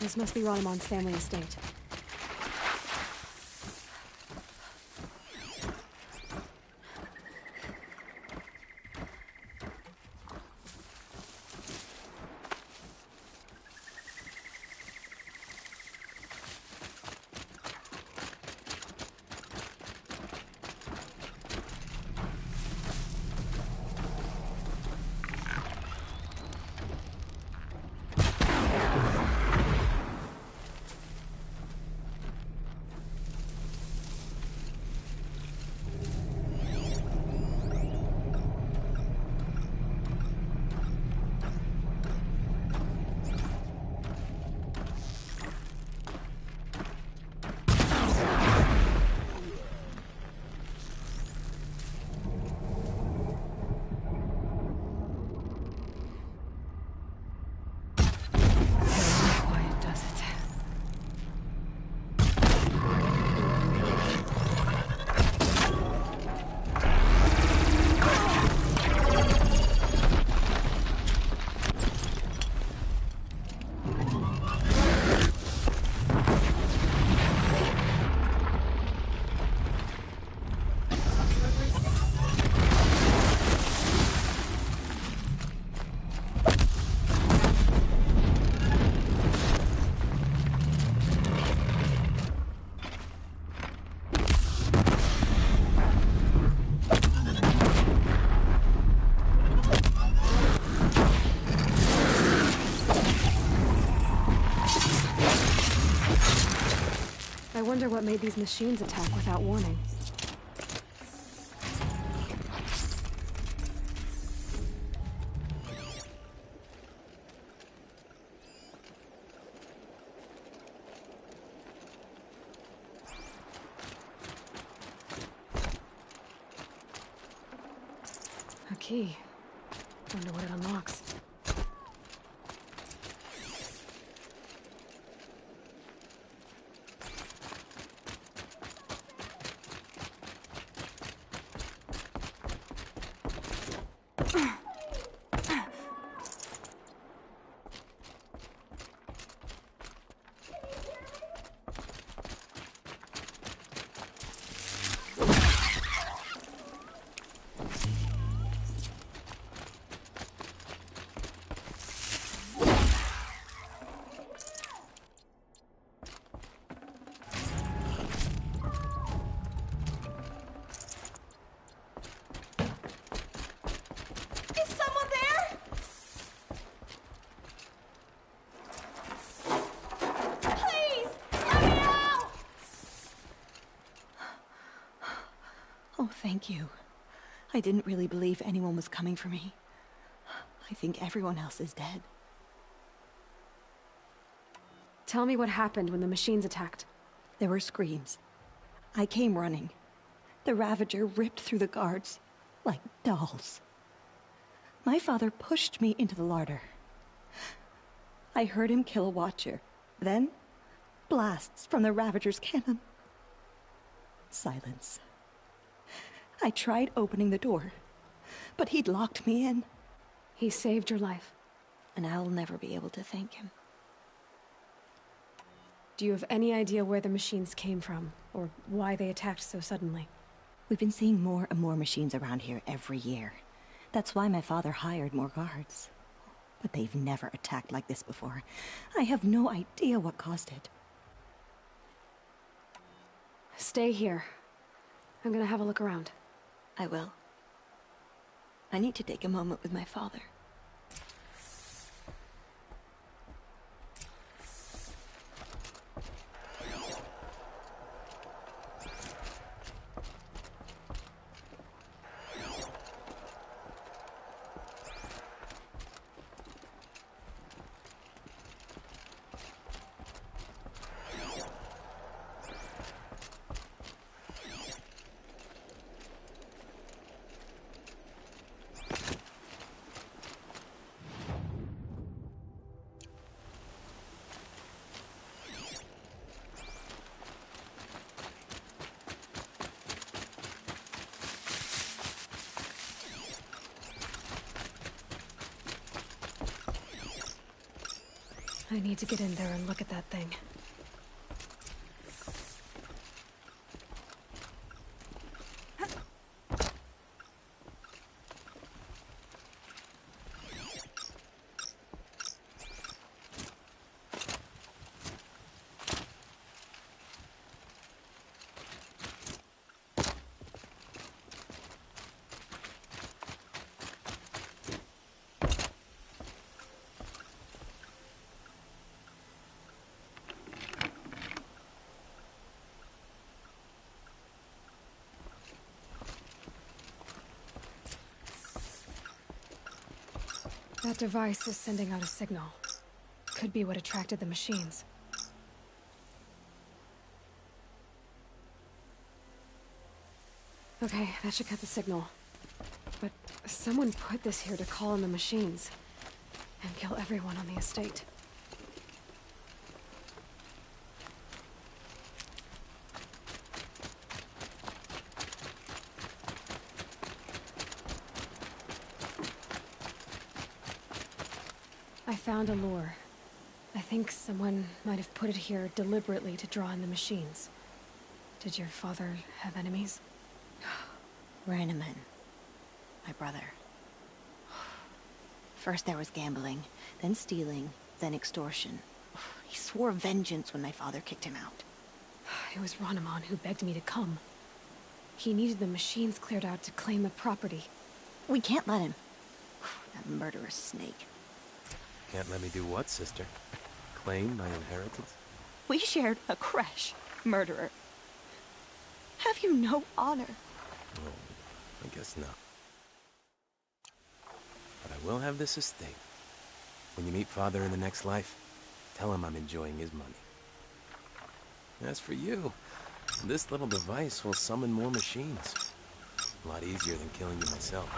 This must be Ranamon's family estate. I wonder what made these machines attack without warning. A key. Wonder what it unlocks. Oh, thank you. I didn't really believe anyone was coming for me. I think everyone else is dead. Tell me what happened when the machines attacked. There were screams. I came running. The Ravager ripped through the guards like dolls. My father pushed me into the larder. I heard him kill a watcher. Then, blasts from the Ravager's cannon. Silence. I tried opening the door, but he'd locked me in. He saved your life. And I'll never be able to thank him. Do you have any idea where the machines came from, or why they attacked so suddenly? We've been seeing more and more machines around here every year. That's why my father hired more guards. But they've never attacked like this before. I have no idea what caused it. Stay here. I'm gonna have a look around. I will. I need to take a moment with my father. I need to get in there and look at that thing. That device is sending out a signal. Could be what attracted the machines. Okay, that should cut the signal. But someone put this here to call in the machines. And kill everyone on the estate. I found a lure. I think someone might have put it here deliberately to draw in the machines. Did your father have enemies? Ranneman. My brother. First there was gambling, then stealing, then extortion. He swore vengeance when my father kicked him out. It was Ranneman who begged me to come. He needed the machines cleared out to claim the property. We can't let him. That murderous snake. Can't let me do what, sister? Claim my inheritance? We shared a creche. Murderer. Have you no honor? Oh, I guess not. But I will have this estate. When you meet Father in the next life, tell him I'm enjoying his money. As for you, this little device will summon more machines. A lot easier than killing you myself.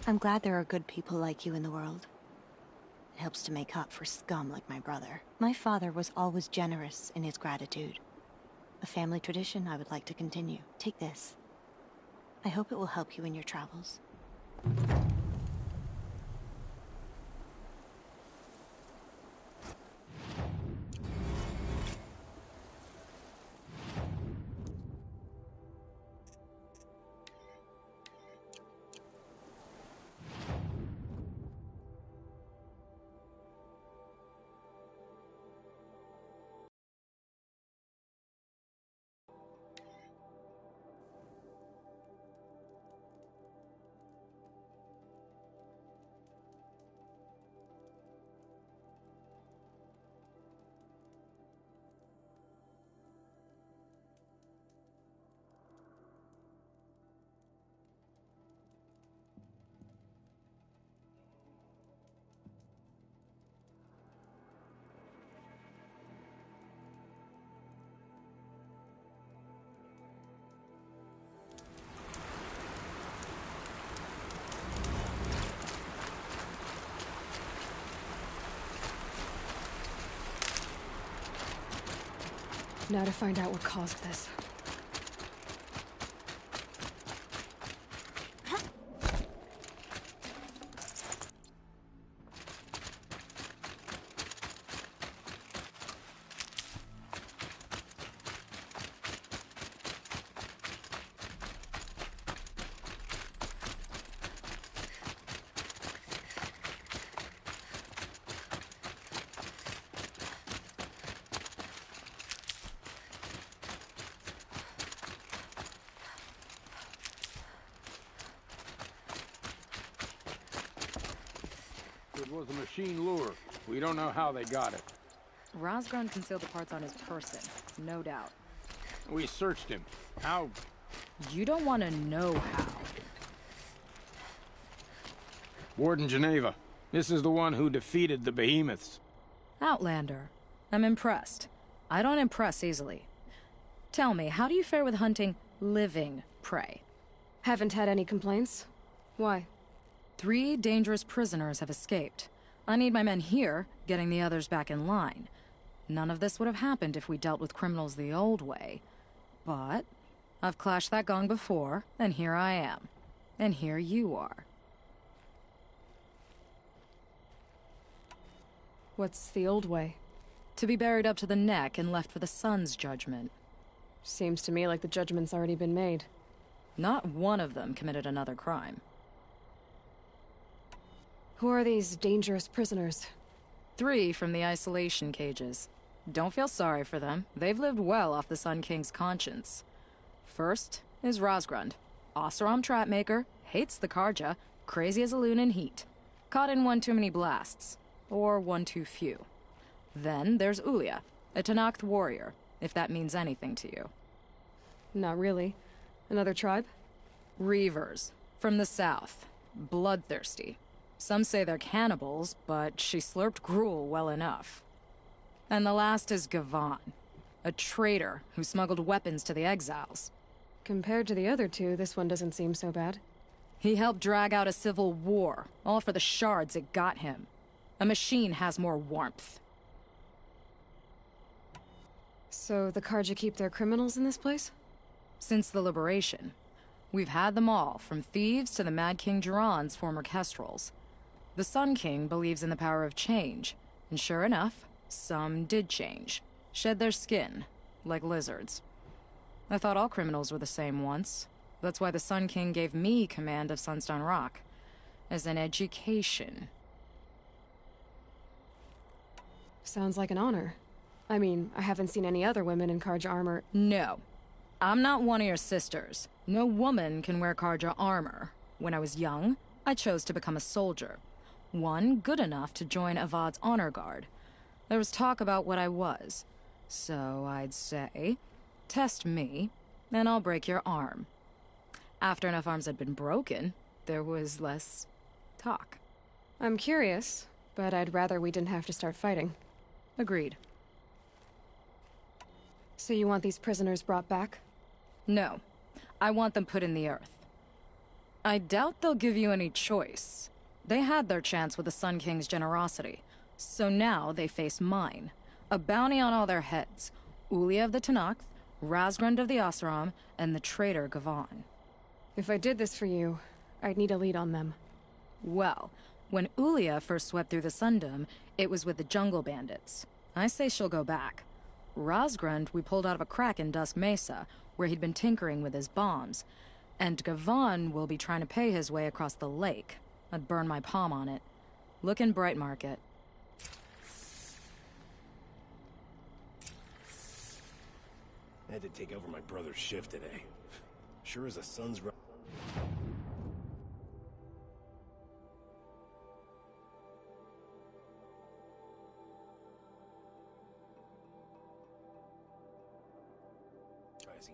I'm glad there are good people like you in the world. It helps to make up for scum like my brother. My father was always generous in his gratitude. A family tradition I would like to continue. Take this. I hope it will help you in your travels. Now to find out what caused this. It was a machine lure. We don't know how they got it. Rosgron concealed the parts on his person, no doubt. We searched him. How? You don't want to know how. Warden Geneva. This is the one who defeated the behemoths. Outlander. I'm impressed. I don't impress easily. Tell me, how do you fare with hunting living prey? Haven't had any complaints. Why? 3 dangerous prisoners have escaped. I need my men here, getting the others back in line. None of this would have happened if we dealt with criminals the old way. But I've clashed that gong before, and here I am. And here you are. What's the old way? To be buried up to the neck and left for the sun's judgment. Seems to me like the judgment's already been made. Not one of them committed another crime. Who are these dangerous prisoners? 3 from the isolation cages. Don't feel sorry for them. They've lived well off the Sun King's conscience. First is Rosgrund. Oseram trapmaker, hates the Karja, crazy as a loon in heat. Caught in one too many blasts. Or one too few. Then there's Ulia, a Tanakh warrior, if that means anything to you. Not really. Another tribe? Reavers, from the south. Bloodthirsty. Some say they're cannibals, but she slurped gruel well enough. And the last is Gavan, a traitor who smuggled weapons to the exiles. Compared to the other 2, this one doesn't seem so bad. He helped drag out a civil war, all for the shards it got him. A machine has more warmth. So the Karja keep their criminals in this place? Since the liberation. We've had them all, from thieves to the Mad King Duran's former kestrels. The Sun King believes in the power of change, and sure enough, some did change. Shed their skin, like lizards. I thought all criminals were the same once. That's why the Sun King gave me command of Sunstone Rock. As an education. Sounds like an honor. I mean, I haven't seen any other women in Karja armor. No. I'm not one of your sisters. No woman can wear Karja armor. When I was young, I chose to become a soldier. One good enough to join Avad's honor guard. There was talk about what I was. So I'd say, test me, and I'll break your arm. After enough arms had been broken, there was less talk. I'm curious, but I'd rather we didn't have to start fighting. Agreed. So you want these prisoners brought back? No. I want them put in the earth. I doubt they'll give you any choice. They had their chance with the Sun King's generosity, so now they face mine. A bounty on all their heads. Ulia of the Tanakh, Razgrund of the Oseram, and the traitor Gavan. If I did this for you, I'd need a lead on them. Well, when Ulia first swept through the Sundom, it was with the jungle bandits. I say she'll go back. Razgrund we pulled out of a crack in Dusk Mesa, where he'd been tinkering with his bombs. And Gavan will be trying to pay his way across the lake. I'd burn my palm on it. Look in Bright Market. I had to take over my brother's shift today. Sure as the sun's rising.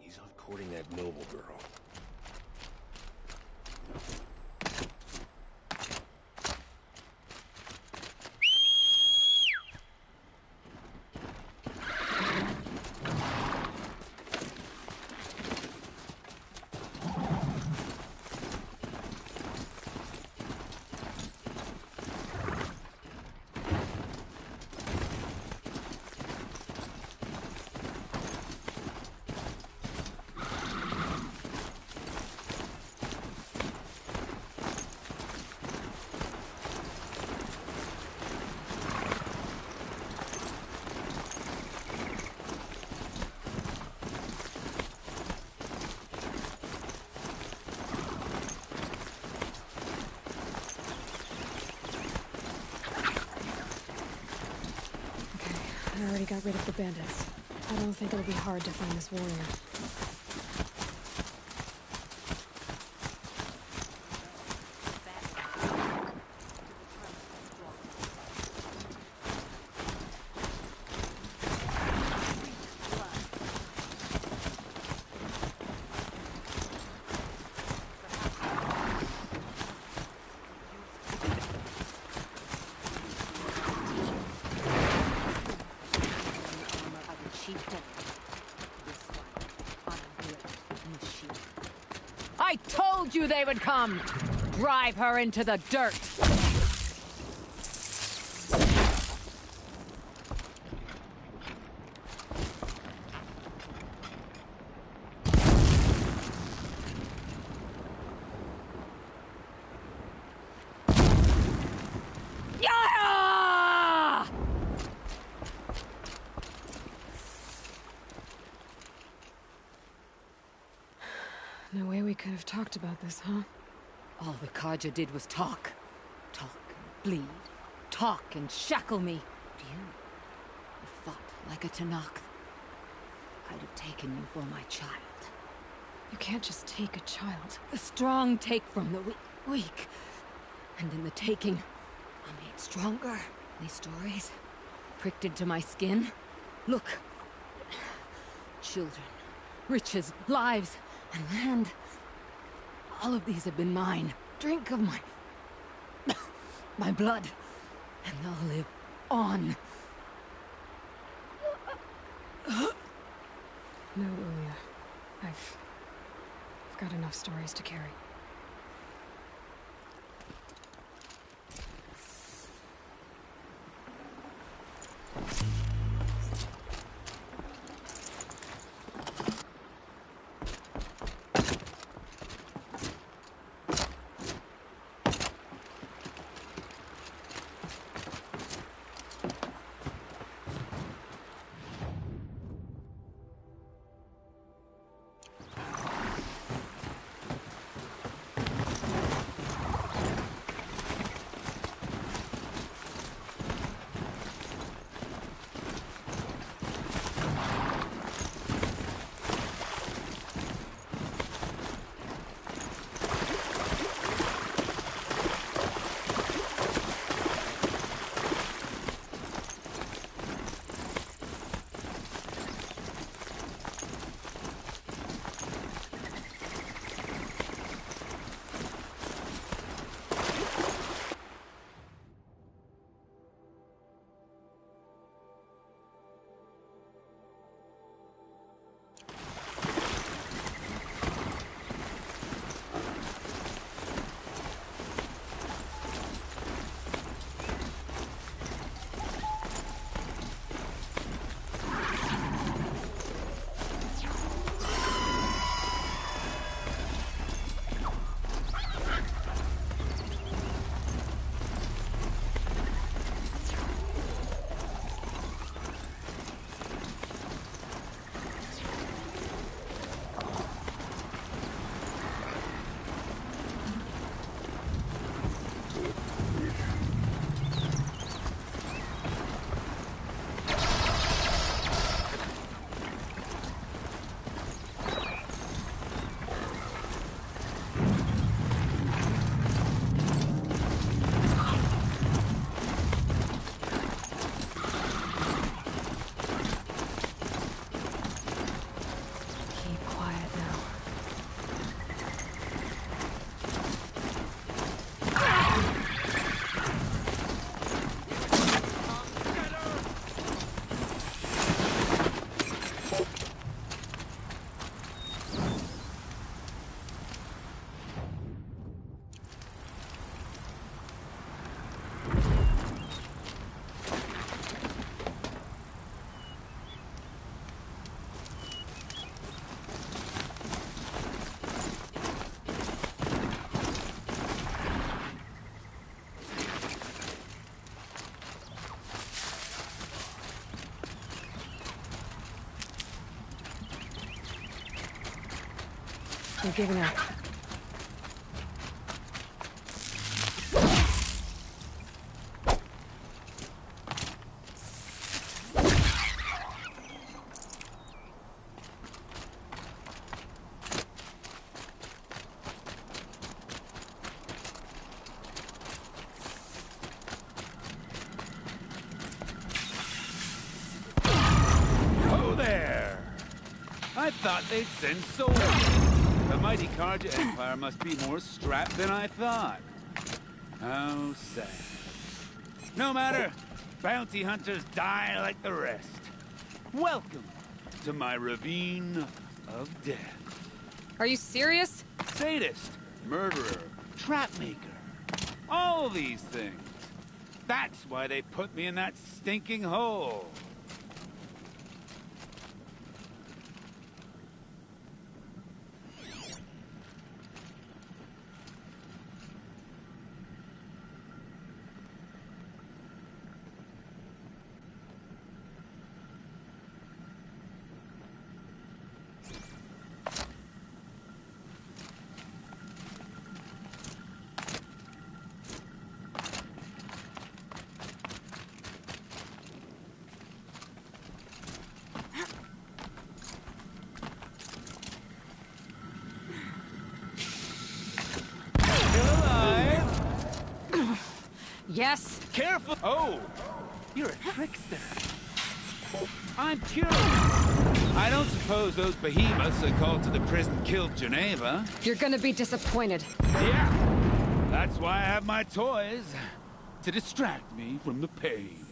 He's off courting that noble girl. I already got rid of the bandits. I don't think it'll be hard to find this warrior. I told you they would come! drive her into the dirt. Yeah! No way we could have talked about this, huh? All the Kaja did was talk. Talk and bleed. Talk and shackle me. But you fought like a Tanakh. I'd have taken you for my child. You can't just take a child. The strong take from the weak. And in the taking, I'm made stronger. These stories, pricked into my skin. Look. Children, riches, lives, and land. All of these have been mine. Drink of my... my blood. And they'll live on. No, Ulia. I've got enough stories to carry. You're giving up. Oh there! I thought they'd send soldiers. The mighty Karja Empire must be more strapped than I thought. How sad. No matter. Bounty hunters die like the rest. Welcome to my ravine of death. Are you serious? Sadist, murderer, trap maker. All these things. That's why they put me in that stinking hole. Yes? Careful! Oh, you're a trickster. I'm curious. I don't suppose those behemoths that called to the prison killed Geneva. You're gonna be disappointed. Yeah, that's why I have my toys. To distract me from the pain.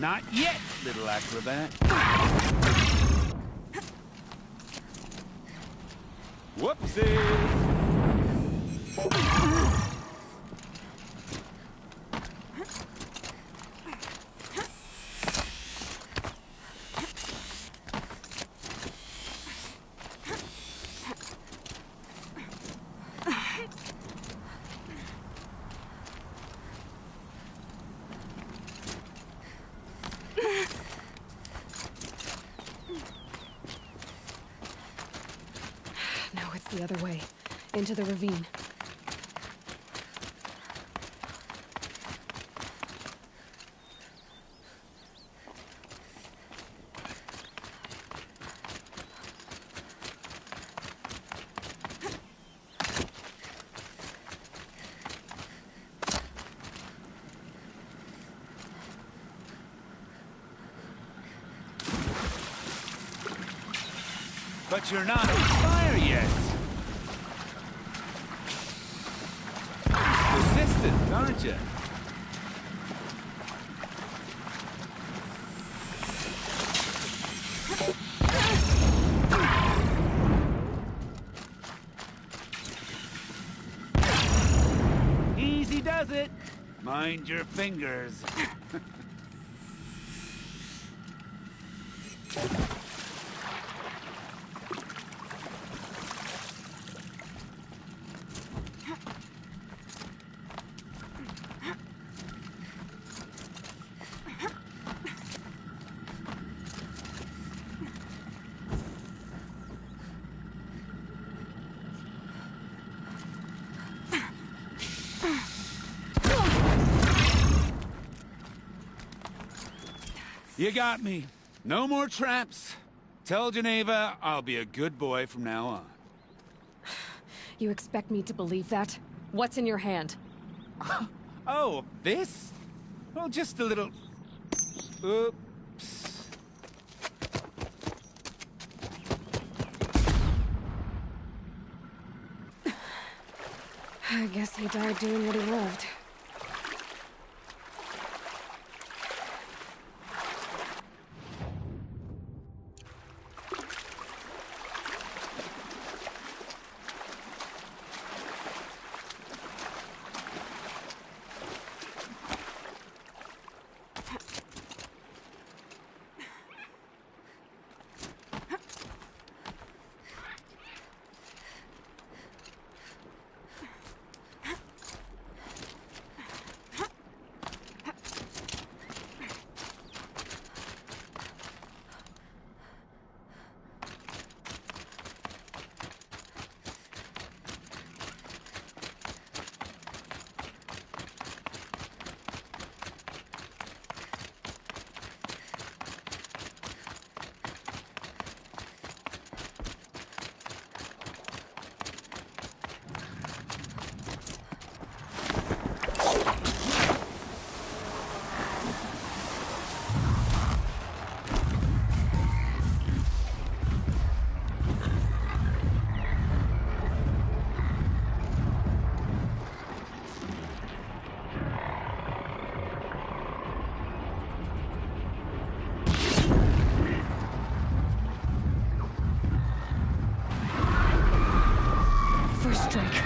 Not yet, little acrobat. Whoopsie! No, it's the other way. Into the ravine. But you're not on fire yet. Persistent, aren't you? Easy does it. Mind your fingers. You got me. No more traps. Tell Geneva I'll be a good boy from now on. You expect me to believe that? What's in your hand? Oh, this? Well, just a little... Oops. I guess he died doing what he loved. strike.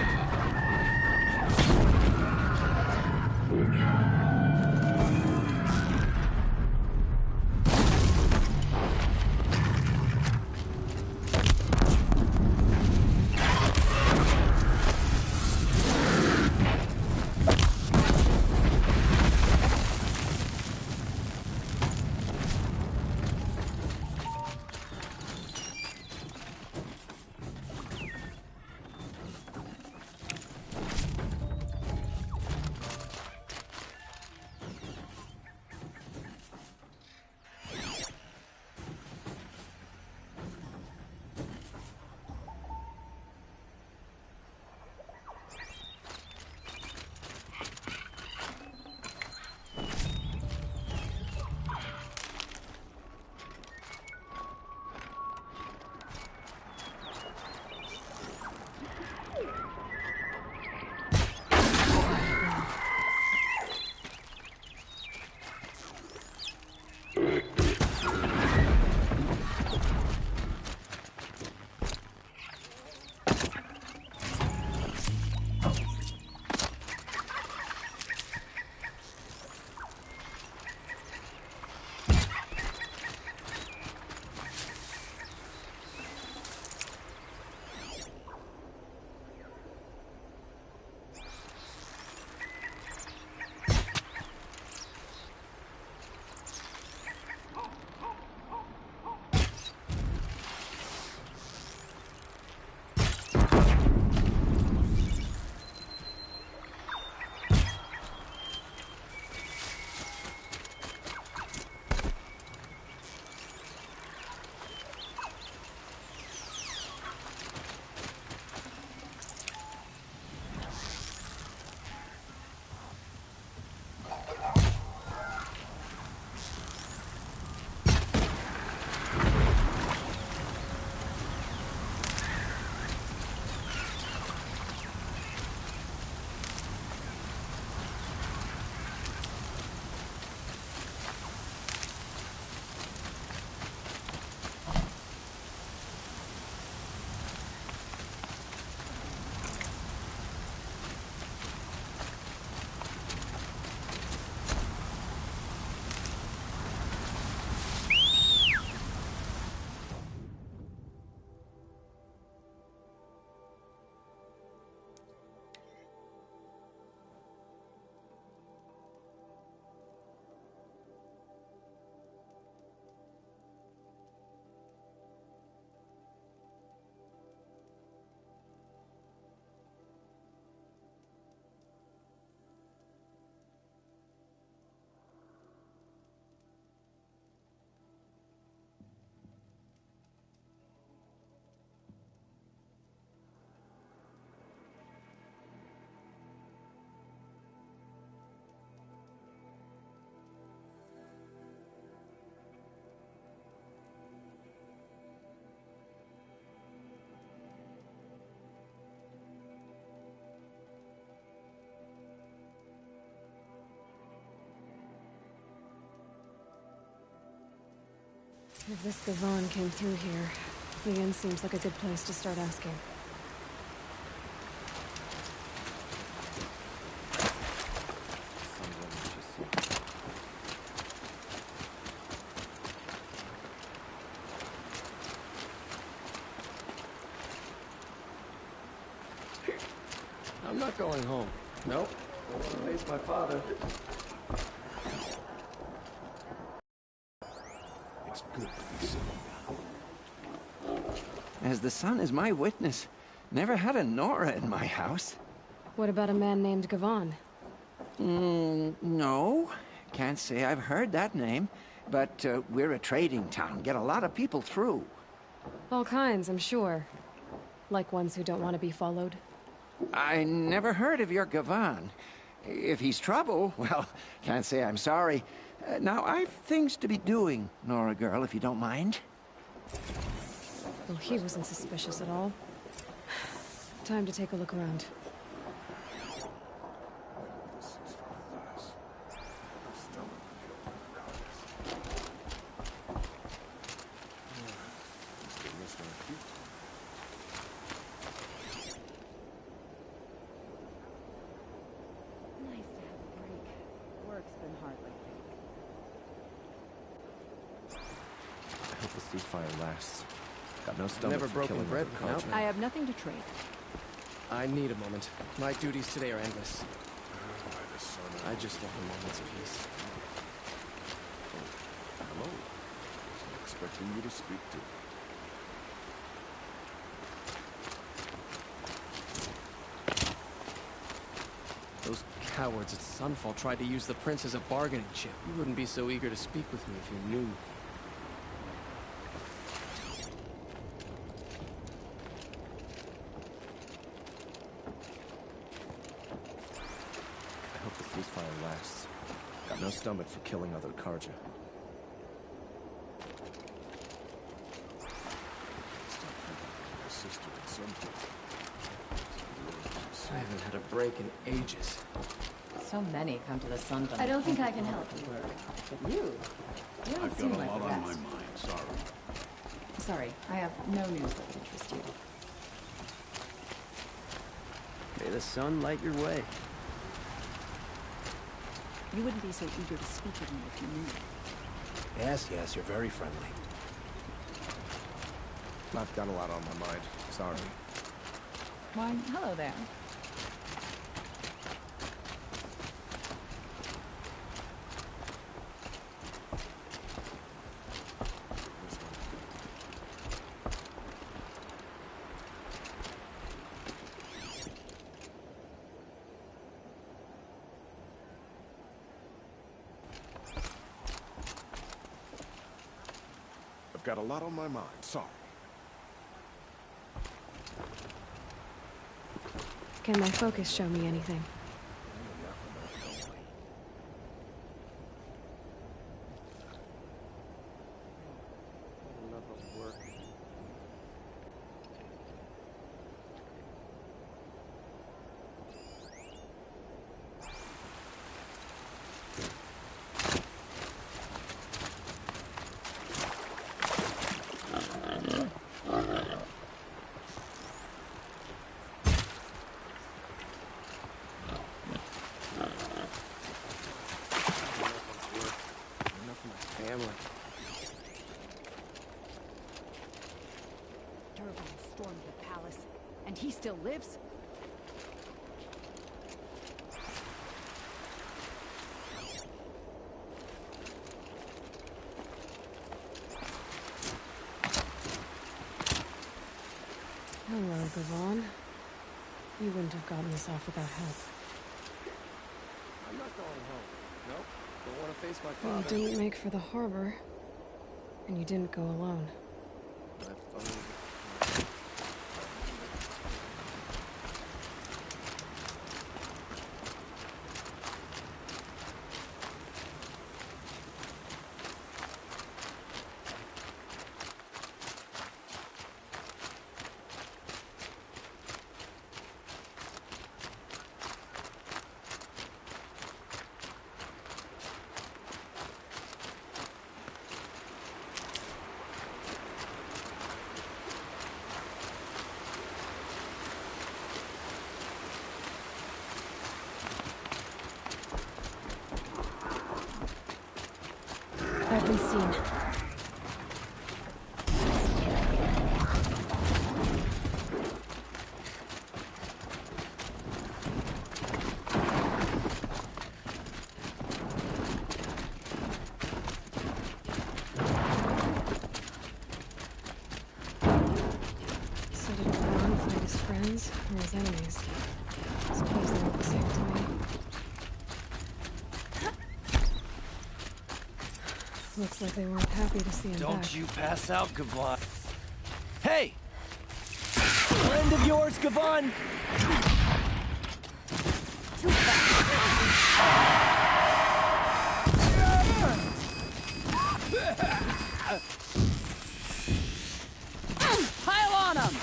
If this Gavan came through here, the inn seems like a good place to start asking. I'm not going home. Nope. I want to face my father. It's good to be sitting down. As the sun is my witness, never had a Nora in my house. What about a man named Gavan? No. Can't say I've heard that name. But we're a trading town. Get a lot of people through. All kinds, I'm sure. Like ones who don't want to be followed. I never heard of your Gavan. If he's trouble, well, can't say I'm sorry. Now, I've things to be doing, Nora girl, if you don't mind. Well, he wasn't suspicious at all. Time to take a look around. ceasefire lasts. Got no stomach Never for broken killing bread other before, culture. no? I have nothing to trade. I need a moment. My duties today are endless. By the sun. I just want a moment's peace. Hello. Wasn't expecting you to speak to me. Those cowards at Sunfall tried to use the prince as a bargaining chip. You wouldn't be so eager to speak with me if you knew. I hope the ceasefire lasts. Got no stomach for killing other Karja. My sister at some point. I haven't had a break in ages. So many come to the sun. I don't think I can help you. But you don't I've seem got a like lot the on my best. mind, sorry. Sorry, I have no news that would interest you. May the sun light your way. You wouldn't be so eager to speak with me if you knew. Yes, you're very friendly. I've got a lot on my mind. Sorry. Why, hello there. I've got a lot on my mind, sorry. Can my focus show me anything? Stormed the palace, and he still lives? Hello, Gavon. You wouldn't have gotten this off without help. I'm not going home. Nope. Don't want to face my You father. didn't make for the harbor, and you didn't go alone. I've been seen. So did Ron fight his friends or his enemies? Suppose they're all the same to me. Looks like they weren't happy to see him Don't back. you pass out, Gavon. Hey! Friend of yours, Gavon! Pile on him!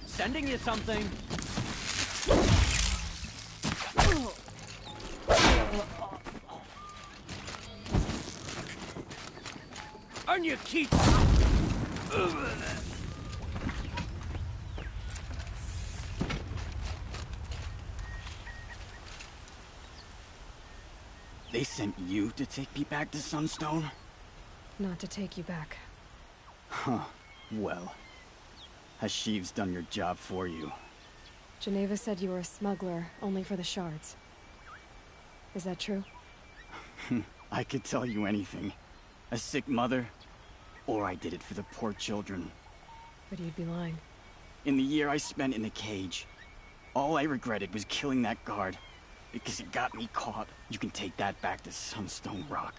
Sending you something. Earn your keep. They sent you to take me back to Sunstone? Not to take you back. Huh. Well, Hashiv's done your job for you. Geneva said you were a smuggler, only for the shards. Is that true? I could tell you anything. A sick mother, or I did it for the poor children. But you'd be lying. In the year I spent in the cage, all I regretted was killing that guard, because it got me caught. You can take that back to Sunstone Rock.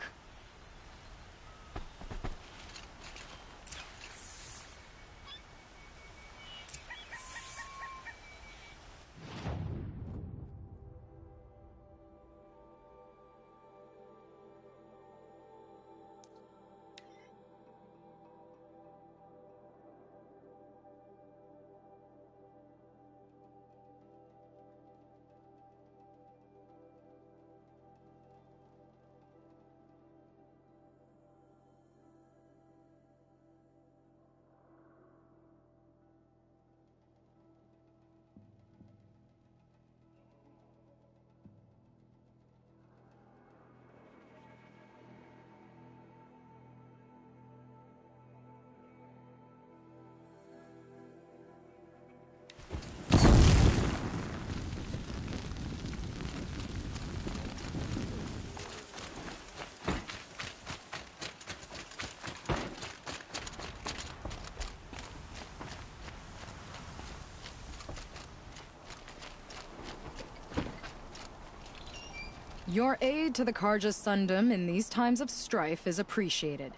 Your aid to the Karja Sundom in these times of strife is appreciated.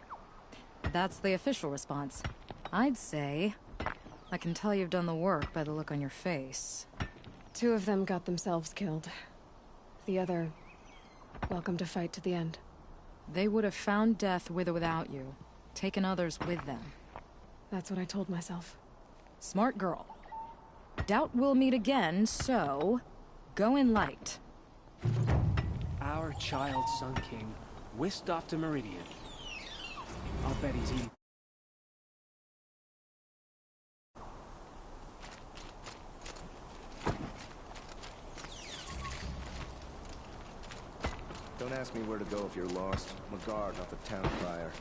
That's the official response. I'd say I can tell you've done the work by the look on your face. 2 of them got themselves killed. The other, welcome to fight to the end. They would have found death with or without you, taken others with them. That's what I told myself. Smart girl. Doubt we'll meet again, so go in light. Our child Sun King, whisked off to Meridian. I'll bet he's eating. Don't ask me where to go if you're lost. I'm a guard, not the town crier.